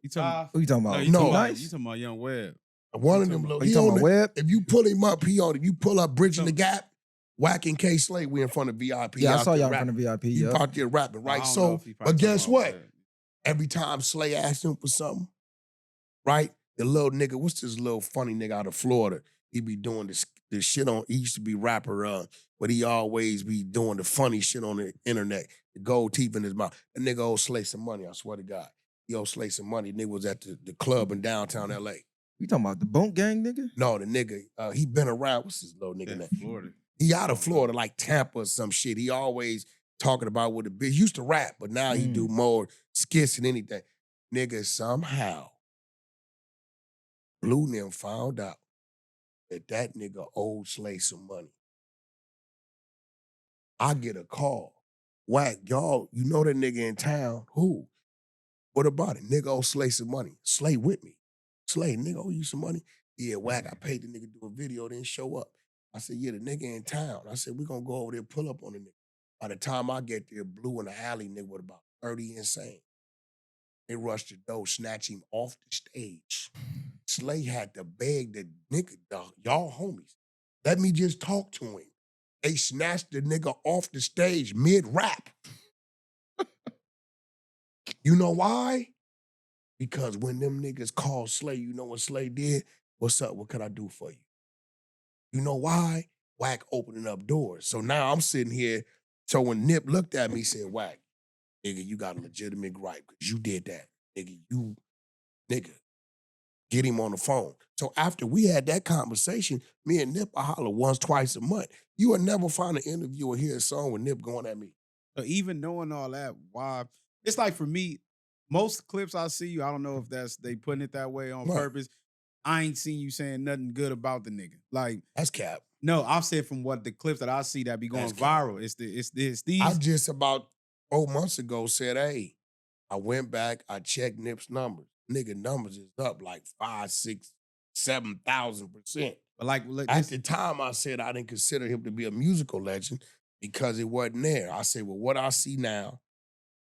[SPEAKER 5] You talking
[SPEAKER 3] Who you talking about?
[SPEAKER 4] You
[SPEAKER 2] No.
[SPEAKER 4] talking about,
[SPEAKER 3] Nice.
[SPEAKER 4] you talking about Young Webb.
[SPEAKER 2] one of them little.
[SPEAKER 3] You
[SPEAKER 2] He
[SPEAKER 3] talking
[SPEAKER 2] on
[SPEAKER 3] about
[SPEAKER 2] the,
[SPEAKER 3] Webb?
[SPEAKER 2] if you pull him up, he on. If you pull up Bridging the Gap, Wack and K Slay, we in front of VIP.
[SPEAKER 3] Yeah, I
[SPEAKER 2] out
[SPEAKER 3] saw
[SPEAKER 2] there
[SPEAKER 3] y'all in
[SPEAKER 2] rapping.
[SPEAKER 3] front of VIP.
[SPEAKER 2] He
[SPEAKER 3] Yeah.
[SPEAKER 2] out there rapping,
[SPEAKER 4] I
[SPEAKER 2] right?
[SPEAKER 4] don't know
[SPEAKER 2] So,
[SPEAKER 4] if he probably
[SPEAKER 2] but guess
[SPEAKER 4] talking about
[SPEAKER 2] what?
[SPEAKER 4] Webb.
[SPEAKER 2] Every time Slay asked him for something, right? The little nigga, what's this little funny nigga out of Florida? He be doing this shit on, he used to be rapper, but he always be doing the funny shit on the internet. The gold teeth in his mouth. That nigga owe Slay some money, I swear to God. He owe Slay some money. Nigga was at the club in downtown LA.
[SPEAKER 3] You talking about the Bunk Gang nigga?
[SPEAKER 2] No, the nigga, he been around, what's this little nigga
[SPEAKER 4] Yeah,
[SPEAKER 2] name?
[SPEAKER 4] Florida.
[SPEAKER 2] He out of Florida, like Tampa or some shit. He always talking about what the bitch. He used to rap, but now he do more skits than anything. Nigga, somehow, Blue and them found out that nigga owed Slay some money. I get a call. Wack, y'all, you know that nigga in town? Who? What about it? Nigga owe Slay some money. Slay with me. Slay, nigga owe you some money? Yeah, Wack, I paid the nigga to do a video, didn't show up. I said, yeah, the nigga in town. I said, we gonna go over there, pull up on the nigga. By the time I get there, Blue in the alley, nigga, with about 30 Insane. They rushed the door, snatch him off the stage. Slay had to beg the nigga, dog, y'all homies, let me just talk to him. They snatched the nigga off the stage mid-rap. You know why? Because when them niggas called Slay, you know what Slay did? What's up? What can I do for you? You know why? Wack opening up doors. So now I'm sitting here. So when Nip looked at me, he said, Wack, nigga, you got a legitimate gripe because you did that. Nigga, get him on the phone. So after we had that conversation, me and Nip, I holler once, twice a month. You will never find an interview or hear a song with Nip going at me.
[SPEAKER 4] So even knowing all that, why? It's like for me, most clips I see you, I don't know if they putting it that way on
[SPEAKER 2] Right.
[SPEAKER 4] purpose. I ain't seen you saying nothing good about the nigga. Like,
[SPEAKER 2] That's cap.
[SPEAKER 4] no, I've said from what the clips that I see that be going
[SPEAKER 2] That's cap.
[SPEAKER 4] viral. It's these.
[SPEAKER 2] I just about 4 months ago said, hey, I went back, I checked Nip's numbers. Nigga, numbers is up like 5, 6, 7,000%.
[SPEAKER 4] But like
[SPEAKER 2] At the time, I said I didn't consider him to be a musical legend because it wasn't there. I said, well, what I see now,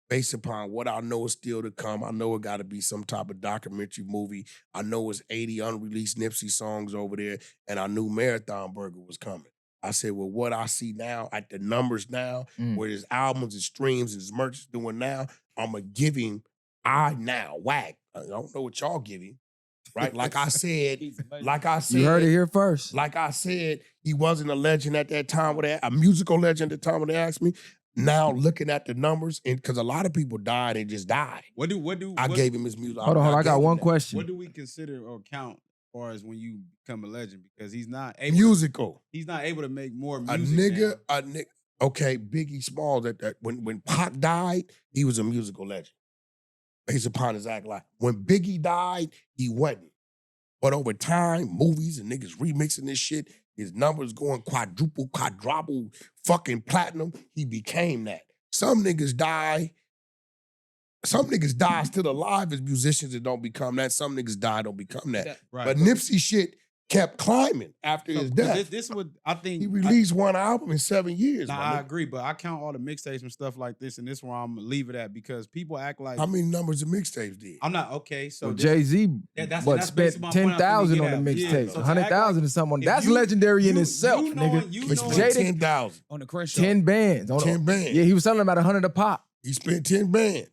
[SPEAKER 2] based upon what I know is still to come, I know it got to be some type of documentary movie. I know it's 80 unreleased Nipsey songs over there, and I knew Marathon Burger was coming. I said, well, what I see now, at the numbers now, where his albums and streams and his merch is doing now, I'm going to give him, Wack. I don't know what y'all give him, right? Like I said,
[SPEAKER 3] You heard it here first.
[SPEAKER 2] like I said, he wasn't a legend at that time, a musical legend at the time when they asked me. Now looking at the numbers, and because a lot of people died and just died. I gave him his music.
[SPEAKER 3] Hold on. I got one question.
[SPEAKER 4] What do we consider or count as far as when you become a legend? Because he's not able.
[SPEAKER 2] Musical.
[SPEAKER 4] He's not able to make more
[SPEAKER 2] A
[SPEAKER 4] music.
[SPEAKER 2] nigga. Okay, Biggie Smalls. When Pac died, he was a musical legend, based upon his act. Like when Biggie died, he wasn't. But over time, movies and niggas remixing this shit, his numbers going quadruple, fucking platinum. He became that. Some niggas die still alive as musicians and don't become that. Some niggas die, don't become that.
[SPEAKER 4] Right.
[SPEAKER 2] But Nipsey shit, kept climbing after his death.
[SPEAKER 4] This would, I think.
[SPEAKER 2] He released one album in 7 years.
[SPEAKER 4] Nah,
[SPEAKER 2] my
[SPEAKER 4] I
[SPEAKER 2] nigga.
[SPEAKER 4] agree, but I count all the mixtapes and stuff like this, and this where I'm gonna leave it at because people act like
[SPEAKER 2] How many numbers of mixtapes did?
[SPEAKER 4] I'm not okay. So this-
[SPEAKER 3] Jay-Z
[SPEAKER 4] that's
[SPEAKER 3] spent
[SPEAKER 4] basically my point I'm
[SPEAKER 3] 10,000
[SPEAKER 4] finna
[SPEAKER 3] on the
[SPEAKER 4] get at.
[SPEAKER 3] mixtape.
[SPEAKER 4] So to
[SPEAKER 3] 100,000
[SPEAKER 4] act
[SPEAKER 3] or something.
[SPEAKER 4] if
[SPEAKER 3] That's
[SPEAKER 4] you-
[SPEAKER 3] legendary in
[SPEAKER 4] you-
[SPEAKER 3] itself,
[SPEAKER 4] you knowing-
[SPEAKER 3] nigga.
[SPEAKER 4] you
[SPEAKER 2] He
[SPEAKER 4] knowing-
[SPEAKER 2] spent
[SPEAKER 3] Jada-
[SPEAKER 2] 10,000.
[SPEAKER 5] On the Crenshaw.
[SPEAKER 3] 10 bands.
[SPEAKER 2] 10 bands.
[SPEAKER 3] Yeah, he was selling about 100 a pop.
[SPEAKER 2] He spent 10 bands.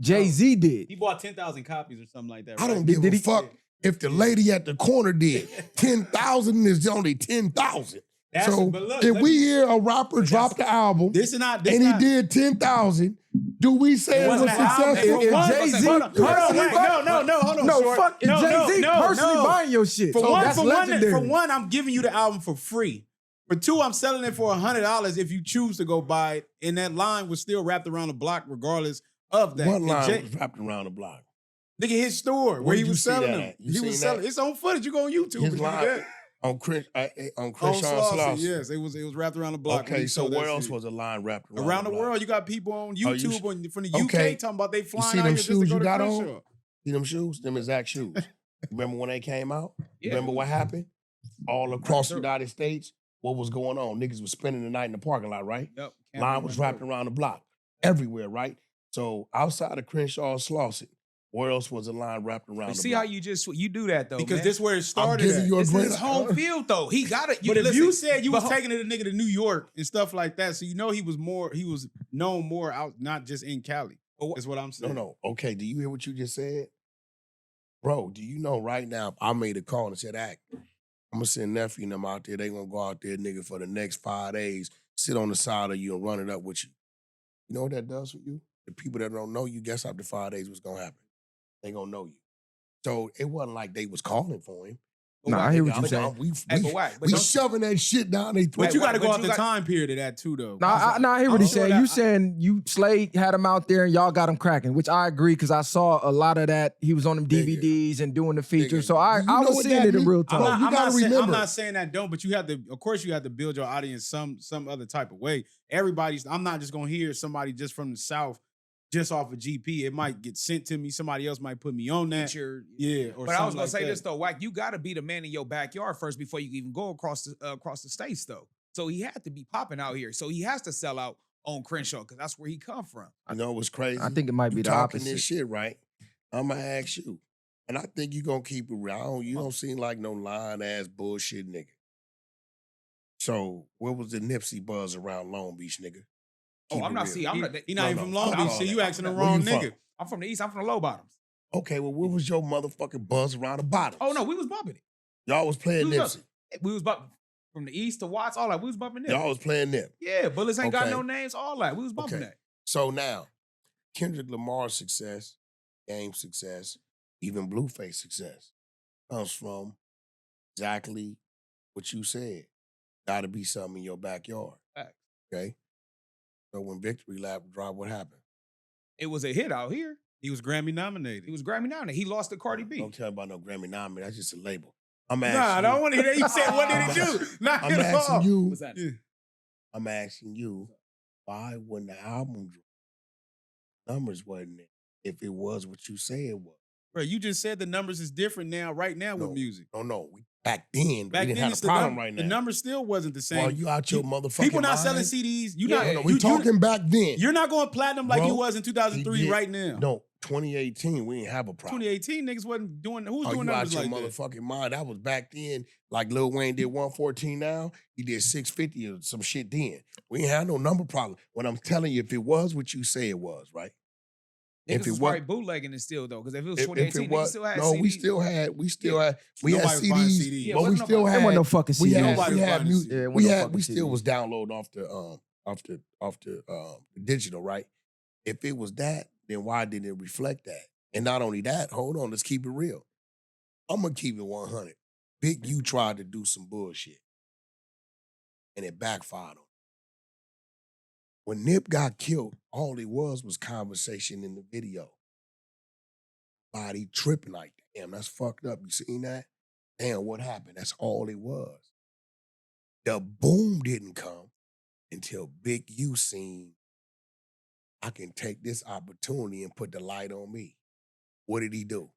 [SPEAKER 3] Jay-Z did.
[SPEAKER 4] He bought 10,000 copies or something like that.
[SPEAKER 2] I
[SPEAKER 4] right?
[SPEAKER 2] don't give
[SPEAKER 3] Did
[SPEAKER 2] a
[SPEAKER 3] he-
[SPEAKER 2] fuck if the lady at the corner did. 10,000 is only 10,000.
[SPEAKER 4] That's-
[SPEAKER 2] So
[SPEAKER 4] but look,
[SPEAKER 2] if
[SPEAKER 4] let
[SPEAKER 2] we
[SPEAKER 4] me-
[SPEAKER 2] hear a rapper drop the album
[SPEAKER 4] This is not.
[SPEAKER 2] and he did 10,000, do we say it was
[SPEAKER 4] wasn't an album.
[SPEAKER 2] successful?
[SPEAKER 3] If
[SPEAKER 4] Hold on,
[SPEAKER 3] Jay-Z-
[SPEAKER 4] hold on, wait, no, hold on.
[SPEAKER 3] No,
[SPEAKER 4] Short.
[SPEAKER 3] fuck. If
[SPEAKER 4] No,
[SPEAKER 3] Jay-Z
[SPEAKER 4] no,
[SPEAKER 3] personally
[SPEAKER 4] no.
[SPEAKER 3] buying your shit.
[SPEAKER 4] For
[SPEAKER 3] So
[SPEAKER 4] one,
[SPEAKER 3] that's
[SPEAKER 4] for
[SPEAKER 3] legendary.
[SPEAKER 4] one, I'm giving you the album for free. For two, I'm selling it for $100 if you choose to go buy it, and that line was still wrapped around the block regardless of that.
[SPEAKER 2] One
[SPEAKER 4] And
[SPEAKER 2] line was wrapped around the block.
[SPEAKER 4] Nigga, his store where
[SPEAKER 2] Where
[SPEAKER 4] he
[SPEAKER 2] did
[SPEAKER 4] was
[SPEAKER 2] you see
[SPEAKER 4] selling
[SPEAKER 2] that
[SPEAKER 4] them.
[SPEAKER 2] at? You
[SPEAKER 4] He
[SPEAKER 2] seen
[SPEAKER 4] was selling.
[SPEAKER 2] that?
[SPEAKER 4] It's on footage. You go on YouTube.
[SPEAKER 2] His
[SPEAKER 4] and
[SPEAKER 2] line
[SPEAKER 4] do that.
[SPEAKER 2] on
[SPEAKER 4] On
[SPEAKER 2] Crenshaw
[SPEAKER 4] Slauson,
[SPEAKER 2] Slauson.
[SPEAKER 4] yes, it was wrapped around the block. when
[SPEAKER 2] Okay,
[SPEAKER 4] he
[SPEAKER 2] so
[SPEAKER 4] sold that
[SPEAKER 2] where else
[SPEAKER 4] shit.
[SPEAKER 2] was a line wrapped
[SPEAKER 4] Around the
[SPEAKER 2] block?
[SPEAKER 4] world? You got people on
[SPEAKER 2] Oh, you
[SPEAKER 4] YouTube from the
[SPEAKER 2] okay.
[SPEAKER 4] UK talking about they flying
[SPEAKER 2] see
[SPEAKER 4] out
[SPEAKER 2] them
[SPEAKER 4] here just to
[SPEAKER 2] shoes
[SPEAKER 4] go
[SPEAKER 2] you
[SPEAKER 4] to
[SPEAKER 2] got on?
[SPEAKER 4] Crenshaw.
[SPEAKER 2] See them shoes? Them exact shoes. Remember when they came out?
[SPEAKER 5] Yeah.
[SPEAKER 2] Remember what happened? All across the United States, what was going on? Niggas was spending the night in the parking lot, right?
[SPEAKER 5] Yep.
[SPEAKER 2] Line was wrapped around the block. Everywhere, right? So outside of Crenshaw Slauson, where else was a line wrapped around
[SPEAKER 5] You
[SPEAKER 2] the
[SPEAKER 5] see
[SPEAKER 2] block?
[SPEAKER 5] how you do that though,
[SPEAKER 4] Because
[SPEAKER 5] man.
[SPEAKER 4] this where it started.
[SPEAKER 2] giving
[SPEAKER 4] at.
[SPEAKER 2] you a
[SPEAKER 5] This is
[SPEAKER 2] great
[SPEAKER 5] his home field though. He got it.
[SPEAKER 4] But if you said you was
[SPEAKER 5] but-
[SPEAKER 4] taking it to nigga to New York and stuff like that, so you know he was known more out, not just in Cali. That's what I'm saying.
[SPEAKER 2] No. Okay, do you hear what you just said? Bro, do you know right now, I made a call and said, I'm going to send nephew and them out there. They going to go out there, nigga, for the next 5 days, sit on the side of you and run it up with you. You know what that does for you? The people that don't know you, guess after 5 days what's going to happen? They going to know you. So it wasn't like they was calling for him.
[SPEAKER 3] Nah, I hear what you're saying.
[SPEAKER 2] We
[SPEAKER 5] But Wack, but
[SPEAKER 2] we
[SPEAKER 5] don't-
[SPEAKER 2] shoving that shit down they throat.
[SPEAKER 4] But you got to
[SPEAKER 5] But
[SPEAKER 4] go out
[SPEAKER 5] you
[SPEAKER 4] the
[SPEAKER 5] got-
[SPEAKER 4] time period of that too, though.
[SPEAKER 3] Nah, I hear what
[SPEAKER 4] I'm
[SPEAKER 3] he's
[SPEAKER 4] sure
[SPEAKER 3] saying.
[SPEAKER 4] that-
[SPEAKER 3] You saying you Slade had him out there and y'all got him cracking, which I agree because I saw a lot of that. He was on them
[SPEAKER 2] Nigga.
[SPEAKER 3] DVDs and doing the features.
[SPEAKER 2] Nigga,
[SPEAKER 3] So I
[SPEAKER 2] you know
[SPEAKER 3] was
[SPEAKER 2] what
[SPEAKER 3] seeing
[SPEAKER 2] that
[SPEAKER 3] it in
[SPEAKER 2] mean?
[SPEAKER 3] real
[SPEAKER 2] Bro,
[SPEAKER 3] time.
[SPEAKER 2] you
[SPEAKER 4] I'm
[SPEAKER 2] gotta
[SPEAKER 4] not saying, I'm
[SPEAKER 2] remember.
[SPEAKER 4] not saying that don't, but you have to, of course, you have to build your audience some other type of way. I'm not just gonna hear somebody just from the South, just off of GP. It might get sent to me. Somebody else might put me on that.
[SPEAKER 5] Feature.
[SPEAKER 4] Yeah, or
[SPEAKER 5] But I was
[SPEAKER 4] something
[SPEAKER 5] gonna
[SPEAKER 4] like
[SPEAKER 5] say
[SPEAKER 4] that.
[SPEAKER 5] this though, Wack, you gotta be the man in your backyard first before you even go across the states though. So he had to be popping out here. So he has to sell out on Crenshaw because that's where he come from.
[SPEAKER 2] You know what's crazy?
[SPEAKER 3] I think it might be
[SPEAKER 2] you
[SPEAKER 3] the
[SPEAKER 2] talking
[SPEAKER 3] opposite.
[SPEAKER 2] this shit, right? I'm gonna ask you, and I think you gonna keep it real. You don't seem like no lying ass bullshit nigga. So what was the Nipsey buzz around Long Beach, nigga?
[SPEAKER 5] Oh,
[SPEAKER 2] Keep
[SPEAKER 5] I'm
[SPEAKER 2] it
[SPEAKER 5] not
[SPEAKER 2] real.
[SPEAKER 5] see. I'm not.
[SPEAKER 4] He not
[SPEAKER 2] No,
[SPEAKER 4] even
[SPEAKER 2] no,
[SPEAKER 4] from Long
[SPEAKER 2] fuck
[SPEAKER 4] Beach.
[SPEAKER 2] all
[SPEAKER 4] See,
[SPEAKER 2] that.
[SPEAKER 4] you asking the
[SPEAKER 2] Where
[SPEAKER 4] wrong
[SPEAKER 2] you from?
[SPEAKER 4] nigga.
[SPEAKER 5] I'm from the east. I'm from the low bottoms.
[SPEAKER 2] Okay, well, what was your motherfucking buzz around the bottom?
[SPEAKER 5] Oh no, we was bumping it.
[SPEAKER 2] Y'all was playing
[SPEAKER 5] We was
[SPEAKER 2] Nipsey.
[SPEAKER 5] We was bumping from the east to Watts. All that we was bumping it.
[SPEAKER 2] Y'all was playing Nip.
[SPEAKER 5] Yeah, Bullets ain't got
[SPEAKER 2] Okay.
[SPEAKER 5] no names. All that we was bumping
[SPEAKER 2] Okay.
[SPEAKER 5] that.
[SPEAKER 2] So now, Kendrick Lamar's success, Game's success, even Blueface success comes from exactly what you said. Got to be something in your backyard.
[SPEAKER 5] Facts.
[SPEAKER 2] Okay. So when Victory Lap dropped, what happened?
[SPEAKER 5] It was a hit out here.
[SPEAKER 4] He was Grammy nominated.
[SPEAKER 5] He was Grammy nominated. He lost to Cardi B.
[SPEAKER 2] Don't tell me about no Grammy nominee. That's just a label. I'm
[SPEAKER 4] Nah,
[SPEAKER 2] asking.
[SPEAKER 4] I don't want to hear that. You said, what did
[SPEAKER 2] I'm
[SPEAKER 4] it do? Not
[SPEAKER 2] I'm
[SPEAKER 4] at all.
[SPEAKER 2] asking you.
[SPEAKER 5] What's that?
[SPEAKER 4] Yeah.
[SPEAKER 2] I'm asking you. Why when the album dropped, numbers wasn't there? If it was what you say it was.
[SPEAKER 4] Bro, you just said the numbers is different now, right now with
[SPEAKER 2] No.
[SPEAKER 4] music.
[SPEAKER 2] No. Back then,
[SPEAKER 4] Back
[SPEAKER 2] we didn't
[SPEAKER 4] then,
[SPEAKER 2] have
[SPEAKER 4] it's
[SPEAKER 2] a problem
[SPEAKER 4] the,
[SPEAKER 2] right now.
[SPEAKER 4] the numbers still wasn't the same.
[SPEAKER 2] Well, you out your motherfucking
[SPEAKER 4] People not
[SPEAKER 2] mind?
[SPEAKER 4] selling CDs. You
[SPEAKER 5] Yeah,
[SPEAKER 4] not.
[SPEAKER 2] No,
[SPEAKER 4] you-
[SPEAKER 2] we
[SPEAKER 4] you-
[SPEAKER 2] talking back then.
[SPEAKER 4] You're not going platinum like
[SPEAKER 2] Bro,
[SPEAKER 4] you was in 2003
[SPEAKER 2] he did-
[SPEAKER 4] right now.
[SPEAKER 2] No, 2018, we didn't have a problem.
[SPEAKER 4] 2018 niggas wasn't doing. Who was
[SPEAKER 2] Oh,
[SPEAKER 4] doing
[SPEAKER 2] you out
[SPEAKER 4] numbers
[SPEAKER 2] your
[SPEAKER 4] like that?
[SPEAKER 2] motherfucking mind. That was back then. Like Lil Wayne did 114 now. He did 650 or some shit then. We ain't had no number problem. What I'm telling you, if it was what you say it was, right?
[SPEAKER 5] Niggas
[SPEAKER 2] If it
[SPEAKER 5] was
[SPEAKER 2] wa-
[SPEAKER 5] probably bootlegging it still though, because if it was
[SPEAKER 2] If
[SPEAKER 5] 2018,
[SPEAKER 2] it
[SPEAKER 5] niggas
[SPEAKER 2] was,
[SPEAKER 5] still had
[SPEAKER 2] no,
[SPEAKER 5] CDs.
[SPEAKER 2] we still had
[SPEAKER 4] Nobody was buying
[SPEAKER 2] CDs,
[SPEAKER 4] CDs.
[SPEAKER 5] Yeah,
[SPEAKER 2] but we
[SPEAKER 5] wasn't
[SPEAKER 2] still
[SPEAKER 5] nobody-
[SPEAKER 3] There wasn't no
[SPEAKER 2] had
[SPEAKER 3] fucking
[SPEAKER 2] we
[SPEAKER 3] CDs.
[SPEAKER 2] had
[SPEAKER 4] Nobody
[SPEAKER 2] we
[SPEAKER 4] was
[SPEAKER 2] had
[SPEAKER 4] buying
[SPEAKER 2] music.
[SPEAKER 4] CDs.
[SPEAKER 3] Yeah, it
[SPEAKER 2] we
[SPEAKER 3] wasn't no
[SPEAKER 2] had
[SPEAKER 3] fucking
[SPEAKER 2] we still
[SPEAKER 3] CDs.
[SPEAKER 2] was downloading off the digital, right? If it was that, then why didn't it reflect that? And not only that, hold on, let's keep it real. I'm gonna keep it 100. Big U tried to do some bullshit, and it backfired on him. When Nip got killed, all it was conversation in the video. Body tripping like, damn, that's fucked up. You seen that? Damn, what happened? That's all it was. The boom didn't come until Big U seen, I can take this opportunity and put the light on me. What did he do?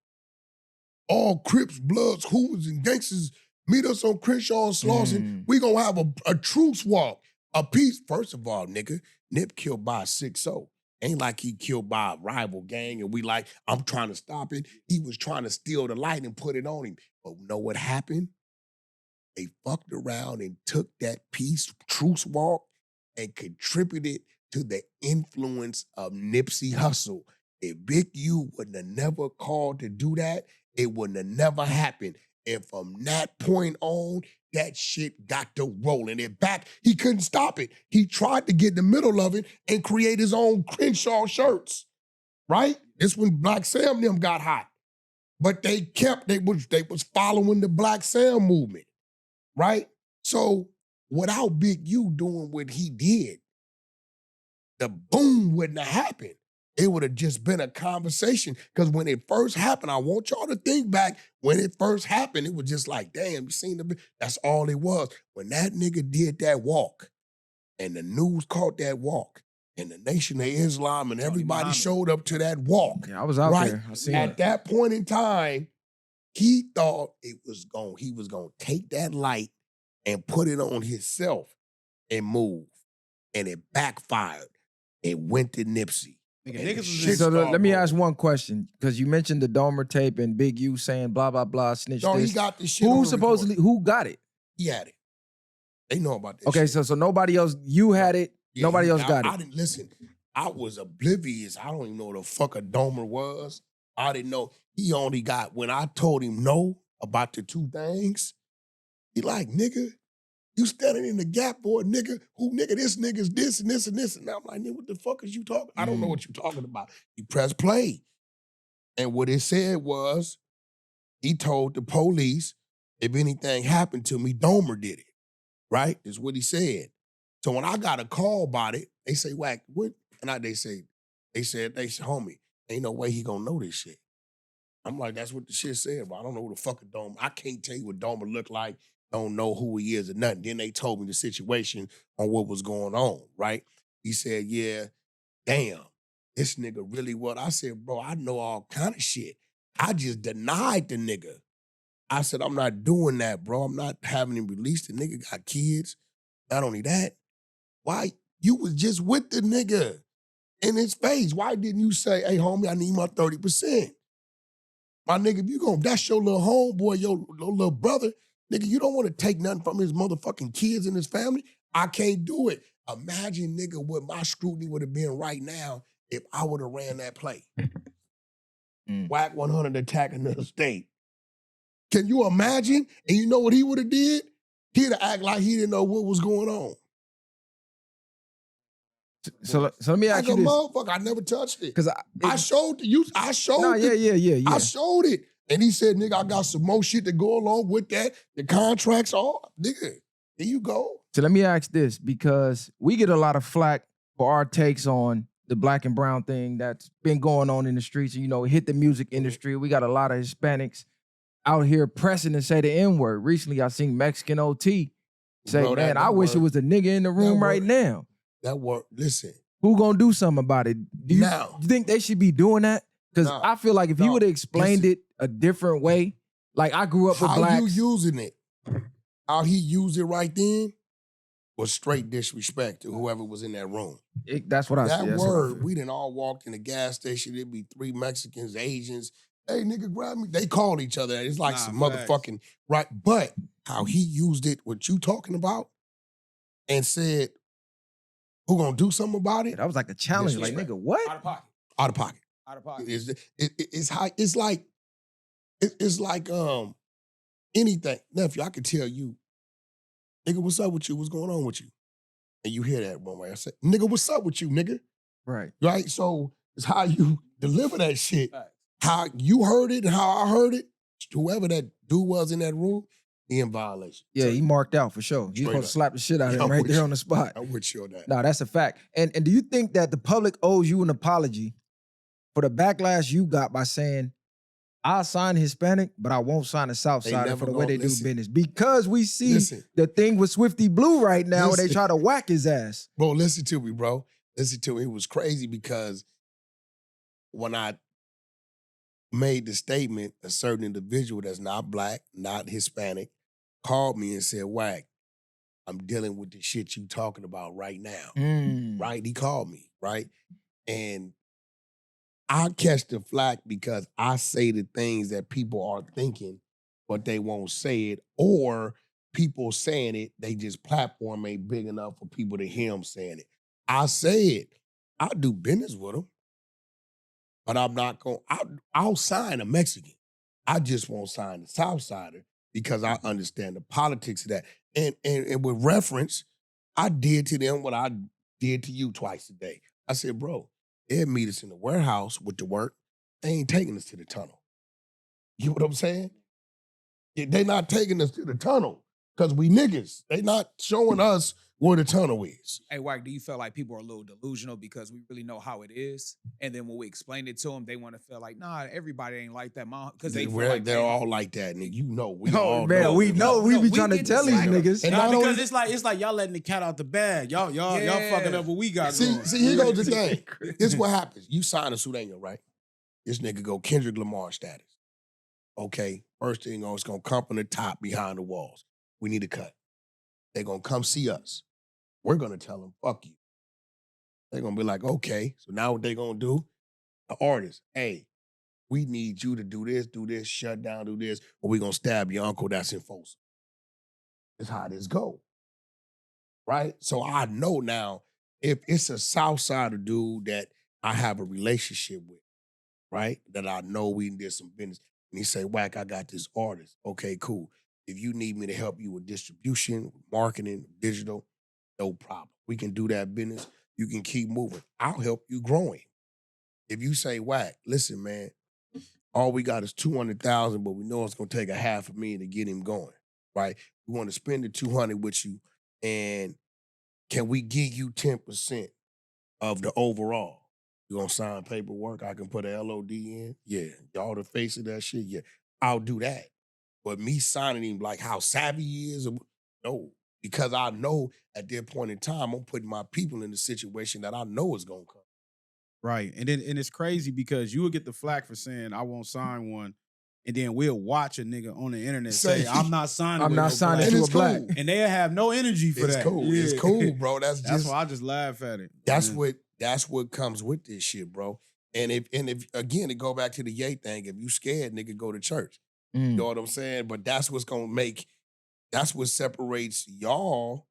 [SPEAKER 2] All Crips, Bloods, Hoovers, and gangsters Meet us on Crenshaw and Slauson. We gonna have a truce walk, a peace. First of all, nigga, Nip killed by a 6-0. Ain't like he killed by a rival gang and we like, I'm trying to stop it. He was trying to steal the light and put it on him. But know what happened? They fucked around and took that peace truce walk and contributed to the influence of Nipsey Hussle. If Big U wouldn't have never called to do that, it wouldn't have never happened. And from that point on, that shit got to rolling. In fact, he couldn't stop it. He tried to get in the middle of it and create his own Crenshaw shirts, right? This when Black Sam them got hot. But they was following the Black Sam movement, right? So without Big U doing what he did, the boom wouldn't have happened. It would have just been a conversation. Because when it first happened, I want y'all to think back, when it first happened, it was just like, damn, you seen the, that's all it was. When that nigga did that walk, and the news caught that walk, and the Nation of Islam and everybody showed up to that walk.
[SPEAKER 3] Yeah, I was out there. I seen
[SPEAKER 2] At that point in time, he thought he was gonna take that light and put it on himself and move. And it backfired. It went to Nipsey.
[SPEAKER 3] So let me ask one question, because you mentioned the Domer tape and Big U saying blah, blah, blah, snitch
[SPEAKER 2] No,
[SPEAKER 3] this.
[SPEAKER 2] he got the shit.
[SPEAKER 3] Who got it?
[SPEAKER 2] He had it. They know about that.
[SPEAKER 3] Okay,
[SPEAKER 2] shit.
[SPEAKER 3] so nobody else, you had it,
[SPEAKER 2] Yeah,
[SPEAKER 3] nobody else got
[SPEAKER 2] I
[SPEAKER 3] it.
[SPEAKER 2] didn't listen. I was oblivious. I don't even know what the fuck a Domer was. I didn't know. He only got, when I told him no about the two things, he like, nigga, you standing in the gap for a nigga who, nigga, this nigga's this and this and this. And I'm like, nigga, what the fuck is you talking? I don't know what you're talking about. He pressed play. And what it said was, he told the police, if anything happened to me, Domer did it. Right? Is what he said. So when I got a call about it, they say, Wack, what? And they said, homie, ain't no way he gonna know this shit. I'm like, that's what the shit said, but I don't know who the fuck a Domer. I can't tell you what Domer look like. Don't know who he is or nothing. Then they told me the situation on what was going on, right? He said, yeah, damn, this nigga really what? I said, bro, I know all kind of shit. I just denied the nigga. I said, I'm not doing that, bro. I'm not having him released. The nigga got kids. Not only that, why? You was just with the nigga in his face. Why didn't you say, hey, homie, I need my 30%? My nigga, if you gon', that's your little homeboy, your little brother, nigga, you don't want to take nothing from his motherfucking kids and his family. I can't do it. Imagine, nigga, what my scrutiny would have been right now if I would have ran that play. Wack 100 attacking the state. Can you imagine? And you know what he would have did? He'd have act like he didn't know what was going on.
[SPEAKER 3] So let me ask
[SPEAKER 2] like
[SPEAKER 3] you this.
[SPEAKER 2] Motherfucker, I never touched it.
[SPEAKER 3] Because
[SPEAKER 2] I showed you. I showed
[SPEAKER 3] no,
[SPEAKER 2] it.
[SPEAKER 3] yeah.
[SPEAKER 2] I showed it. And he said, nigga, I got some more shit to go along with that. The contracts, all. Nigga, here you go.
[SPEAKER 3] So let me ask this, because we get a lot of flack for our takes on the black and brown thing that's been going on in the streets. And, you know, it hit the music industry. We got a lot of Hispanics out here pressing to say the N-word. Recently, I seen Mexican OT say,
[SPEAKER 2] Bro,
[SPEAKER 3] man, I wish it was a nigga in the room right now.
[SPEAKER 2] That word, listen.
[SPEAKER 3] Who gonna do something about it? Do you think they should be doing that? Because I feel like if he would have explained it a different way, like I grew up with blacks.
[SPEAKER 2] How you using it? How he used it right then was straight disrespect to whoever was in that room.
[SPEAKER 3] That's what I said.
[SPEAKER 2] That word, we done all walked in a gas station. It'd be 3 Mexicans, Asians. Hey, nigga, grab me. They called each other. It's like some motherfucking, right? But how he used it, what you talking about, and said, who gonna do something about it?
[SPEAKER 3] That was like a challenge. Like, nigga, what?
[SPEAKER 5] Out of pocket.
[SPEAKER 2] Out of pocket.
[SPEAKER 5] Out of pocket.
[SPEAKER 2] It's like anything. Nephew, I could tell you, nigga, what's up with you? What's going on with you? And you hear that one way. I say, nigga, what's up with you, nigga?
[SPEAKER 3] Right.
[SPEAKER 2] Right? So it's how you deliver that shit. Right. How you heard it and how I heard it. Whoever that dude was in that room, he in violation.
[SPEAKER 3] Yeah, he marked out for sure. He's supposed to slap the shit out of him right there on the spot.
[SPEAKER 2] I'm with you on that.
[SPEAKER 3] No, that's a fact. And do you think that the public owes you an apology for the backlash you got by saying, I'll sign Hispanic, but I won't sign a Southsider for the way they do business? Because we see the thing with Swifty Blue right now where they try to whack his ass.
[SPEAKER 2] Bro, listen to me, bro. Listen to me. It was crazy because when I made the statement, a certain individual that's not black, not Hispanic, called me and said, Wack, I'm dealing with the shit you talking about right now. Right? He called me, right? And I catch the flack because I say the things that people are thinking, but they won't say it, or people saying it, they just platform ain't big enough for people to hear them saying it. I say it. I'll do business with them, but I'm not going to, I'll sign a Mexican. I just won't sign the Southsider because I understand the politics of that. And with reference, I did to them what I did to you twice a day. I said, bro, they'll meet us in the warehouse with the work. They ain't taking us to the tunnel. You know what I'm saying? They not taking us to the tunnel because we niggas. They not showing us where the tunnel is.
[SPEAKER 5] Hey, Wack, do you feel like people are a little delusional because we really know how it is? And then when we explain it to them, they want to feel like, nah, everybody ain't like that, mom. Because they feel like
[SPEAKER 2] they're all like that, nigga. You know, we
[SPEAKER 3] Oh,
[SPEAKER 2] all
[SPEAKER 3] man,
[SPEAKER 2] know.
[SPEAKER 3] we know. We be trying to
[SPEAKER 5] get
[SPEAKER 3] tell
[SPEAKER 5] the
[SPEAKER 3] these
[SPEAKER 5] slack.
[SPEAKER 3] niggas.
[SPEAKER 2] And
[SPEAKER 4] Nah,
[SPEAKER 2] not
[SPEAKER 4] because
[SPEAKER 2] only-
[SPEAKER 4] it's like y'all letting the cat out the bag. Y'all fucking up what we got going.
[SPEAKER 2] See, here goes the thing. This is what happens. You sign a Sudanio, right? This nigga go Kendrick Lamar status. Okay, first thing on, it's gonna come from the top behind the walls. We need a cut. They're gonna come see us. We're gonna tell them, fuck you. They're gonna be like, okay, so now what they gonna do? The artist, hey, we need you to do this, shut down, do this, or we gonna stab your uncle that's in Folsom. That's how this go. Right? So I know now if it's a Southsider dude that I have a relationship with, right? That I know we did some business. And he say, Wack, I got this artist. Okay, cool. If you need me to help you with distribution, marketing, digital, no problem. We can do that business. You can keep moving. I'll help you growing. If you say, Wack, listen, man, all we got is 200,000, but we know it's gonna take $500,000 to get him going, right? We want to spend the 200 with you, and can we give you 10% of the overall? You gonna sign paperwork? I can put a LOD in? Yeah. Y'all the face of that shit? Yeah. I'll do that. But me signing him like how Savi is, no. Because I know at that point in time, I'm putting my people in the situation that I know is gonna come.
[SPEAKER 4] Right. And it's crazy because you will get the flack for saying I won't sign one, and then we'll watch a nigga on the internet say, I'm not signing with no black.
[SPEAKER 3] to a
[SPEAKER 2] it's
[SPEAKER 3] black.
[SPEAKER 2] cool.
[SPEAKER 4] And they'll have no energy for
[SPEAKER 2] It's
[SPEAKER 4] that.
[SPEAKER 2] cool.
[SPEAKER 4] Yeah.
[SPEAKER 2] It's cool, bro. That's
[SPEAKER 4] why I just laugh at it.
[SPEAKER 2] That's
[SPEAKER 4] Yeah.
[SPEAKER 2] that's what comes with this shit, bro. And if again, to go back to the Ye thing, if you scared, nigga, go to church. You know what I'm saying? But that's what's gonna that's what separates y'all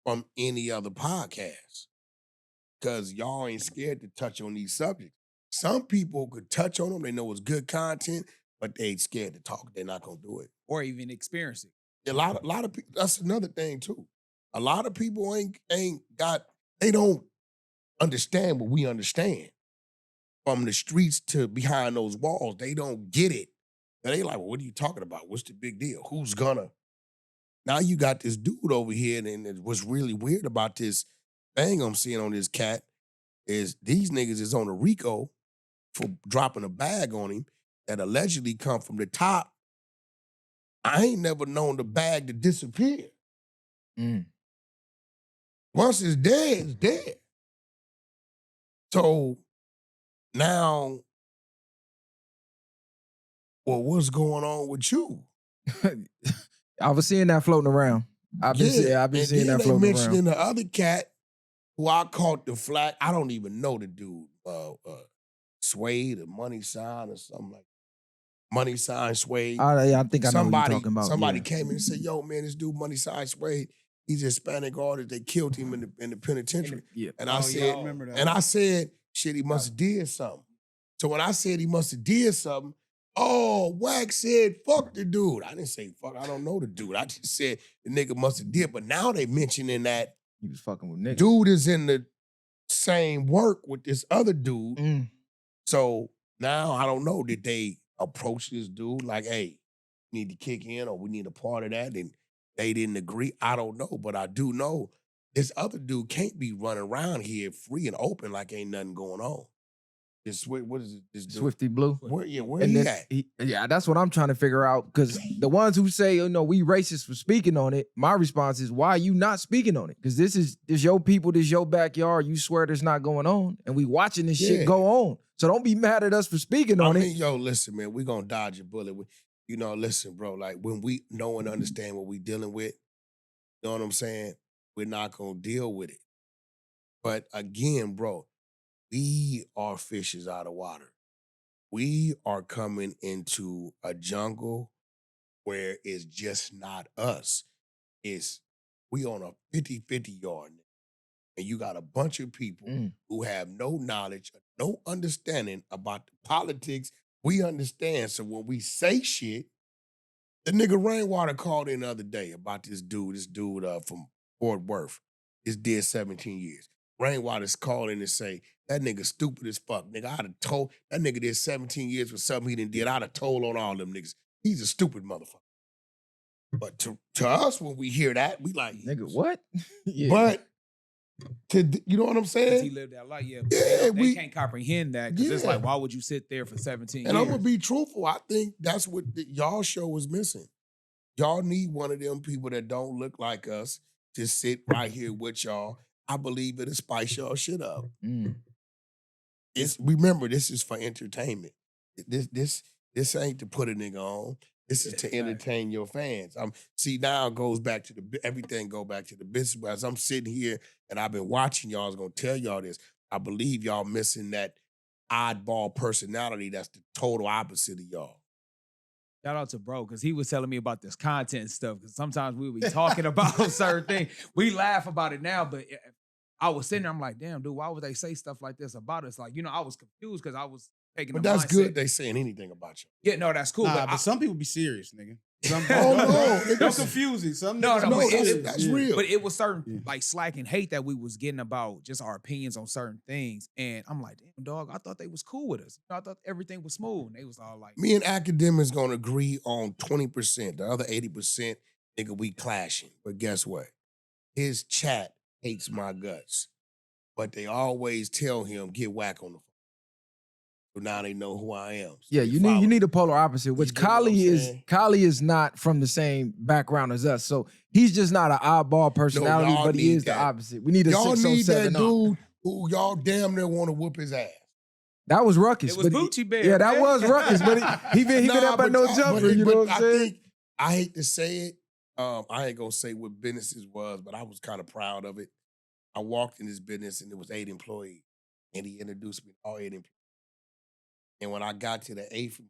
[SPEAKER 2] from any other podcast. Because y'all ain't scared to touch on these subjects. Some people could touch on them, they know it's good content, but they ain't scared to talk. They're not gonna do it.
[SPEAKER 5] Or even experience it.
[SPEAKER 2] A lot of people, that's another thing too. A lot of people they don't understand what we understand. From the streets to behind those walls, they don't get it. And they like, well, what are you talking about? What's the big deal? Who's gonna? Now you got this dude over here, and what's really weird about this thing I'm seeing on this cat is these niggas is on a RICO for dropping a bag on him that allegedly come from the top. I ain't never known the bag to disappear. Once it's dead, it's dead. So now, well, what's going on with you?
[SPEAKER 3] I was seeing that floating around. I've been seeing that floating around.
[SPEAKER 2] They mentioning the other cat who I caught the flag. I don't even know the dude. Suede or Money Sign or something like that. Money Sign Suede.
[SPEAKER 3] I think I know what you're talking about.
[SPEAKER 2] Somebody came in and said, yo, man, this dude Money Sign Suede, he's a Hispanic artist. They killed him in the penitentiary. And I said,
[SPEAKER 4] remember that.
[SPEAKER 2] and I said, shit, he must have did something. So when I said he must have did something, oh, Wack said, fuck the dude. I didn't say fuck, I don't know the dude. I just said the nigga must have did. But now they mentioning that
[SPEAKER 3] he was fucking with niggas.
[SPEAKER 2] dude is in the same work with this other dude. So now I don't know, did they approach this dude like, hey, we need to kick in or we need a part of that? And they didn't agree. I don't know, but I do know this other dude can't be running around here free and open like ain't nothing going on. What is it? This dude?
[SPEAKER 3] Swifty Blue.
[SPEAKER 2] Where he
[SPEAKER 3] then
[SPEAKER 2] at?
[SPEAKER 3] That's what I'm trying to figure out. Because the ones who say, we racist for speaking on it, my response is, why are you not speaking on it? Because this your people, this your backyard. You swear there's not going on, and we watching this shit go on. So don't be mad at us for speaking on it.
[SPEAKER 2] Yo, listen, man, we gonna dodge a bullet. You know, listen, bro, like when we know and understand what we dealing with, you know what I'm saying? We're not gonna deal with it. But again, bro, we are fishes out of water. We are coming into a jungle where it's just not us. It's we on a 50-50 yard. And you got a bunch of people who have no knowledge, no understanding about the politics. We understand. So when we say shit, the nigga Rainwater called in the other day about this dude from Fort Worth. Is dead 17 years. Rainwater's called in and say, that nigga stupid as fuck. Nigga, I'd have told, that nigga did 17 years for something he didn't did. I'd have told on all them niggas. He's a stupid motherfucker. But to us, when we hear that, we like,
[SPEAKER 3] Nigga, what? Yeah.
[SPEAKER 2] But you know what I'm saying?
[SPEAKER 5] He lived that life, yeah.
[SPEAKER 2] Yeah,
[SPEAKER 5] they can't comprehend that because it's
[SPEAKER 2] Yeah.
[SPEAKER 5] like, why would you sit there for 17
[SPEAKER 2] And
[SPEAKER 5] years?
[SPEAKER 2] I'm gonna be truthful. I think that's what y'all show is missing. Y'all need one of them people that don't look like us to sit right here with y'all. I believe it'll spice y'all shit up. Remember, this is for entertainment. This ain't to put a nigga on. This is to entertain your fans. See, now it goes back to everything go back to the business. As I'm sitting here and I've been watching y'all, I was gonna tell y'all this. I believe y'all missing that oddball personality that's the total opposite of y'all.
[SPEAKER 5] Shout out to bro, because he was telling me about this content stuff. Because sometimes we would be talking about certain things. We laugh about it now, but I was sitting there, I'm like, damn, dude, why would they say stuff like this about us? Like, I was confused because I was taking
[SPEAKER 2] But
[SPEAKER 5] the
[SPEAKER 2] that's
[SPEAKER 5] mindset.
[SPEAKER 2] good they saying anything about you.
[SPEAKER 5] Yeah, no, that's cool.
[SPEAKER 4] Nah, but some people be serious, nigga. Some
[SPEAKER 2] no.
[SPEAKER 4] Don't confuse it. Some
[SPEAKER 5] No,
[SPEAKER 4] niggas
[SPEAKER 5] no,
[SPEAKER 4] be
[SPEAKER 5] but
[SPEAKER 4] serious.
[SPEAKER 2] that's real.
[SPEAKER 5] But it was certain like slack and hate that we was getting about just our opinions on certain things. And I'm like, damn, dog, I thought they was cool with us. I thought everything was smooth. And they was all like,
[SPEAKER 2] Me and academics gonna agree on 20%. The other 80%, nigga, we clashing. But guess what? His chat hates my guts. But they always tell him, get Wack on the phone. So now they know who I am. So
[SPEAKER 3] Yeah, you need a polar opposite, which
[SPEAKER 2] get what I'm saying?
[SPEAKER 3] Kali is not from the same background as us. So he's just not an oddball personality,
[SPEAKER 2] y'all
[SPEAKER 3] but he
[SPEAKER 2] need
[SPEAKER 3] is the
[SPEAKER 2] that.
[SPEAKER 3] opposite. We need a
[SPEAKER 2] Y'all need that
[SPEAKER 3] 607
[SPEAKER 2] dude who y'all damn near want to whoop his ass.
[SPEAKER 3] That was Ruckus.
[SPEAKER 5] it was
[SPEAKER 3] but
[SPEAKER 5] Bucci Bear.
[SPEAKER 3] Yeah, that
[SPEAKER 5] man.
[SPEAKER 3] was Ruckus, but he been up at no jumper. You know what I'm saying?
[SPEAKER 2] I hate to say it. I ain't gonna say what businesses was, but I was kind of proud of it. I walked in this business and there was 8 employees, and he introduced me to all 8 employees. And when I got to the 8th,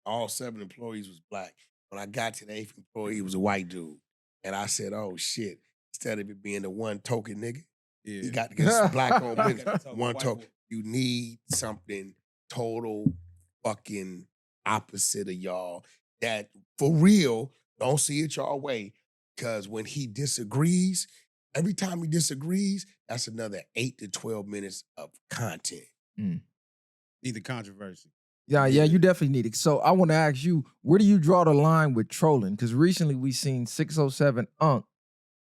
[SPEAKER 2] all 7 employees was black. When I got to the 8th employee, he was a white dude. And I said, oh shit, instead of it being the one token nigga, he got to get black on business. One token. You need something total fucking opposite of y'all that for real, don't see it y'all way. Because when he disagrees, every time he disagrees, that's another 8 to 12 minutes of content.
[SPEAKER 4] Need the controversy.
[SPEAKER 3] Yeah, you definitely need it. So I want to ask you, where do you draw the line with trolling? Because recently we seen 607 Unc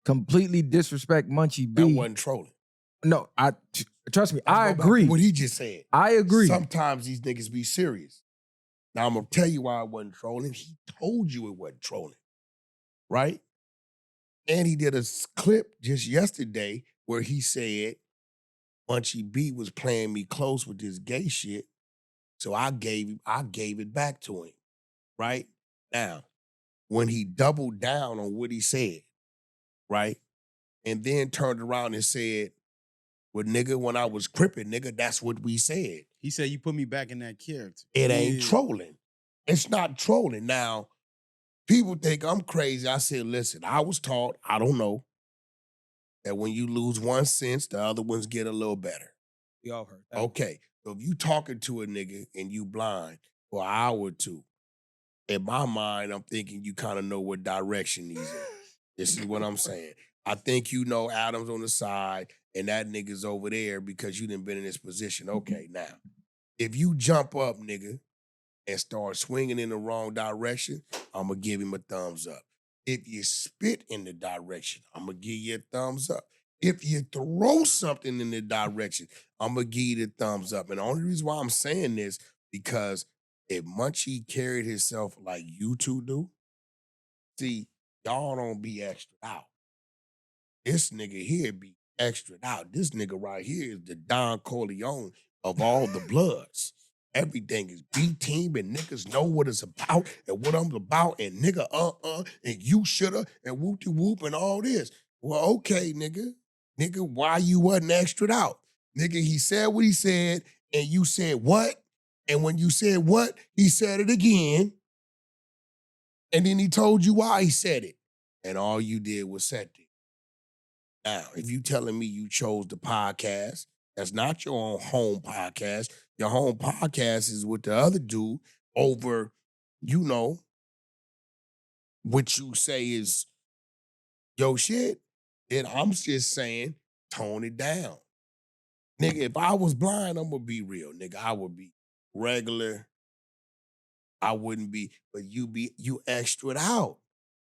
[SPEAKER 3] completely disrespect Munchie B.
[SPEAKER 2] That wasn't trolling.
[SPEAKER 3] No, trust me, I agree.
[SPEAKER 2] What he just said.
[SPEAKER 3] I agree.
[SPEAKER 2] Sometimes these niggas be serious. Now I'm gonna tell you why it wasn't trolling. He told you it wasn't trolling, right? And he did a clip just yesterday where he said Munchie B was playing me close with this gay shit. So I gave it back to him, right? Now, when he doubled down on what he said, right? And then turned around and said, well, nigga, when I was crippin', nigga, that's what we said.
[SPEAKER 4] He said, you put me back in that character.
[SPEAKER 2] It ain't trolling. It's not trolling. Now, people think I'm crazy. I said, listen, I was taught, I don't know, that when you lose one sense, the other ones get a little better.
[SPEAKER 5] We all heard that.
[SPEAKER 2] Okay. So if you talking to a nigga and you blind for an hour or two, in my mind, I'm thinking you kind of know what direction he's in. This is what I'm saying. I think you know Adam's on the side and that nigga's over there because you done been in this position. Okay, now, if you jump up, nigga, and start swinging in the wrong direction, I'm going to give him a thumbs up. If you spit in the direction, I'm going to give you a thumbs up. If you throw something in the direction, I'm going to give you the thumbs up. And the only reason why I'm saying this, because if Munchie carried himself like you two do, see, y'all don't be extra out. This nigga here be extra out. This nigga right here is the Don Corleone of all the Bloods. Everything is B-team and niggas know what it's about and what I'm about and nigga, and you shoulda and whoop-de-whoop and all this. Well, okay, nigga. Nigga, why you wasn't extra out? Nigga, he said what he said and you said what? And when you said what, he said it again. And then he told you why he said it. And all you did was set it. Now, if you telling me you chose the podcast, that's not your own home podcast. Your home podcast is with the other dude over, you know, what you say is your shit. Then I'm just saying, tone it down. Nigga, if I was blind, I'm gonna be real. Nigga, I would be regular. I wouldn't be, but you extra out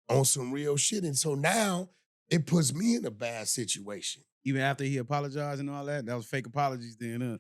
[SPEAKER 2] on some real shit. And so now it puts me in a bad situation.
[SPEAKER 4] Even after he apologized and all that, that was fake apologies then, huh?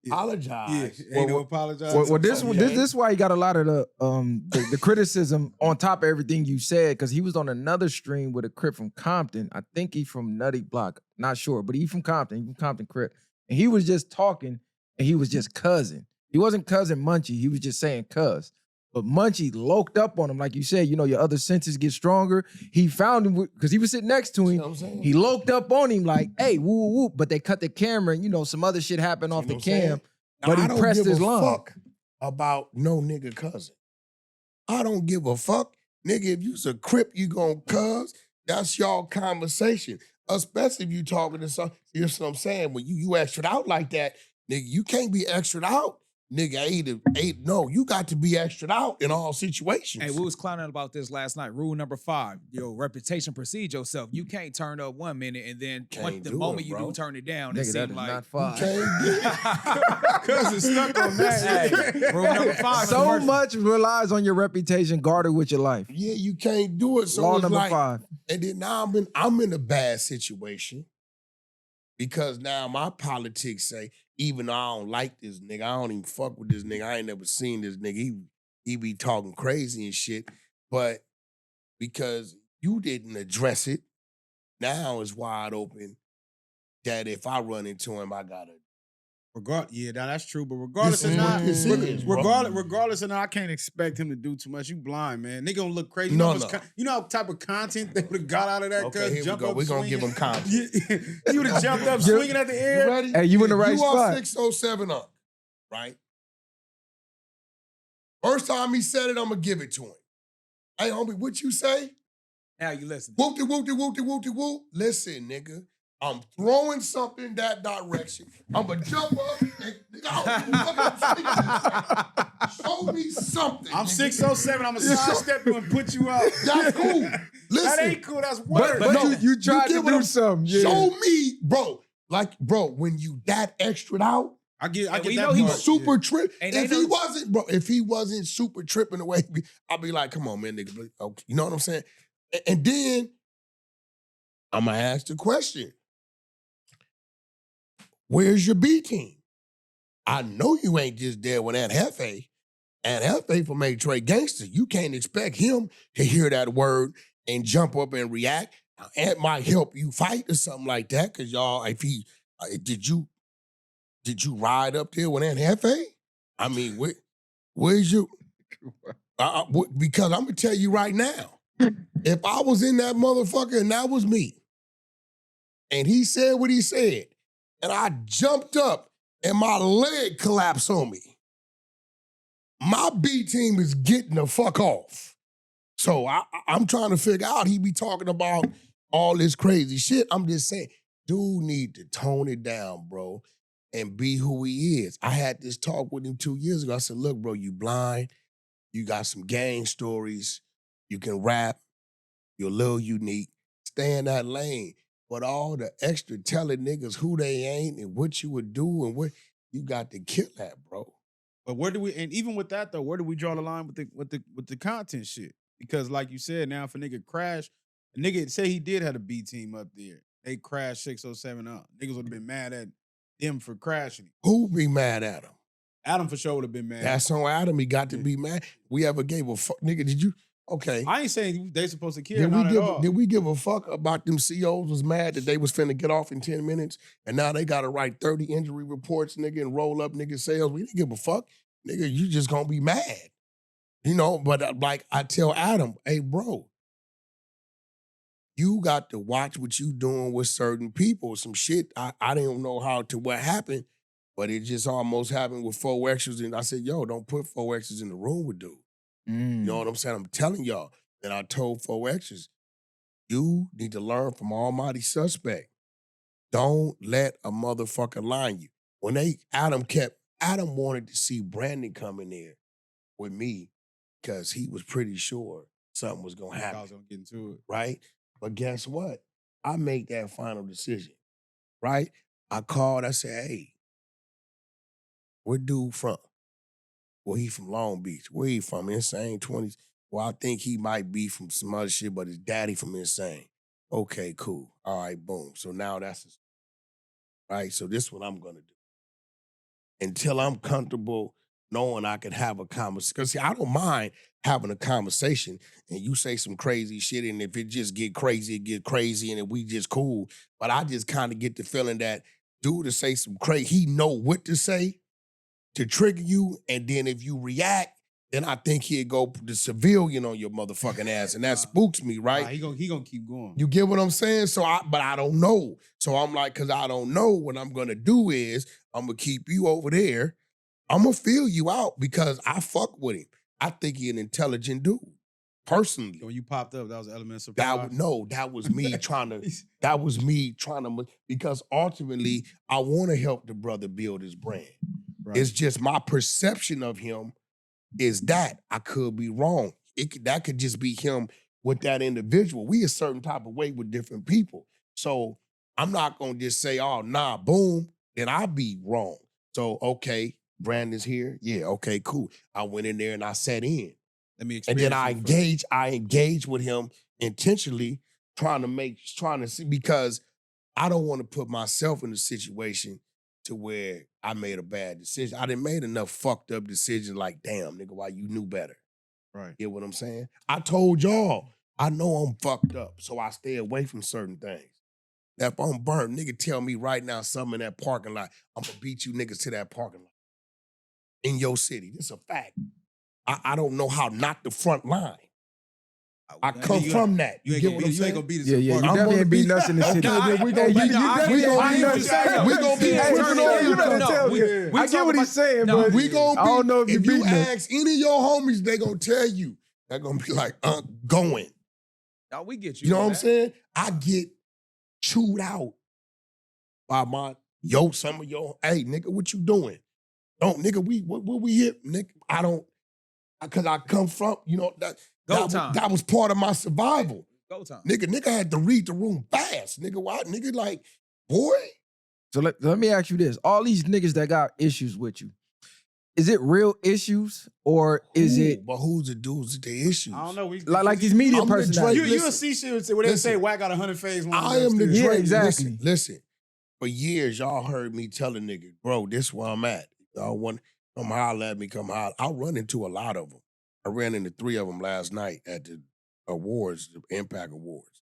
[SPEAKER 2] Apologize.
[SPEAKER 4] Yeah, ain't no apologize.
[SPEAKER 3] Well, this is why he got a lot of the criticism on top of everything you said, because he was on another stream with a Crip from Compton. I think he's from Nutty Block, not sure, but he's from Compton. He's from Compton Crip, and he was just talking, and he was just cussing. He wasn't cussing Munchie. He was just saying cuss. But Munchie loked up on him, like you said. You know, your other senses get stronger. He found him because he was sitting next to him.
[SPEAKER 2] You know what I'm saying?
[SPEAKER 3] He loked up on him like, "Hey, woo woo!" But they cut the camera, and you know some other shit happened off the cam. But he pressed his line.
[SPEAKER 2] I don't give a fuck about no nigga cousin. I don't give a fuck. Nigga, if you's a Crip, you gon' cuz. That's y'all conversation. Especially if you talking to some, here's what I'm saying. When you extra out like that, nigga, you can't be extra out. Nigga, no, you got to be extra out in all situations.
[SPEAKER 5] Hey, we was clowning about this last night. Rule number 5, your reputation precedes yourself. You can't turn up 1 minute and then the moment you do turn it down, it seems like
[SPEAKER 3] not fine.
[SPEAKER 4] Cuz it's stuck on that.
[SPEAKER 5] Hey, rule number 5.
[SPEAKER 3] So much relies on your reputation guarded with your life.
[SPEAKER 2] Yeah, you can't do it. So
[SPEAKER 3] Law
[SPEAKER 2] it's
[SPEAKER 3] number
[SPEAKER 2] like,
[SPEAKER 3] 5.
[SPEAKER 2] And then now I'm in a bad situation because now my politics say, even though I don't like this nigga, I don't even fuck with this nigga, I ain't never seen this nigga, he be talking crazy and shit, but because you didn't address it, now it's wide open that if I run into him, I gotta.
[SPEAKER 4] Yeah, that's true. But regardless of not, regardless of not, I can't expect him to do too much. You blind, man. Nigga gonna look crazy. You know what type of content they would have got out of that?
[SPEAKER 2] Okay, here we go. We're gonna give him content.
[SPEAKER 4] He would have jumped up, swinging at the air.
[SPEAKER 2] You ready?
[SPEAKER 3] Hey, you in the right spot.
[SPEAKER 2] You are 607 up, right? First time he said it, I'm gonna give it to him. Hey, homie, what you say?
[SPEAKER 5] Now you listen.
[SPEAKER 2] Whoop-de-whoop-de-whoop-de-whoop-de-whoop. Listen, nigga. I'm throwing something that direction. I'm going to jump up and show me something.
[SPEAKER 4] I'm 607. I'm going to sidestep you and put you out.
[SPEAKER 2] That's cool. Listen.
[SPEAKER 4] That ain't cool. That's work.
[SPEAKER 3] But no, you tried to do something. Yeah.
[SPEAKER 2] Show me, bro. Like, bro, when you that extra out,
[SPEAKER 4] I get that.
[SPEAKER 2] He was super tripping. If he wasn't super tripping away, I'd be like, come on, man, nigga. Okay. You know what I'm saying? And then I'm going to ask the question. Where's your B team? I know you ain't just there with Aunt Hefe. Aunt Hefe from A Trey Gangster. You can't expect him to hear that word and jump up and react. Now, Aunt might help you fight or something like that, because y'all, did you ride up there with Aunt Hefe? I mean, where's your... because I'm going to tell you right now, if I was in that motherfucker and that was me, and he said what he said, and I jumped up and my leg collapsed on me, my B team is getting the fuck off. So I'm trying to figure out, he be talking about all this crazy shit. I'm just saying, dude need to tone it down, bro, and be who he is. I had this talk with him 2 years ago. I said, look, bro, you blind. You got some gang stories. You can rap. You're a little unique. Stay in that lane. But all the extra telling niggas who they ain't and what you would do and what, you got to kill that, bro.
[SPEAKER 4] But where do we, and even with that though, where do we draw the line with the content shit? Because like you said, now if a nigga crash, a nigga say he did have a B team up there, they crashed 607 up. Niggas would have been mad at them for crashing.
[SPEAKER 2] Who be mad at him?
[SPEAKER 4] Adam for sure would have been mad.
[SPEAKER 2] That's on Adam. He got to be mad. We ever gave a fuck, nigga? Did you? Okay.
[SPEAKER 4] I ain't saying they supposed to kill. Did
[SPEAKER 2] we give a fuck about them COs was mad that they was finna get off in 10 minutes and now they gotta write 30 injury reports, nigga, and roll up nigga sales? We didn't give a fuck. nigga, you just gonna be mad. You know, but like I tell Adam, hey, bro, you got to watch what you doing with certain people. Some shit, I didn't know what happened, but it just almost happened with 4Xers. And I said, yo, don't put 4Xers in the room with dude. You know what I'm saying? I'm telling y'all. And I told 4Xers, you need to learn from Almighty Suspect. Don't let a motherfucker lie you. When Adam wanted to see Brandon come in there with me because he was pretty sure something was gonna happen.
[SPEAKER 4] I was gonna get into it.
[SPEAKER 2] Right? But guess what? I made that final decision, right? I called, I said, hey, where dude from? Well, he from Long Beach. Where he from? Insane 20s. Well, I think he might be from some other shit, but his daddy from Insane. Okay, cool. All right, boom. So now that's right. So this is what I'm gonna do. Until I'm comfortable knowing I can have a conversation. Because see, I don't mind having a conversation and you say some crazy shit, and if it just get crazy, and if we just cool. But I just kind of get the feeling that dude to say some crazy, he know what to say to trigger you, and then if you react, then I think he'd go the civilian on your motherfucking ass, and that spooks me, right?
[SPEAKER 4] Nah, he gonna keep going.
[SPEAKER 2] You get what I'm saying? But I don't know. So I'm like, because I don't know, what I'm gonna do is I'm gonna keep you over there. I'm gonna feel you out because I fuck with him. I think he an intelligent dude, personally.
[SPEAKER 4] When you popped up, that was an element of surprise.
[SPEAKER 2] That was me trying to, because ultimately I want to help the brother build his brand. Right. It's just my perception of him is that I could be wrong. That could just be him with that individual. We a certain type of way with different people. So I'm not gonna just say, oh, nah, boom, then I'll be wrong. So, okay, Brandon's here. Yeah, okay, cool. I went in there and I sat in.
[SPEAKER 4] Let me
[SPEAKER 2] and then I engage with him intentionally, trying to see, because I don't want to put myself in a situation to where I made a bad decision. I done made enough fucked up decisions like, damn, nigga, why you knew better?
[SPEAKER 4] Right.
[SPEAKER 2] You know what I'm saying? I told y'all, I know I'm fucked up, so I stay away from certain things. Now, if I'm burnt, nigga tell me right now something in that parking lot, I'm gonna beat you niggas to that parking lot. In your city. This is a fact. I don't know how not the front line. I come from that.
[SPEAKER 4] You ain't gonna beat us.
[SPEAKER 3] Yeah, you definitely ain't beating us in the city.
[SPEAKER 2] We gonna beat us. We gonna be tripping on you.
[SPEAKER 3] I get what he's saying, but
[SPEAKER 2] we gonna be.
[SPEAKER 3] I don't know if
[SPEAKER 2] you
[SPEAKER 3] beating us.
[SPEAKER 2] ask any of your homies, they gonna tell you. They're gonna be like, going.
[SPEAKER 5] No, we get you.
[SPEAKER 2] You know what I'm saying? I get chewed out by some of your, hey, nigga, what you doing? Don't, nigga, what we hit, nigga? I don't, because I come from, you know, that was part of my survival.
[SPEAKER 5] Go time.
[SPEAKER 2] Nigga had to read the room fast. Nigga, why? Nigga, like, boy.
[SPEAKER 3] So let me ask you this. All these niggas that got issues with you, is it real issues or is it?
[SPEAKER 2] But who's the dudes with the issues?
[SPEAKER 4] I don't know.
[SPEAKER 3] Like these media
[SPEAKER 2] I'm
[SPEAKER 3] personalities.
[SPEAKER 4] You'll see shit where they say Wack got 100 phase.
[SPEAKER 2] I am the Drake.
[SPEAKER 3] Yeah, exactly.
[SPEAKER 2] Listen, for years, y'all heard me tell a nigga, bro, this where I'm at. Y'all want to come holler at me, come holler. I'll run into a lot of them. I ran into 3 of them last night at the awards, the Impact Awards.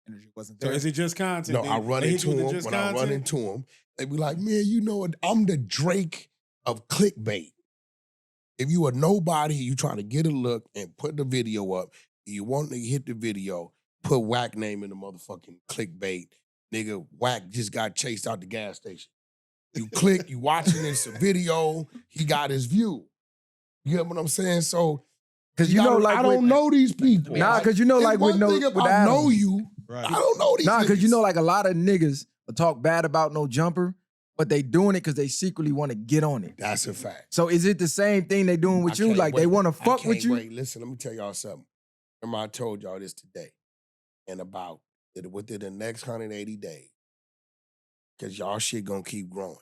[SPEAKER 5] Energy wasn't
[SPEAKER 4] So
[SPEAKER 5] there.
[SPEAKER 4] is it just content?
[SPEAKER 2] No, I run into them. When I run into them, they be like, man, you know what? I'm the Drake of clickbait. If you a nobody, you trying to get a look and put the video up, you want to hit the video, put Wack name in the motherfucking clickbait. Nigga, Wack just got chased out the gas station. You click, you watching this video, he got his view. You get what I'm saying? So,
[SPEAKER 3] because you know, like
[SPEAKER 2] I don't know these people.
[SPEAKER 3] Nah, because you know, like with
[SPEAKER 2] I know you. Right. I don't know these.
[SPEAKER 3] Nah, because you know, like a lot of niggas will talk bad about no jumper, but they doing it because they secretly want to get on it.
[SPEAKER 2] That's a fact.
[SPEAKER 3] So is it the same thing they doing with you? Like they want to fuck with you?
[SPEAKER 2] Wait, listen, let me tell y'all something. Remember I told y'all this today. And about within the next 180 days, because y'all shit gonna keep growing.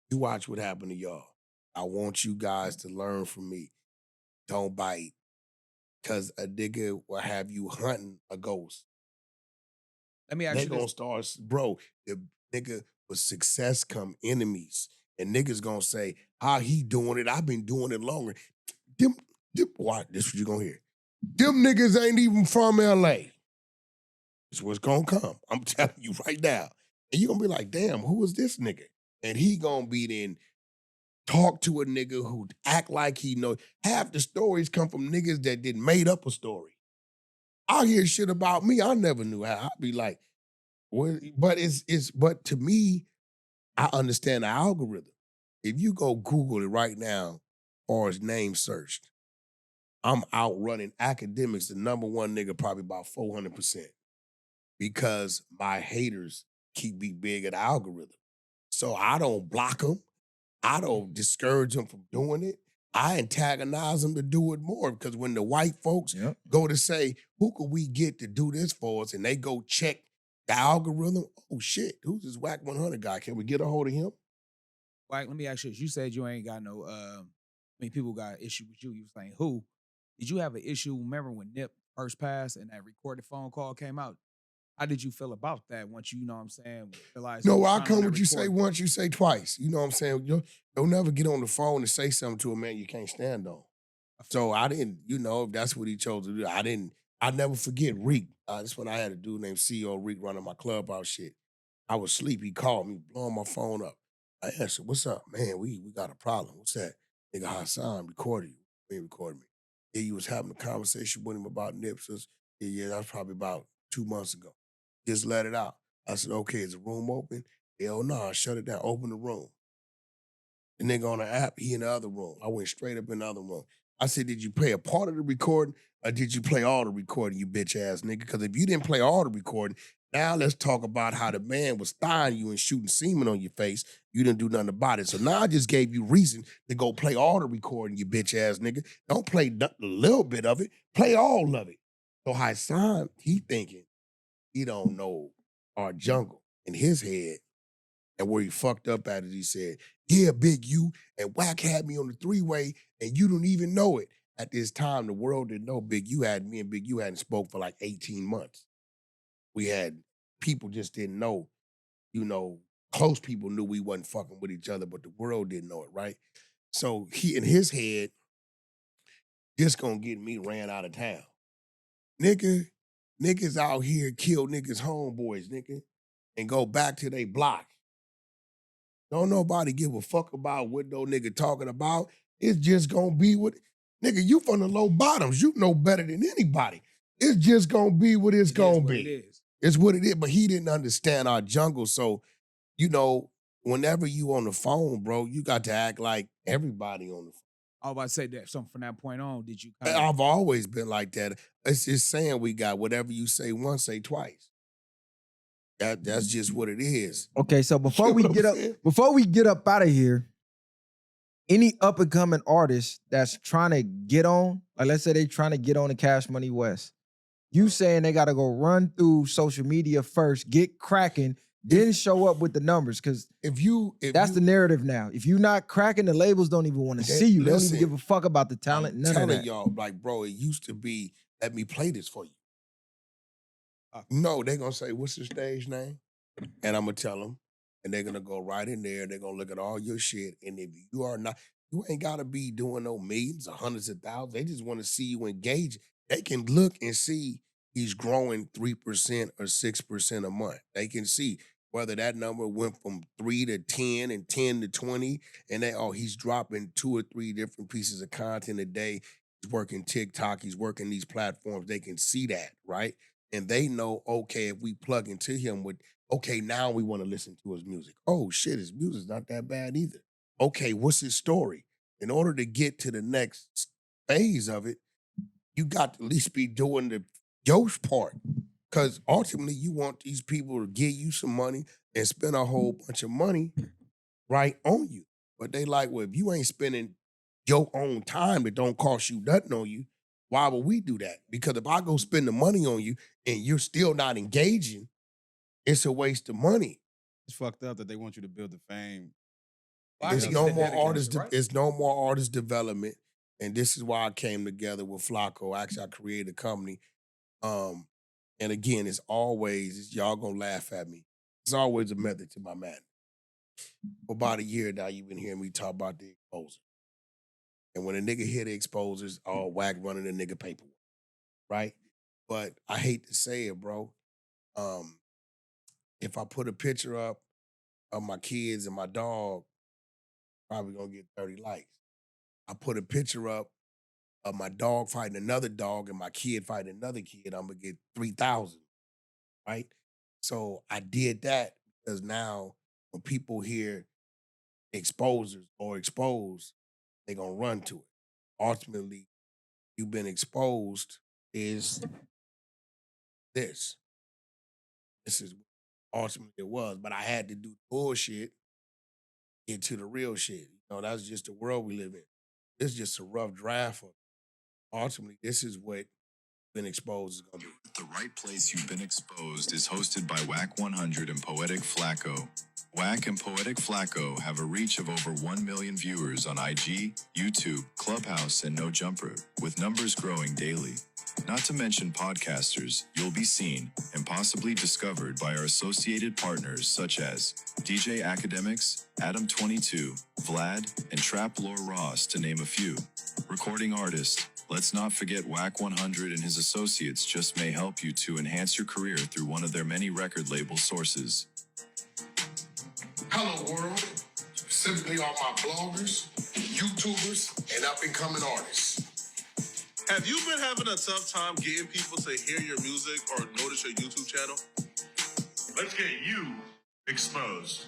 [SPEAKER 2] You watch what happened to y'all. I want you guys to learn from me. Don't bite. Because a nigga will have you hunting a ghost.
[SPEAKER 5] Let me ask you
[SPEAKER 2] gonna start, bro, the nigga with success come enemies. And niggas gonna say, how he doing it? I've been doing it longer. Watch, this is what you gonna hear. Them niggas ain't even from LA. This what's gonna come. I'm telling you right now. And you gonna be like, damn, who is this nigga? And he gonna be then talk to a nigga who act like he know. Half the stories come from niggas that did made up a story. I hear shit about me I never knew how. I'd be like, what? But to me, I understand the algorithm. If you go Google it right now, or as name searched, I'm outrunning academics, the number one nigga, probably about 400%. Because my haters keep me big at the algorithm. So I don't block them. I don't discourage them from doing it. I antagonize them to do it more because when the white folks go to say, who could we get to do this for us? And they go check the algorithm. Oh shit, who's this Wack 100 guy? Can we get a hold of him?
[SPEAKER 5] Wack, let me ask you this. You said you ain't got no, people got an issue with you. You was saying who? Did you have an issue, remember when Nip first passed and that recorded phone call came out? How did you feel about that once you know what I'm saying? Realized
[SPEAKER 2] No, I come with you say once, you say twice. You know what I'm saying? You'll never get on the phone and say something to a man you can't stand on. So I didn't, if that's what he chose to do. I never forget Reek. That's when I had a dude named CEO Reek running my clubhouse shit. I was asleep. He called me, blowing my phone up. I answered, what's up? Man, we got a problem. What's that? Nigga Hassan recorded you. He recorded me. Yeah, you was having a conversation with him about Nipsey. Yeah, that was probably about 2 months ago. Just let it out. I said, okay, is the room open? Hell no, shut it down. Open the room. The nigga on the app, he in the other room. I went straight up in the other room. I said, did you play a part of the recording or did you play all the recording, you bitch ass nigga? Because if you didn't play all the recording, now let's talk about how the man was thawing you and shooting semen on your face. You didn't do nothing about it. So now I just gave you reason to go play all the recording, you bitch ass nigga. Don't play a little bit of it. Play all of it. So Hassan, he thinking he don't know our jungle in his head. And where he fucked up at it, he said, yeah, Big U, and Wack had me on the three-way, and you don't even know it. At this time, the world didn't know Big U had me, and Big U hadn't spoke for like 18 months. We had, people just didn't know, close people knew we wasn't fucking with each other, but the world didn't know it, right? So he, in his head, just gonna get me ran out of town. Niggas out here kill niggas' homeboys, nigga, and go back to their block. Don't nobody give a fuck about what no nigga talking about. It's just gonna be what, nigga, you from the low bottoms. You know better than anybody. It's just gonna be what it's gonna be.
[SPEAKER 5] It is.
[SPEAKER 2] It's what it is, but he didn't understand our jungle. So, whenever you on the phone, bro, you got to act like everybody on the phone.
[SPEAKER 5] I was about to say that something from that point on. Did you
[SPEAKER 2] I've always been like that. It's just saying we got whatever you say once, say twice. That's just what it is.
[SPEAKER 3] Okay, so before we get up out of here, any up and coming artist that's trying to get on, like let's say they trying to get on the Cash Money West, you saying they got to go run through social media first, get cracking, then show up with the numbers, because that's the narrative now. If you're not cracking, the labels don't even want to see you. They don't even give a fuck about the talent. None of that.
[SPEAKER 2] Y'all, like, bro, it used to be, let me play this for you. No, they're going to say, what's the stage name? And I'm going to tell them, and they're going to go right in there. They're going to look at all your shit. And if you are not, you ain't got to be doing no millions or hundreds of thousands. They just want to see you engage. They can look and see he's growing 3% or 6% a month. They can see whether that number went from 3 to 10 and 10 to 20. And he's dropping 2 or 3 different pieces of content a day. He's working TikTok. He's working these platforms. They can see that, right? And they know, okay, if we plug into him with, okay, now we want to listen to his music. Oh, shit, his music's not that bad either. Okay, what's his story? In order to get to the next phase of it, you got to at least be doing your part. Because ultimately, you want these people to give you some money and spend a whole bunch of money right on you. But they like, well, if you ain't spending your own time that don't cost you nothing on you, why would we do that? Because if I go spend the money on you and you're still not engaging, it's a waste of money.
[SPEAKER 4] It's fucked up that they want you to build the fame.
[SPEAKER 2] It's no more artist. It's no more artist development, and this is why I came together with Flacco. Actually, I created a company. And again, it's y'all gonna laugh at me. It's always a method to my madness. For about a year now, you've been hearing me talk about the exposer. And when a nigga hear the exposers, all Wack running the nigga paperwork, right? But I hate to say it, bro. If I put a picture up of my kids and my dog, probably gonna get 30 likes. I put a picture up of my dog fighting another dog and my kid fighting another kid, I'm gonna get 3,000, right? So I did that because now when people hear exposers or exposed, they're gonna run to it. Ultimately, you've been exposed is this. This is what ultimately it was. But I had to do bullshit, get to the real shit. You know, that's just the world we live in. This is just a rough draft of ultimately, this is what been exposed is gonna be.
[SPEAKER 6] The Right Place You've Been Exposed is hosted by Wack 100 and Poetic Flacco. Wack and Poetic Flacco have a reach of over 1 million viewers on IG, YouTube, Clubhouse, and No Jumper, with numbers growing daily. Not to mention podcasters, you'll be seen and possibly discovered by our associated partners such as DJ Academics, Adam22, Vlad, and Trap Lore Ross, to name a few. Recording artists, let's not forget Wack 100 and his associates just may help you to enhance your career through one of their many record label sources.
[SPEAKER 2] Hello, world. Specifically all my bloggers, YouTubers, and up-and-coming artists.
[SPEAKER 7] Have you been having a tough time getting people to hear your music or notice your YouTube channel? Let's get you exposed.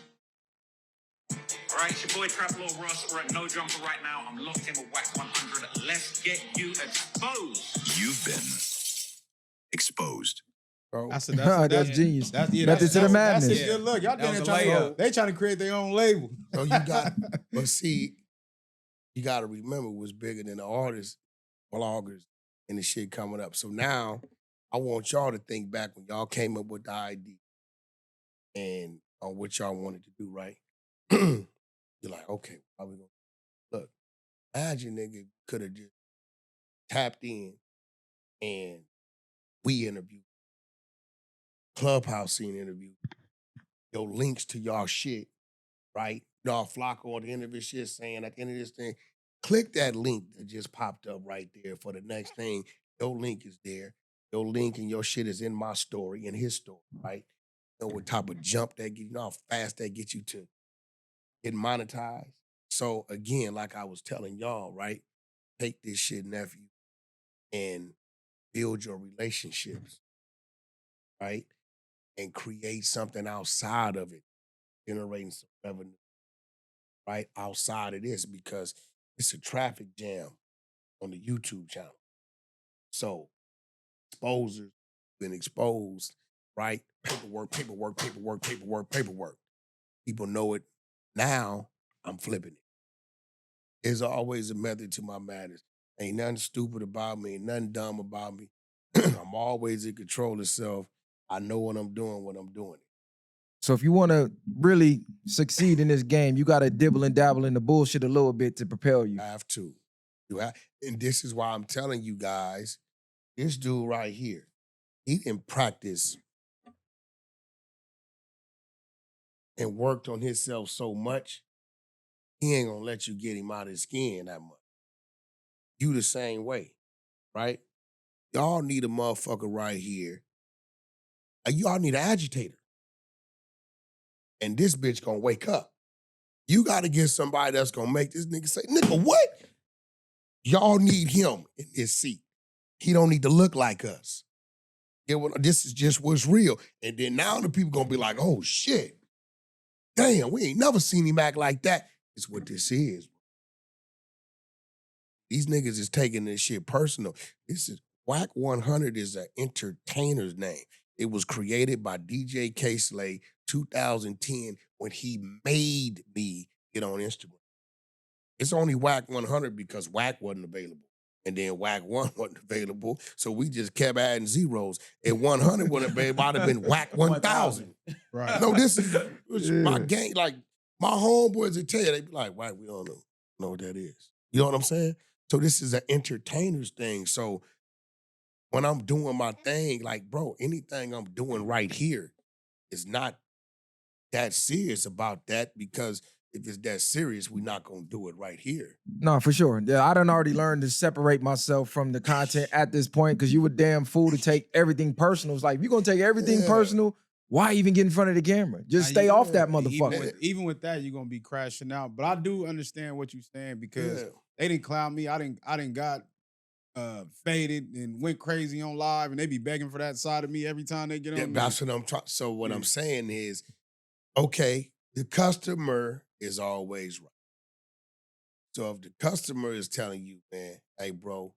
[SPEAKER 8] All right, it's your boy Trap Lord Ross. We're at No Jumper right now. I'm locked in with Wack 100. Let's get you exposed.
[SPEAKER 6] You've been exposed.
[SPEAKER 2] Bro.
[SPEAKER 3] That's genius.
[SPEAKER 4] That's
[SPEAKER 3] Method to the madness.
[SPEAKER 4] That's a good look. Y'all
[SPEAKER 5] That was
[SPEAKER 4] trying
[SPEAKER 5] a
[SPEAKER 4] to
[SPEAKER 5] layup.
[SPEAKER 4] they trying to create their own label.
[SPEAKER 2] So you got, but see, you got to remember what's bigger than the artists, bloggers, and the shit coming up. So now I want y'all to think back when y'all came up with the idea and on what y'all wanted to do, right? You're like, okay, how we gonna look? Imagine nigga could have just tapped in and we interviewed, Clubhouse scene interview, your links to y'all shit, right? Y'all Flacco on the end of his shit saying at the end of this thing, click that link that just popped up right there for the next thing. Your link is there. Your link and your shit is in my story, in his story, right? You know what type of jump that get you know how fast that gets you to get monetized. So again, like I was telling y'all, right? Take this shit, nephew, and build your relationships, right? And create something outside of it, generating some revenue, right? Outside of this, because it's a traffic jam on the YouTube channel. So exposers been exposed, right? Paperwork. People know it. Now I'm flipping it. There's always a method to my madness. Ain't nothing stupid about me, ain't nothing dumb about me. I'm always in control of self. I know what I'm doing when I'm doing it.
[SPEAKER 3] So if you want to really succeed in this game, you got to dibble and dabble in the bullshit a little bit to propel you.
[SPEAKER 2] I have to. And this is why I'm telling you guys, this dude right here, he didn't practice and worked on himself so much, he ain't gonna let you get him out of his skin that much. You the same way, right? Y'all need a motherfucker right here. Y'all need an agitator. And this bitch gonna wake up. You gotta get somebody that's gonna make this nigga say, nigga, what? Y'all need him in this seat. He don't need to look like us. This is just what's real. And then now the people gonna be like, oh shit. Damn, we ain't never seen him act like that. It's what this is. These niggas is taking this shit personal. This is Wack 100 is an entertainer's name. It was created by DJ K-Slay 2010 when he made me get on Instagram. It's only Wack 100 because Wack wasn't available. And then Wack 1 wasn't available. So we just kept adding zeros. And 100 wasn't available, I'd have been Wack 1000.
[SPEAKER 4] Right.
[SPEAKER 2] No, this is my gang. Like, my homeboys would tell you, they be like, Wack, we don't know what that is. You know what I'm saying? So this is an entertainer's thing. So when I'm doing my thing, like, bro, anything I'm doing right here is not that serious about that, because if it's that serious, we're not gonna do it right here.
[SPEAKER 3] No, for sure. Yeah, I done already learned to separate myself from the content at this point, because you a damn fool to take everything personal. It's like, if you're gonna take everything personal, why even get in front of the camera? Just stay off that motherfucker.
[SPEAKER 4] Even with that, you're gonna be crashing out. But I do understand what you're saying because they didn't clown me. I didn't got faded and went crazy on live, and they be begging for that side of me every time they get on.
[SPEAKER 2] That's what I'm trying. So what I'm saying is, okay, the customer is always right. So if the customer is telling you, man, hey, bro,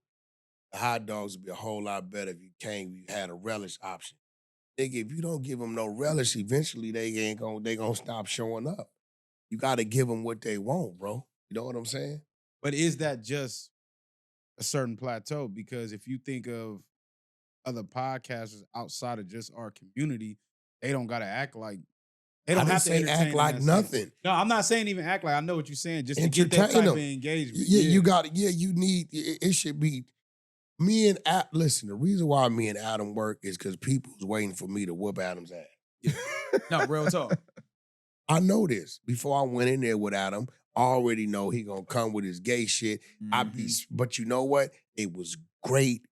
[SPEAKER 2] the hot dogs would be a whole lot better if you had a relish option. Nigga, if you don't give them no relish, eventually they gonna stop showing up. You got to give them what they want, bro. You know what I'm saying?
[SPEAKER 4] But is that just a certain plateau? Because if you think of other podcasters outside of just our community, they don't gotta act like they don't have to
[SPEAKER 2] act like nothing.
[SPEAKER 4] No, I'm not saying even act like. I know what you're saying. Just to get that type of engagement.
[SPEAKER 2] Yeah, you got it. Yeah, you need. It should be. Me and listen. The reason why me and Adam work is because people's waiting for me to whoop Adam's ass.
[SPEAKER 5] Yeah. No, real talk.
[SPEAKER 2] I know this. Before I went in there with Adam, I already know he gonna come with his gay shit. But you know what? It was great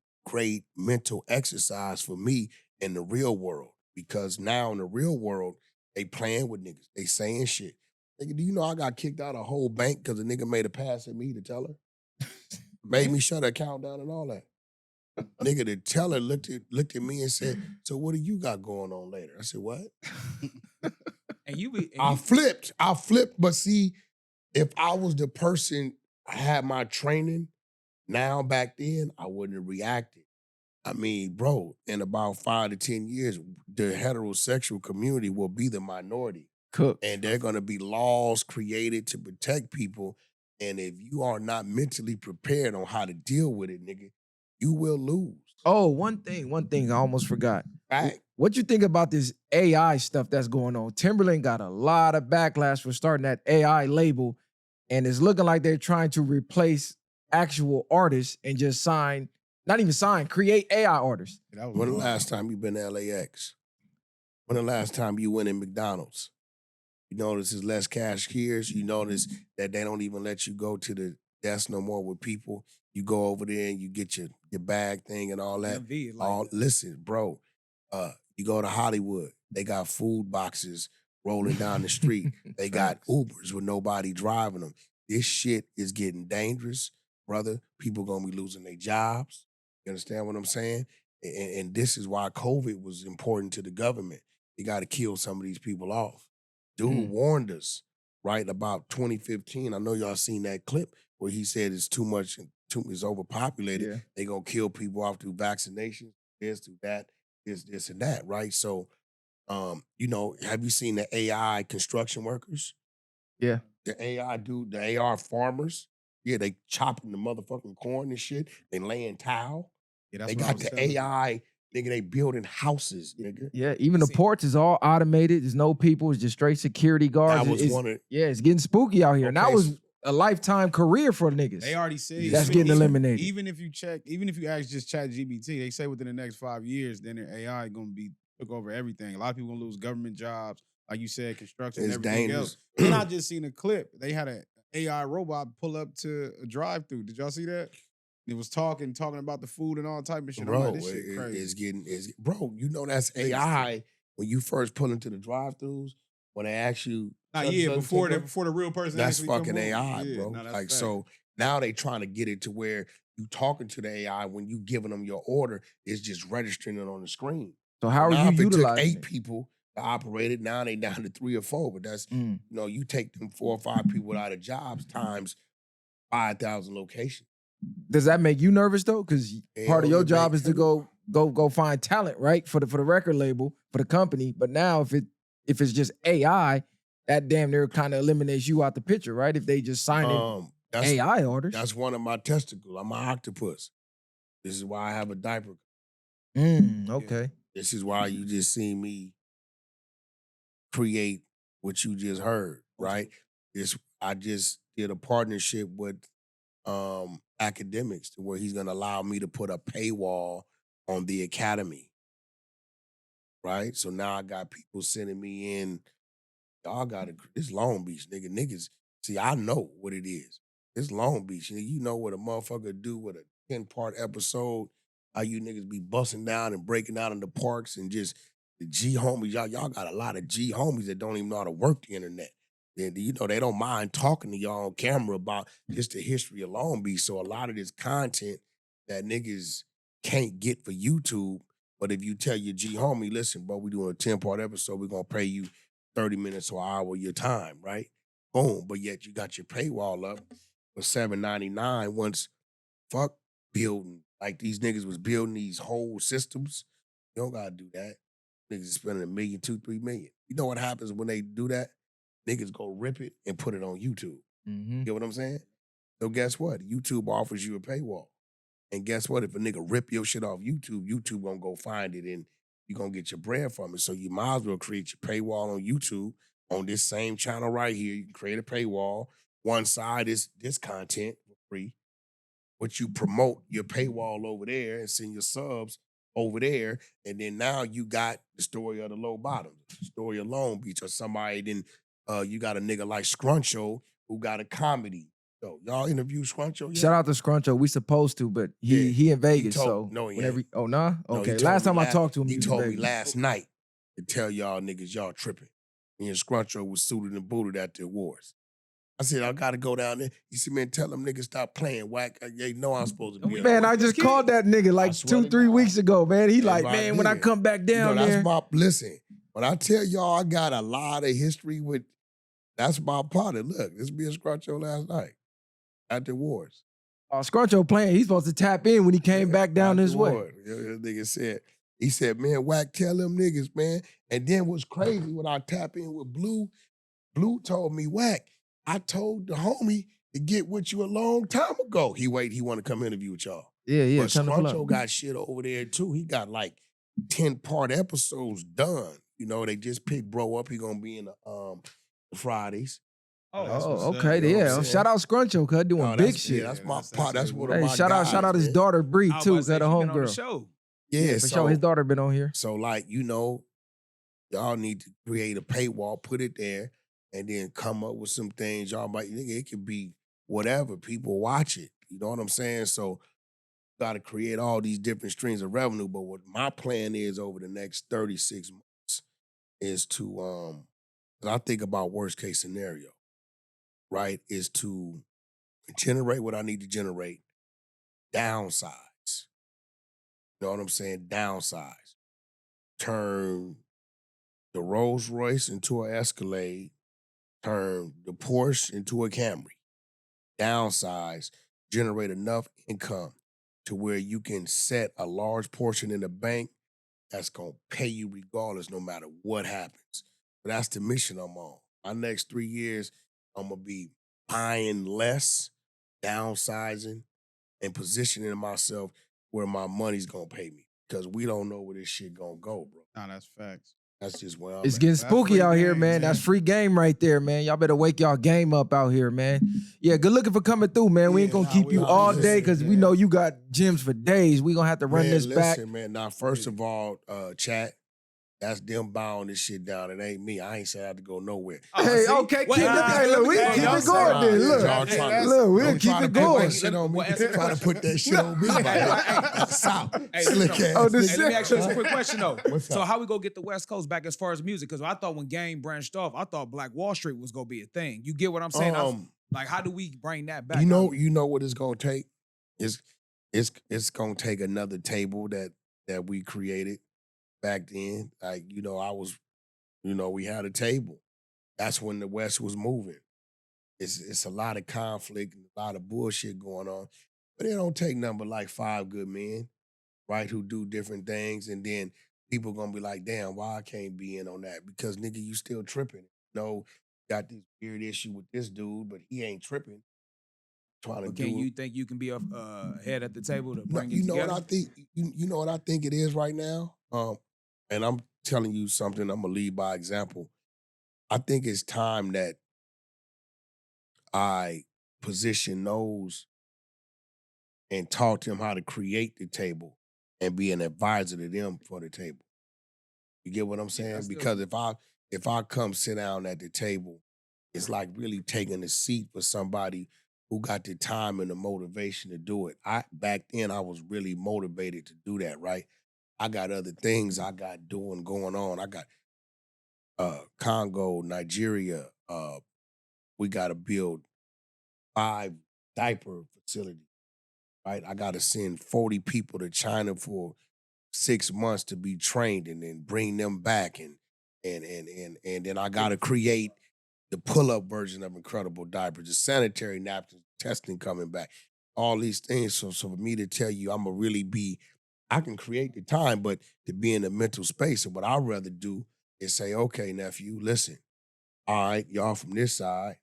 [SPEAKER 2] mental exercise for me in the real world, because now in the real world they playing with niggas. They saying shit. Nigga, do you know I got kicked out of a whole bank because a nigga made a pass at me to tell her? Made me shut her account down and all that. Nigga, the teller looked at me and said, so what do you got going on later? I said, what? I flipped, but see, if I was the person, I had my training now back then, I wouldn't have reacted. I mean, bro, in about 5 to 10 years, the heterosexual community will be the minority. And there are going to be laws created to protect people. And if you are not mentally prepared on how to deal with it, nigga, you will lose.
[SPEAKER 3] Oh, one thing I almost forgot.
[SPEAKER 2] Right.
[SPEAKER 3] What you think about this AI stuff that's going on? Timberland got a lot of backlash for starting that AI label, and it's looking like they're trying to replace actual artists and just create AI artists.
[SPEAKER 2] When the last time you been to LAX? When the last time you went in McDonald's? You notice there's less cashiers. You notice that they don't even let you go to the desk no more with people. You go over there and you get your bag thing and all that. Listen, bro, you go to Hollywood, they got food boxes rolling down the street. They got Ubers with nobody driving them. This shit is getting dangerous, brother. People gonna be losing their jobs. You understand what I'm saying? And this is why COVID was important to the government. You got to kill some of these people off. Dude warned us, right, about 2015. I know y'all seen that clip where he said it's too much, it's overpopulated. Yeah. They gonna kill people off through vaccinations, through that, this and that, right? So, you know, have you seen the AI construction workers?
[SPEAKER 3] Yeah.
[SPEAKER 2] The AI dude, the AR farmers. Yeah, they chopping the motherfucking corn and shit. They laying tile. Yeah, they got the AI. Nigga, they building houses, nigga.
[SPEAKER 3] Yeah, even the ports is all automated. There's no people. It's just straight security guards. It's getting spooky out here. And that was a lifetime career for niggas.
[SPEAKER 4] They already said
[SPEAKER 3] that's getting eliminated.
[SPEAKER 4] Even if you ask just ChatGPT, they say within the next 5 years, then their AI gonna be took over everything. A lot of people gonna lose government jobs, like you said, construction, and everything else. And I just seen a clip. They had an AI robot pull up to a drive-through. Did y'all see that? It was talking about the food and all type of shit.
[SPEAKER 2] Bro,
[SPEAKER 4] like, this shit crazy.
[SPEAKER 2] Bro, you know that's AI when you first pull into the drive-thrus, when they ask you.
[SPEAKER 4] Before the real person.
[SPEAKER 2] That's fucking AI, bro. Like, so now they trying to get it to where you talking to the AI when you giving them your order, it's just registering it on the screen.
[SPEAKER 3] So how are you utilizing
[SPEAKER 2] it? 8 people to operate it, now they down to 3 or 4, but that's, you know, you take them 4 or 5 people out of jobs times 5,000 locations.
[SPEAKER 3] Does that make you nervous though? Because part of your job is to go find talent, right? For the record label, for the company. But now if it's just AI, that damn near kind of eliminates you out the picture, right? If they just sign in AI orders.
[SPEAKER 2] That's one of my testicles. I'm an octopus. This is why I have a diaper.
[SPEAKER 3] Okay.
[SPEAKER 2] This is why you just seen me create what you just heard, right? I just did a partnership with academics to where he's gonna allow me to put a paywall on the academy. Right? So now I got people sending me in, y'all gotta, this Long Beach, nigga. Niggas, see, I know what it is. It's Long Beach. You know what a motherfucker do with a 10-part episode, how you niggas be busting down and breaking out in the parks and just The G homies, y'all got a lot of G homies that don't even know how to work the internet. You know, they don't mind talking to y'all on camera about just the history of Long Beach. So a lot of this content that niggas can't get for YouTube, but if you tell your G homie, listen, bro, we doing a 10-part episode, we're gonna pay you 30 minutes or an hour of your time, right? Boom. But yet you got your paywall up for $7.99 once fuck building. Like these niggas was building these whole systems. You don't gotta do that. Niggas is spending $1 million, $2 million, $3 million. You know what happens when they do that? Niggas go rip it and put it on YouTube.
[SPEAKER 3] Mm-hmm.
[SPEAKER 2] You get what I'm saying? So guess what? YouTube offers you a paywall. And guess what? If a nigga rip your shit off YouTube, YouTube gonna go find it and you gonna get your bread from it. So you might as well create your paywall on YouTube on this same channel right here. You can create a paywall. One side is this content for free, but you promote your paywall over there and send your subs over there. And then now you got the story of the low bottoms, the story of Long Beach, or somebody then you got a nigga like Scruncho who got a comedy. So y'all interview Scruncho yet?
[SPEAKER 3] Shout out to Scruncho. We supposed to, but he in Vegas.
[SPEAKER 2] No, he
[SPEAKER 3] whenever
[SPEAKER 2] ain't.
[SPEAKER 3] oh nah?
[SPEAKER 2] No,
[SPEAKER 3] Okay.
[SPEAKER 2] he told
[SPEAKER 3] Last
[SPEAKER 2] me
[SPEAKER 3] time I talked to him,
[SPEAKER 2] he
[SPEAKER 3] was in
[SPEAKER 2] told me
[SPEAKER 3] Vegas.
[SPEAKER 2] last night to tell y'all niggas y'all tripping. Me and Scruncho was suited and booted at the awards. I said, I gotta go down there. He said, man, tell them niggas stop playing Wack. They know I'm supposed to be on.
[SPEAKER 3] Man, I just called that nigga like
[SPEAKER 2] swear to
[SPEAKER 3] 2-3
[SPEAKER 2] God.
[SPEAKER 3] weeks ago, man. He like,
[SPEAKER 2] Everybody
[SPEAKER 3] man, when I
[SPEAKER 2] did.
[SPEAKER 3] come back down
[SPEAKER 2] that's
[SPEAKER 3] there.
[SPEAKER 2] Listen, when I tell y'all I got a lot of history with, that's my partner. Look, this be a Scruncho last night at the awards.
[SPEAKER 3] Scruncho playing, he's supposed to tap in when he came back down this way.
[SPEAKER 2] This nigga said, he said, man, Wack, tell them niggas, man. And then what's crazy when I tap in with Blue told me, Wack, I told the homie to get with you a long time ago. He want to come interview with y'all.
[SPEAKER 3] Yeah.
[SPEAKER 2] But Scruncho got shit over there too. He got like 10-part episodes done. You know, they just picked bro up. He gonna be in the Fridays.
[SPEAKER 3] Okay.
[SPEAKER 2] You know what I'm
[SPEAKER 3] Yeah.
[SPEAKER 2] saying?
[SPEAKER 3] Shout out Scruncho, cuz doing big shit.
[SPEAKER 2] Yeah, that's my part. That's what
[SPEAKER 3] Hey,
[SPEAKER 2] my
[SPEAKER 3] shout out his
[SPEAKER 2] man.
[SPEAKER 3] daughter Bree
[SPEAKER 5] I was
[SPEAKER 3] too,
[SPEAKER 5] about to
[SPEAKER 3] cuz
[SPEAKER 5] say,
[SPEAKER 3] the
[SPEAKER 5] she been on the
[SPEAKER 3] homegirl.
[SPEAKER 5] show.
[SPEAKER 2] Yeah,
[SPEAKER 3] For
[SPEAKER 2] so,
[SPEAKER 3] sure. His daughter been on here.
[SPEAKER 2] So like, you know, y'all need to create a paywall, put it there, and then come up with some things. Y'all might, nigga, it could be whatever. People watch it. You know what I'm saying? So got to create all these different streams of revenue. But what my plan is over the next 36 months is to, 'cause I think about worst case scenario, right? Is to generate what I need to generate, downsize. You know what I'm saying? Downsize. Turn the Rolls Royce into an Escalade, turn the Porsche into a Camry, downsize, generate enough income to where you can set a large portion in the bank that's going to pay you regardless no matter what happens. But that's the mission I'm on. My next 3 years, I'm going to be buying less, downsizing, and positioning myself where my money's going to pay me. Because we don't know where this shit going to go, bro.
[SPEAKER 4] Nah, that's facts.
[SPEAKER 2] That's just where I'm
[SPEAKER 3] It's
[SPEAKER 2] at.
[SPEAKER 3] getting
[SPEAKER 4] That's
[SPEAKER 3] spooky
[SPEAKER 4] free
[SPEAKER 3] out here,
[SPEAKER 4] game,
[SPEAKER 3] man.
[SPEAKER 4] man.
[SPEAKER 3] That's free game right there, man. Y'all better wake y'all game up out here, man. Yeah, good looking for coming through, man. We ain't gonna keep you all day because we know you got gyms for days. We gonna have to run this back.
[SPEAKER 2] Listen, man. Now, first of all, chat, that's them bowing this shit down. It ain't me. I ain't said I had to go nowhere.
[SPEAKER 3] Hey, okay,
[SPEAKER 5] Well,
[SPEAKER 3] keep look, we
[SPEAKER 5] hey,
[SPEAKER 3] keep
[SPEAKER 5] y'all
[SPEAKER 3] it going then. Look,
[SPEAKER 2] Y'all trying to-
[SPEAKER 3] look, we'll
[SPEAKER 2] don't
[SPEAKER 3] keep
[SPEAKER 2] try to
[SPEAKER 3] it
[SPEAKER 2] put
[SPEAKER 3] going.
[SPEAKER 2] that shit on me.
[SPEAKER 5] Well, answer the
[SPEAKER 2] Try to put that shit on me. That's out.
[SPEAKER 5] Hey,
[SPEAKER 2] Slick
[SPEAKER 5] listen,
[SPEAKER 2] ass.
[SPEAKER 3] Oh, this
[SPEAKER 5] Hey, let me
[SPEAKER 2] nigga.
[SPEAKER 5] ask you this quick question though.
[SPEAKER 2] What's
[SPEAKER 5] So
[SPEAKER 2] up?
[SPEAKER 5] how we gonna get the West Coast back as far as music? Because I thought when Game branched off, I thought Black Wall Street was gonna be a thing. You get what I'm saying? Like, how do we bring that back?
[SPEAKER 2] You know what it's gonna take? It's gonna take another table that we created back then. Like, you know, we had a table. That's when the West was moving. It's a lot of conflict and a lot of bullshit going on. But it don't take nothing but like 5 good men, right, who do different things, and then people gonna be like, damn, why I can't be in on that? Because nigga, you still tripping. You know, got this weird issue with this dude, but he ain't tripping. Trying to
[SPEAKER 5] Okay,
[SPEAKER 2] do
[SPEAKER 5] you think you can be a head at the table to bring
[SPEAKER 2] you
[SPEAKER 5] it
[SPEAKER 2] know
[SPEAKER 5] together?
[SPEAKER 2] what I think? You know what I think it is right now? And I'm telling you something, I'm gonna lead by example. I think it's time that I position those and taught them how to create the table and be an advisor to them for the table. You get what I'm saying?
[SPEAKER 5] that's
[SPEAKER 2] Because if I come sit down at the table, it's like really taking a seat for somebody who got the time and the motivation to do it. Back then I was really motivated to do that, right? I got other things I got going on. I got Congo, Nigeria. We got to build 5 diaper facilities, right? I got to send 40 people to China for 6 months to be trained and then bring them back and then I got to create the pull-up version of Incredible Diapers, the sanitary napkins, testing coming back, all these things. So for me to tell you, I'm gonna really be, I can create the time, but to be in the mental space. And what I'd rather do is say, okay, nephew, listen, all right, y'all from this side,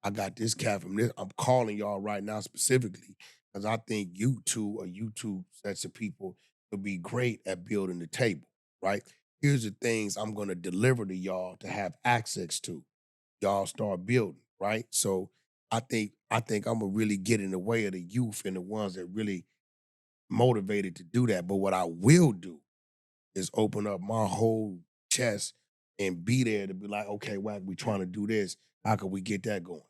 [SPEAKER 2] I got this cat from this. I'm calling y'all right now specifically because I think you two or you two sets of people would be great at building the table, right? Here's the things I'm gonna deliver to y'all to have access to. Y'all start building, right? So I think I'm gonna really get in the way of the youth and the ones that really motivated to do that. But what I will do is open up my whole chest and be there to be like, okay, Wack, we trying to do this. How can we get that going?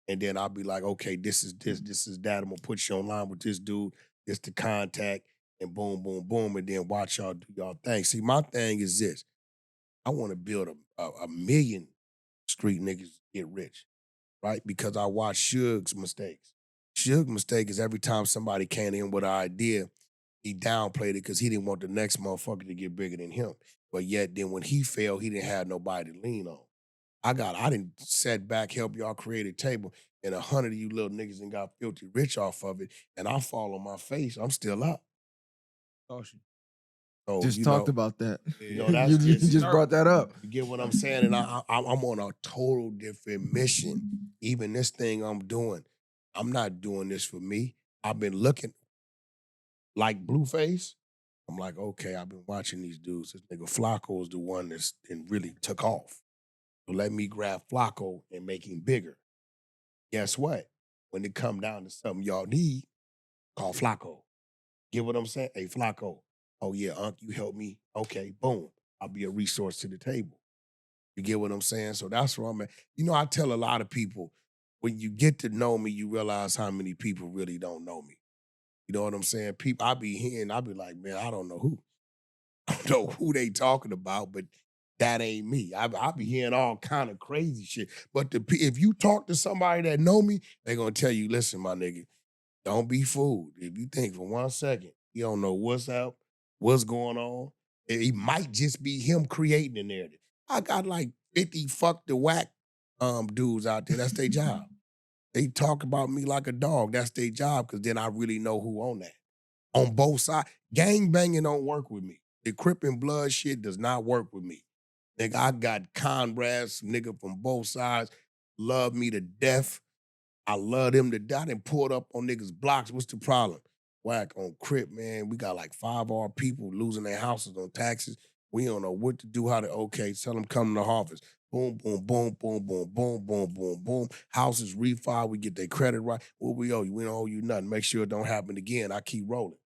[SPEAKER 2] And then I'll be like, okay, this is that. I'm gonna put you online with this dude, this the contact, and boom, boom, boom, and then watch y'all do y'all thing. See, my thing is this. I want to build a million street niggas get rich, right? Because I watch Suge's mistakes. Suge's mistake is every time somebody came in with an idea, he downplayed it because he didn't want the next motherfucker to get bigger than him. But yet then when he failed, he didn't have nobody to lean on. I didn't set back, help y'all create a table, and 100 of you little niggas and got filthy rich off of it, and I fall on my face, I'm still up.
[SPEAKER 5] Caution.
[SPEAKER 2] So,
[SPEAKER 3] Just
[SPEAKER 2] you
[SPEAKER 3] talked
[SPEAKER 2] know,
[SPEAKER 3] about that.
[SPEAKER 2] you know, that's
[SPEAKER 3] You just brought that up.
[SPEAKER 2] You get what I'm saying? And I'm on a total different mission. Even this thing I'm doing, I'm not doing this for me. I've been looking like Blueface. I'm like, okay, I've been watching these dudes. This nigga Flacco is the one that's and really took off. So let me grab Flacco and make him bigger. Guess what? When it come down to something y'all need, call Flacco. Get what I'm saying? Hey, Flacco. Oh yeah, Unc, you help me. Okay, boom. I'll be a resource to the table. You get what I'm saying? So that's where I'm at. You know, I tell a lot of people, when you get to know me, you realize how many people really don't know me. You know what I'm saying? People, I be hearing, I be like, man, I don't know who. I don't know who they talking about, but that ain't me. I be hearing all kind of crazy shit. But if you talk to somebody that know me, they gonna tell you, listen, my nigga, don't be fooled. If you think for 1 second, you don't know what's up, what's going on, it might just be him creating the narrative. I got like 50 fuck the whack dudes out there. That's their job. They talk about me like a dog. That's their job because then I really know who on that. On both sides. Gang banging don't work with me. The Crip and Blood shit does not work with me. Nigga, I got comrades, nigga from both sides, love me to death. I love them to die. I done pulled up on niggas' blocks. What's the problem? Wack on Crip, man. We got like 5 our people losing their houses on taxes. We don't know what to do, how to, okay, tell them come to the office. Boom, boom, boom, boom, boom, boom, boom, boom, boom. Houses refi, we get their credit right. What we owe you? We don't owe you nothing. Make sure it don't happen again. I keep rolling.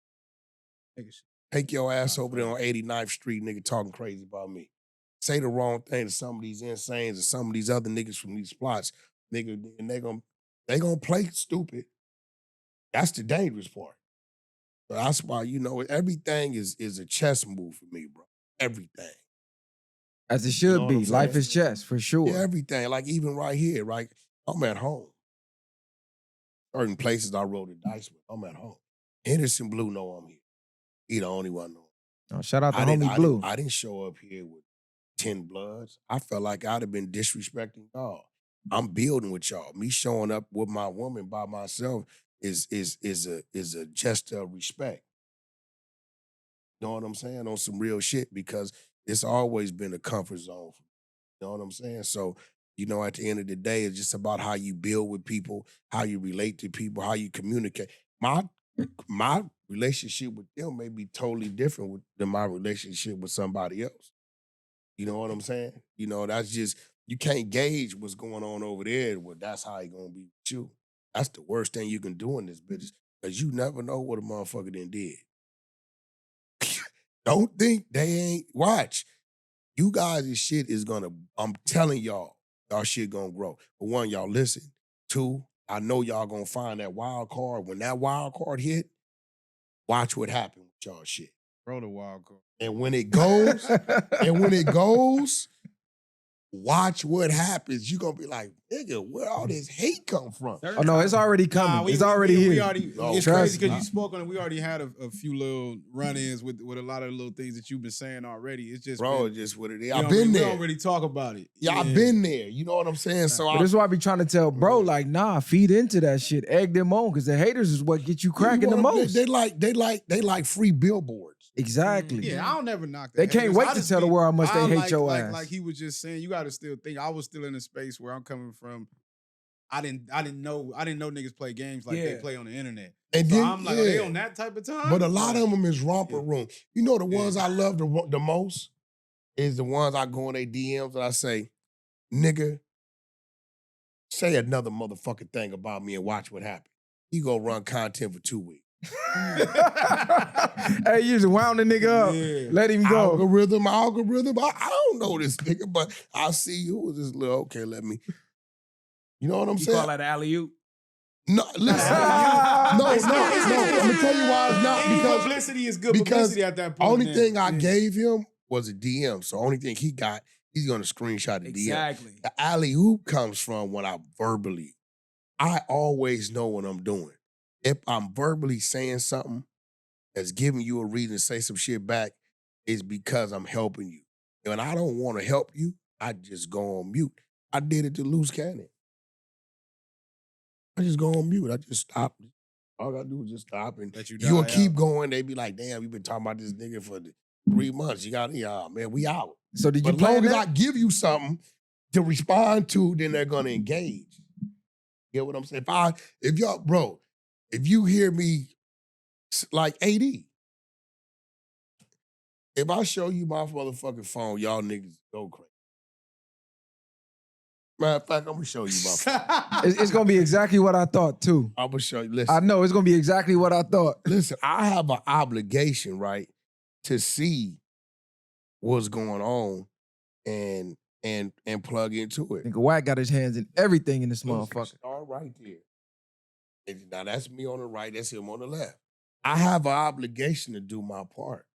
[SPEAKER 2] Take your ass over there on 89th Street, nigga, talking crazy about me. Say the wrong thing to some of these insanes and some of these other niggas from these plots, nigga, and they gonna play stupid. That's the dangerous part. So that's why, you know, everything is a chess move for me, bro. Everything.
[SPEAKER 3] As it should
[SPEAKER 2] know what
[SPEAKER 3] be.
[SPEAKER 2] I'm saying?
[SPEAKER 3] Life is chess, for sure.
[SPEAKER 2] Yeah, everything. Like even right here, right? I'm at home. Certain places I roll the dice with, I'm at home. Henderson Blue know I'm here. He the only one know.
[SPEAKER 3] Oh, shout out to
[SPEAKER 2] I
[SPEAKER 3] homie Blue.
[SPEAKER 2] I didn't show up here with 10 Bloods. I felt like I'd have been disrespecting y'all. I'm building with y'all. Me showing up with my woman by myself is a gesture of respect. You know what I'm saying? On some real shit, because it's always been a comfort zone for me. You know what I'm saying? So, you know, at the end of the day, it's just about how you build with people, how you relate to people, how you communicate. My relationship with them may be totally different than my relationship with somebody else. You know what I'm saying? You know, that's just, you can't gauge what's going on over there. Well, that's how he gonna be with you. That's the worst thing you can do in this business, because you never know what a motherfucker then did. Don't think they ain't, watch. You guys' shit is gonna, I'm telling y'all shit gonna grow. For one, y'all listen. 2, I know y'all gonna find that wild card. When that wild card hit, watch what happened with y'all shit.
[SPEAKER 4] Bro, the wild card.
[SPEAKER 2] And when it goes, watch what happens. You're gonna be like, nigga, where all this hate come from?
[SPEAKER 3] Oh no, it's already coming. It's already here.
[SPEAKER 4] It's
[SPEAKER 3] Trust
[SPEAKER 4] crazy because
[SPEAKER 3] me.
[SPEAKER 4] you spoke on it. We already had a few little run-ins with a lot of the little things that you've been saying already. It's just
[SPEAKER 2] it's just what it is.
[SPEAKER 4] I've
[SPEAKER 2] been there.
[SPEAKER 4] We don't really talk about it.
[SPEAKER 2] Yeah, I've been there. You know what I'm saying? So
[SPEAKER 3] But this is why I be trying to tell bro, like, nah, feed into that shit. Egg them on, because the haters is what get you cracking the most.
[SPEAKER 2] They like free billboards.
[SPEAKER 3] Exactly.
[SPEAKER 4] Yeah, I don't ever knock that.
[SPEAKER 3] They can't
[SPEAKER 4] haters.
[SPEAKER 3] wait
[SPEAKER 4] I
[SPEAKER 3] to
[SPEAKER 4] just
[SPEAKER 3] tell the
[SPEAKER 4] be-
[SPEAKER 3] world how much they
[SPEAKER 4] I
[SPEAKER 3] hate your ass.
[SPEAKER 4] Like he was just saying, you got to still think. I was still in a space where I'm coming from. I didn't know niggas play games like they play on the internet.
[SPEAKER 2] And
[SPEAKER 4] so
[SPEAKER 2] then,
[SPEAKER 4] I'm like, are they on that type of time?
[SPEAKER 2] But a lot of them is romper room. You know the ones I love the most is the ones I go in their DMs and I say, nigga, say another motherfucking thing about me and watch what happens. You go run content for 2 weeks.
[SPEAKER 3] Hey, you just wound the nigga up. Let him go.
[SPEAKER 2] Algorithm. I don't know this nigga, but I see who was this little, okay, let me. You know what I'm saying?
[SPEAKER 5] You call that alley-oop?
[SPEAKER 2] No, listen. No. I'm gonna tell you why it's not because
[SPEAKER 4] publicity is good publicity at that point.
[SPEAKER 2] Only thing I gave him was a DM. So only thing he got, he's gonna screenshot the DM.
[SPEAKER 5] Exactly.
[SPEAKER 2] The alley-oop comes from when I always know what I'm doing. If I'm verbally saying something that's giving you a reason to say some shit back, it's because I'm helping you. And I don't want to help you, I just go on mute. I did it to Loose Cannon. I just go on mute. I just stop. All I gotta do is just stop. And you'll keep going. They be like, damn, you've been talking about this nigga for 3 months. You got, man, we out.
[SPEAKER 3] So did you
[SPEAKER 2] But as long
[SPEAKER 3] plan
[SPEAKER 2] as
[SPEAKER 3] that?
[SPEAKER 2] I give you something to respond to, then they're gonna engage. You get what I'm saying? If you hear me like AD, if I show you my motherfucking phone, y'all niggas go crazy. Matter of fact, I'm gonna show you my phone.
[SPEAKER 3] It's gonna be exactly what I thought too.
[SPEAKER 2] I'm gonna show you. Listen,
[SPEAKER 3] I know it's gonna be exactly what I thought.
[SPEAKER 2] listen, I have an obligation, right, to see what's going on and plug into it.
[SPEAKER 3] Nigga, Wack got his hands in everything in this motherfucker.
[SPEAKER 2] Start right there. And now that's me on the right, that's him on the left. I have an obligation to do my part.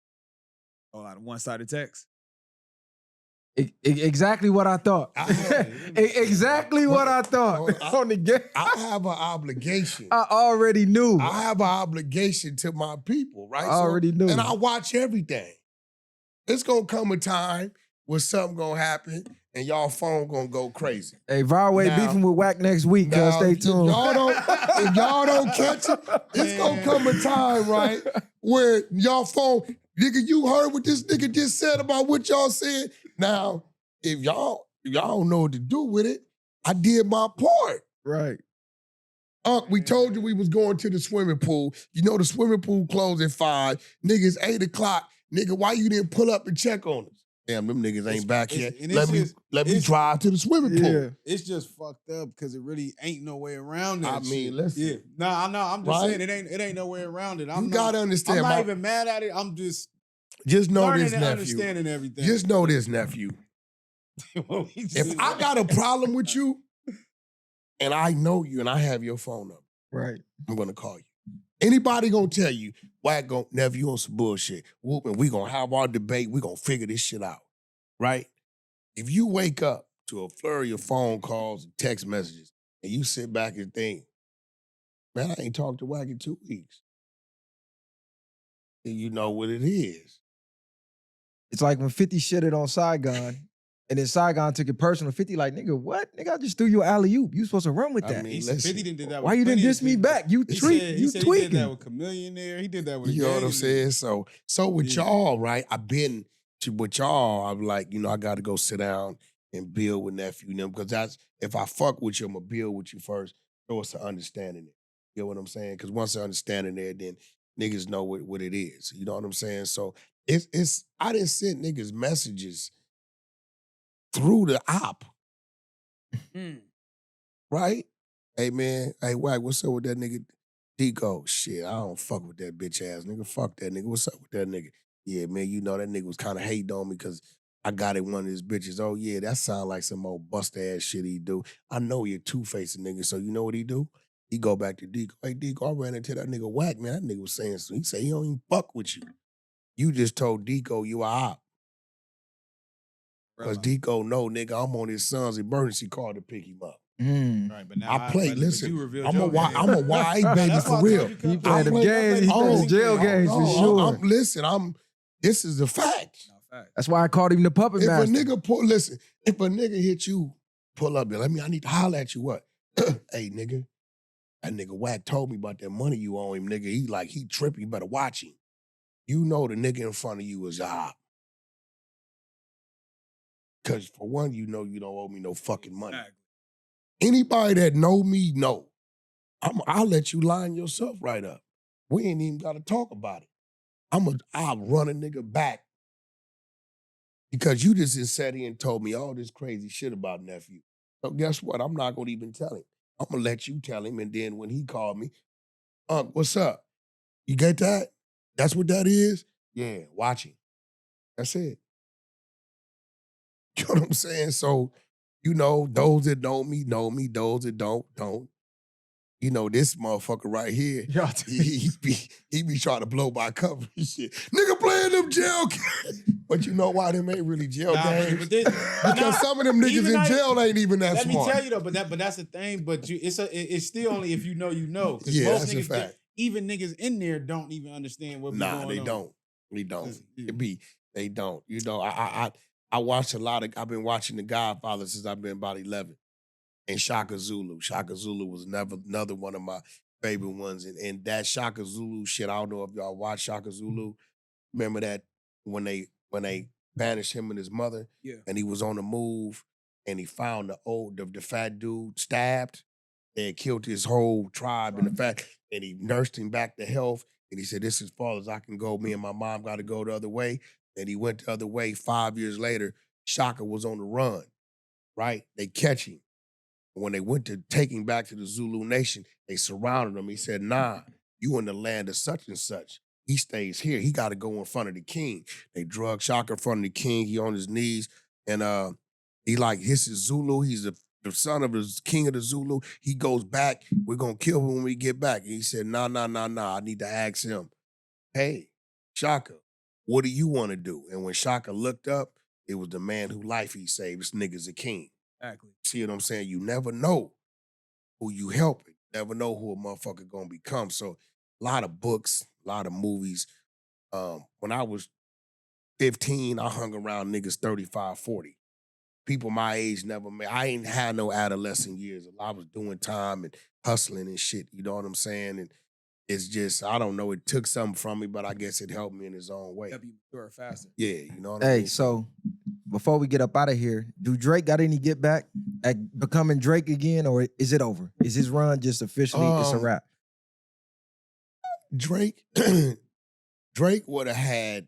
[SPEAKER 5] A lot of one-sided text.
[SPEAKER 3] Exactly what I thought. Exactly what I thought. On the game.
[SPEAKER 2] I have an obligation.
[SPEAKER 3] I already knew.
[SPEAKER 2] I have an obligation to my people, right?
[SPEAKER 3] I already knew.
[SPEAKER 2] And I watch everything. It's gonna come a time where something gonna happen and y'all phone gonna go crazy.
[SPEAKER 3] Hey, VwP beefing with Wack next week, cuz stay tuned.
[SPEAKER 2] If y'all don't catch it, it's gonna come a time, right, where y'all phone, nigga, you heard what this nigga just said about what y'all said. Now, if y'all don't know what to do with it, I did my part.
[SPEAKER 3] Right.
[SPEAKER 2] We told you we was going to the swimming pool. You know the swimming pool closed at 5. Niggas 8 o'clock. Nigga, why you didn't pull up and check on us? Damn, them niggas ain't back yet. Let me drive to the swimming pool.
[SPEAKER 4] Yeah. It's just fucked up because it really ain't no way around that.
[SPEAKER 2] I mean, listen.
[SPEAKER 4] Yeah. Nah, I know. I'm just
[SPEAKER 2] Right?
[SPEAKER 4] saying it ain't no way around it.
[SPEAKER 2] You gotta understand.
[SPEAKER 4] I'm not even mad at it. I'm just
[SPEAKER 2] know
[SPEAKER 4] learning
[SPEAKER 2] this,
[SPEAKER 4] and
[SPEAKER 2] nephew.
[SPEAKER 4] understanding everything.
[SPEAKER 2] Just know this, nephew. If I got a problem with you and I know you and I have your phone number,
[SPEAKER 3] right,
[SPEAKER 2] I'm gonna call you. Anybody gonna tell you, Wack gon' nephew on some bullshit. Whoop, and we gonna have our debate. We gonna figure this shit out, right? If you wake up to a flurry of phone calls and text messages and you sit back and think, man, I ain't talked to Wack in 2 weeks, then you know what it is.
[SPEAKER 3] It's like when 50 shitted on Saigon, and then Saigon took it personal. 50 like, nigga, what? Nigga, I just threw you an alley-oop. You supposed to run with that.
[SPEAKER 2] I mean,
[SPEAKER 4] He said 50 didn't do that.
[SPEAKER 3] Why
[SPEAKER 4] with
[SPEAKER 3] you didn't
[SPEAKER 4] plenty of
[SPEAKER 3] diss me
[SPEAKER 4] people.
[SPEAKER 3] back? You
[SPEAKER 4] He
[SPEAKER 3] tweaking.
[SPEAKER 4] said he did that with Chameleonaire. He did that with.
[SPEAKER 2] You know what I'm saying? So with y'all, right? I've been with y'all. I'm like, I got to go sit down and build with nephew and them because that's if I fuck with you, I'm gonna build with you first. So it's an understanding it. You know what I'm saying? Because once the understanding there, then niggas know what it is. You know what I'm saying? So it's I didn't send niggas messages through the op. Right? Hey man, hey Wack, what's up with that nigga Deco? Shit, I don't fuck with that bitch ass nigga. Fuck that nigga. What's up with that nigga? Yeah, man, you know that nigga was kind of hating on me because I got it one of his bitches. Oh yeah, that sound like some old bust ass shit he do. I know you're two-faced nigga, so you know what he do? He go back to Deco. Hey Deco, I ran into that nigga Wack, man. That nigga was saying so. He said he don't even fuck with you. You just told Deco you a op. Because
[SPEAKER 5] Realize.
[SPEAKER 2] Deco know, nigga, I'm on his son's emergency call to pick him up.
[SPEAKER 4] Right, but now
[SPEAKER 2] I play,
[SPEAKER 4] but
[SPEAKER 2] listen,
[SPEAKER 4] you revealed
[SPEAKER 2] I'm
[SPEAKER 4] your
[SPEAKER 2] a
[SPEAKER 4] game.
[SPEAKER 2] YA baby
[SPEAKER 4] That's why
[SPEAKER 2] for
[SPEAKER 4] I
[SPEAKER 2] real.
[SPEAKER 4] told you
[SPEAKER 3] He
[SPEAKER 4] come-
[SPEAKER 3] playing them
[SPEAKER 4] I
[SPEAKER 3] games. He
[SPEAKER 4] play
[SPEAKER 3] playing
[SPEAKER 4] crazy
[SPEAKER 3] jail
[SPEAKER 4] games.
[SPEAKER 3] games for sure.
[SPEAKER 2] Listen, this is the fact.
[SPEAKER 5] No, fact.
[SPEAKER 3] That's why I called him the puppet
[SPEAKER 2] If
[SPEAKER 3] master.
[SPEAKER 2] a nigga hit you, pull up, I need to holler at you, what? Hey, nigga, that nigga Wack told me about that money you owe him, nigga. He tripping, you better watch him. You know the nigga in front of you is a op. Because for one, you know you don't owe me no fucking money.
[SPEAKER 5] Exactly.
[SPEAKER 2] Anybody that know me, know. I'll let you line yourself right up. We ain't even got to talk about it. I'll run a nigga back because you just sat here and told me all this crazy shit about nephew. So guess what? I'm not going to even tell him. I'm going to let you tell him, and then when he called me, what's up? You get that? That's what that is? Yeah, watch him. That's it. You know what I'm saying? So, those that know me, those that don't. You know, this motherfucker right here, he be trying to blow my cover and shit. Nigga playing them jail games. But you know why them ain't really jail games? Because some of them niggas in jail ain't even that
[SPEAKER 4] Let
[SPEAKER 2] smart.
[SPEAKER 4] me tell you though, but that's the thing. But it's still only if you know you know. 'Cause
[SPEAKER 2] Yeah,
[SPEAKER 4] most
[SPEAKER 2] that's a
[SPEAKER 4] niggas,
[SPEAKER 2] fact.
[SPEAKER 4] Even niggas in there don't even understand what be going on.
[SPEAKER 2] They don't. They don't.
[SPEAKER 4] Listen,
[SPEAKER 2] They don't. You know, I watch a lot of. I've been watching The Godfather since I've been about 11. And Shaka Zulu. Shaka Zulu was another one of my favorite ones. And that Shaka Zulu shit, I don't know if y'all watch Shaka Zulu. Remember that when they banished him and his mother,
[SPEAKER 5] Yeah.
[SPEAKER 2] and he was on the move, and he found the fat dude stabbed. They had killed his whole tribe and and he nursed him back to health. And he said, "This is as far as I can go. Me and my mom got to go the other way." And he went the other way. 5 years later, Shaka was on the run. Right? They catch him. When they went to take him back to the Zulu Nation, they surrounded him. He said, "Nah, you in the land of such and such. He stays here. He got to go in front of the king." They drug Shaka in front of the king. He on his knees. And he this is Zulu. He's the son of the king of the Zulu. He goes back. We're going to kill him when we get back. And he said, nah. I need to ask him, hey, Shaka, what do you want to do? And when Shaka looked up, it was the man whose life he saved. This nigga's a king.
[SPEAKER 5] Exactly.
[SPEAKER 2] See what I'm saying? You never know who you helping. You never know who a motherfucker gonna become. So a lot of books, a lot of movies. When I was 15, I hung around niggas 35, 40. People my age never met. I ain't had no adolescent years. I was doing time and hustling and shit. You know what I'm saying? And it's just, I don't know, it took something from me, but I guess it helped me in its own way.
[SPEAKER 5] Gotta be mature faster.
[SPEAKER 2] Yeah, you know what I mean?
[SPEAKER 3] Hey, so before we get up out of here, do Drake got any get back at becoming Drake again, or is it over? Is his run just officially it's a wrap?
[SPEAKER 2] Drake would have had,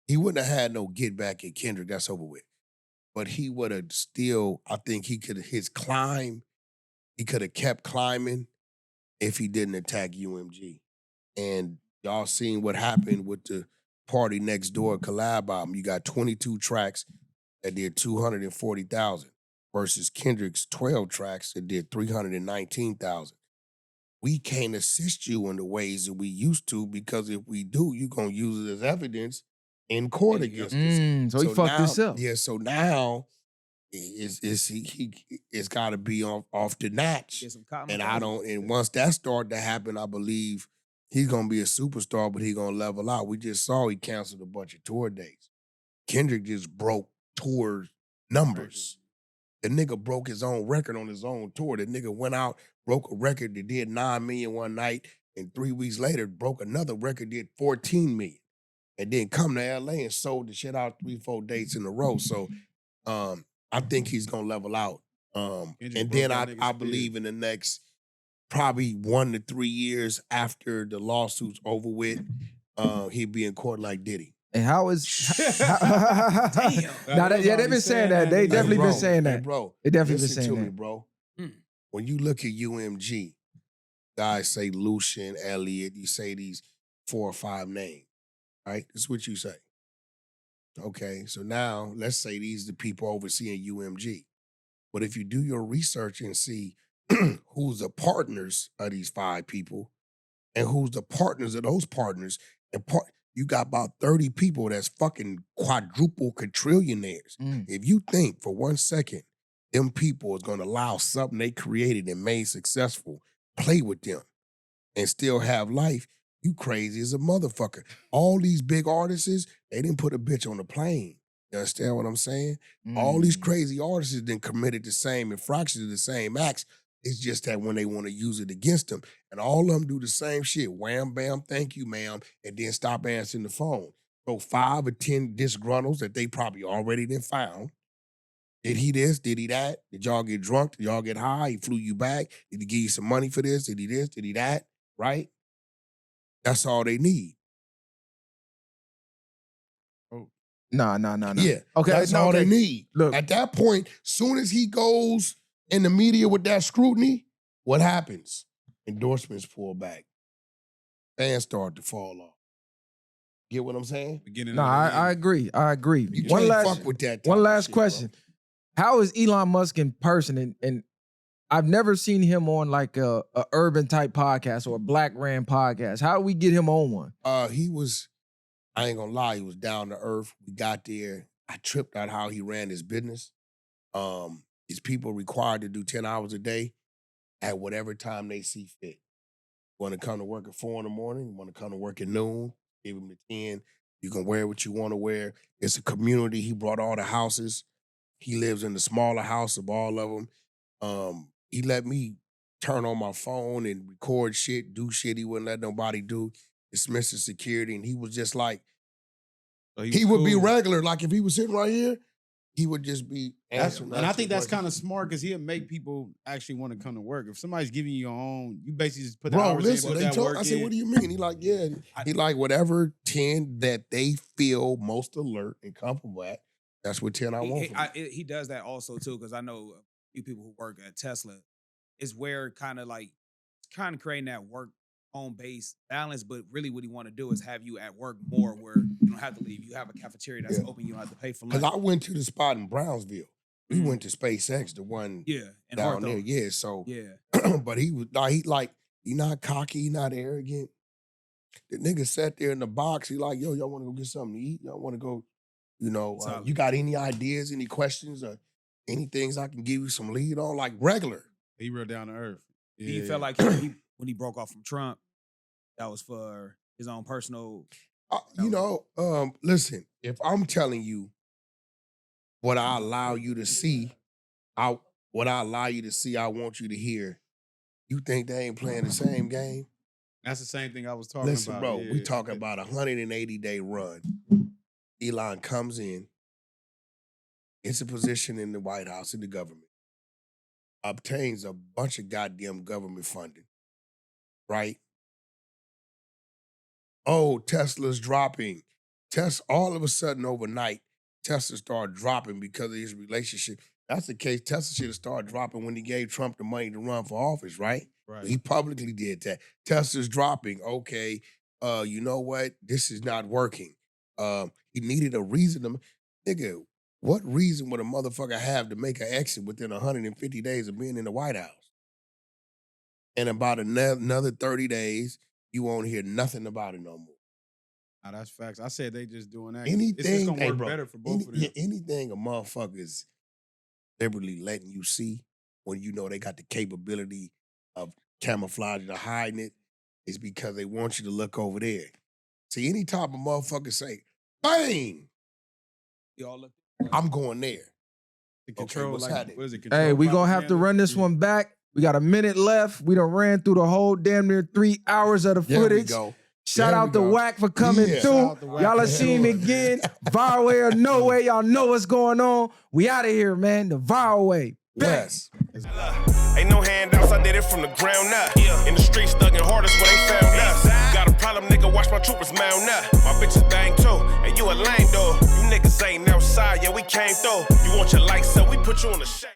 [SPEAKER 2] he wouldn't have had no get back at Kendrick. That's over with. But he would have still, I think he could have, he could have kept climbing if he didn't attack UMG. And y'all seen what happened with the Party Next Door collab album. You got 22 tracks that did 240,000 versus Kendrick's 12 tracks that did 319,000. We can't assist you in the ways that we used to, because if we do, you're going to use it as evidence in court against us.
[SPEAKER 3] So he fucked himself.
[SPEAKER 2] Yeah, so now it's got to be off the notch.
[SPEAKER 5] Get some cotton
[SPEAKER 2] And
[SPEAKER 5] mouth.
[SPEAKER 2] and once that started to happen, I believe he's going to be a superstar, but he's going to level out. We just saw he canceled a bunch of tour dates. Kendrick just broke tour numbers. The nigga broke his own record on his own tour. The nigga went out, broke a record that did 9 million one night, and 3 weeks later broke another record, did 14 million. And then come to LA and sold the shit out 3-4 dates in a row. So I think he's gonna level out. And then I believe in the next probably 1 to 3 years after the lawsuit's over with, he'll be in court like Diddy.
[SPEAKER 3] And how is
[SPEAKER 5] Damn.
[SPEAKER 3] they've been saying that. They definitely been saying that.
[SPEAKER 2] Hey, bro,
[SPEAKER 3] They definitely been
[SPEAKER 2] listen
[SPEAKER 3] saying
[SPEAKER 2] to me,
[SPEAKER 3] that.
[SPEAKER 2] bro.
[SPEAKER 5] Mm.
[SPEAKER 2] When you look at UMG, guys say Lucian, Elliott, you say these 4 or 5 names, right? That's what you say. Okay, so now let's say these are the people overseeing UMG. But if you do your research and see who's the partners of these 5 people and who's the partners of those partners, and you got about 30 people that's fucking quadruple quadrillionaires.
[SPEAKER 3] Mm.
[SPEAKER 2] If you think for 1 second, them people is gonna allow something they created and made successful, play with them and still have life, you crazy as a motherfucker. All these big artists, they didn't put a bitch on the plane. You understand what I'm saying? All these crazy artists then committed the same infractions, the same acts. It's just that when they want to use it against them, and all of them do the same shit. Wham, bam, thank you, ma'am, and then stop answering the phone. So 5 or 10 disgruntles that they probably already done found. Did he this? Did he that? Did y'all get drunk? Did y'all get high? He flew you back? Did he give you some money for this? Did he this? Did he that? Right? That's all they need.
[SPEAKER 3] Nah.
[SPEAKER 2] Yeah.
[SPEAKER 3] Okay,
[SPEAKER 2] That's all they need.
[SPEAKER 3] Look.
[SPEAKER 2] At that point, soon as he goes in the media with that scrutiny, what happens? Endorsements pull back. Fans start to fall off. Get what I'm saying?
[SPEAKER 3] No, I agree.
[SPEAKER 2] You can't fuck with that.
[SPEAKER 3] One last question. Bro. How is Elon Musk in person? And I've never seen him on like a urban type podcast or a Black Ran podcast. How do we get him on one?
[SPEAKER 2] He was, I ain't gonna lie, he was down to earth. We got there. I tripped out how he ran his business. His people required to do 10 hours a day at whatever time they see fit. Want to come to work at 4 in the morning, want to come to work at noon, give him the 10. You can wear what you want to wear. It's a community. He brought all the houses. He lives in the smaller house of all of them. He let me turn on my phone and record shit, do shit he wouldn't let nobody do. Dismiss the security. And he was just like, he would be regular. Like if he was sitting right here, he would just be answering.
[SPEAKER 4] And I think that's kind of smart because he'll make people actually want to come to work. If somebody's giving you your own, you basically just put the hours in, put that work
[SPEAKER 2] I said,
[SPEAKER 4] in.
[SPEAKER 2] what do you mean? He like, yeah. He like whatever 10 that they feel most alert and comfortable at, that's what 10 I want from him.
[SPEAKER 5] He does that also too, because I know a few people who work at Tesla. Is where kind of creating that work home base balance, but really what he want to do is have you at work more where you don't have to leave. You have a cafeteria that's open, you don't have to pay for lunch.
[SPEAKER 2] Because I went to the spot in Brownsville. We went to SpaceX, the one down there. Yeah, so but he was he not cocky, he not arrogant. The nigga sat there in the box, he like, yo, y'all want to go get something to eat? Y'all want to go, you got any ideas, any questions, or any things I can give you some lead on? Like regular.
[SPEAKER 4] He real down to earth.
[SPEAKER 5] He felt like he when he broke off from Trump, that was for his own personal.
[SPEAKER 2] Listen, if I'm telling you what I allow you to see, I want you to hear, you think they ain't playing the same game?
[SPEAKER 4] That's the same thing I was talking about.
[SPEAKER 2] Listen, bro, we talking about a 180-day run. Elon comes in, gets a position in the White House, in the government, obtains a bunch of goddamn government funding, right? Oh, Tesla's dropping. All of a sudden, overnight, Tesla started dropping because of his relationship. That's the case. Tesla should have started dropping when he gave Trump the money to run for office, right?
[SPEAKER 4] Right.
[SPEAKER 2] He publicly did that. Tesla's dropping. Okay, you know what? This is not working. He needed a reason to... Nigga, what reason would a motherfucker have to make an exit within 150 days of being in the White House? And about another 30 days, you won't hear nothing about it no more.
[SPEAKER 4] Nah, that's facts. I said they just doing that.
[SPEAKER 2] Anything,
[SPEAKER 4] it's just gonna work better for both of them.
[SPEAKER 2] Anything a motherfucker's deliberately letting you see when you know they got the capability of camouflaging or hiding it is because they want you to look over there. See, any type of motherfucker say, bang!
[SPEAKER 5] Y'all look.
[SPEAKER 2] I'm going there.
[SPEAKER 4] The control,
[SPEAKER 2] what's happening?
[SPEAKER 4] What is it? Control
[SPEAKER 3] Hey, we gonna have to
[SPEAKER 4] propaganda?
[SPEAKER 3] run this one back. We got a minute left. We done ran through the whole damn near 3 hours of the
[SPEAKER 2] There we
[SPEAKER 3] footage.
[SPEAKER 2] go.
[SPEAKER 3] Shout
[SPEAKER 2] There
[SPEAKER 3] out
[SPEAKER 2] we
[SPEAKER 3] to
[SPEAKER 2] go.
[SPEAKER 3] Wack for coming
[SPEAKER 2] Yeah.
[SPEAKER 3] through.
[SPEAKER 4] Shout out to Wack
[SPEAKER 3] Y'all
[SPEAKER 4] for
[SPEAKER 3] have seen
[SPEAKER 4] doing it.
[SPEAKER 3] again. Viral way or no way. Y'all know what's going on. We out of here, man. The viral way.
[SPEAKER 2] Yes.
[SPEAKER 1] Ain't no handouts, I did it from the ground up. In the streets, thugging hardest where they found us. Got a problem, nigga, watch my troopers mount up. My bitches bang too, and you a lame though. You niggas ain't outside, yeah, we came through. You want your lights up, we put you on the shade.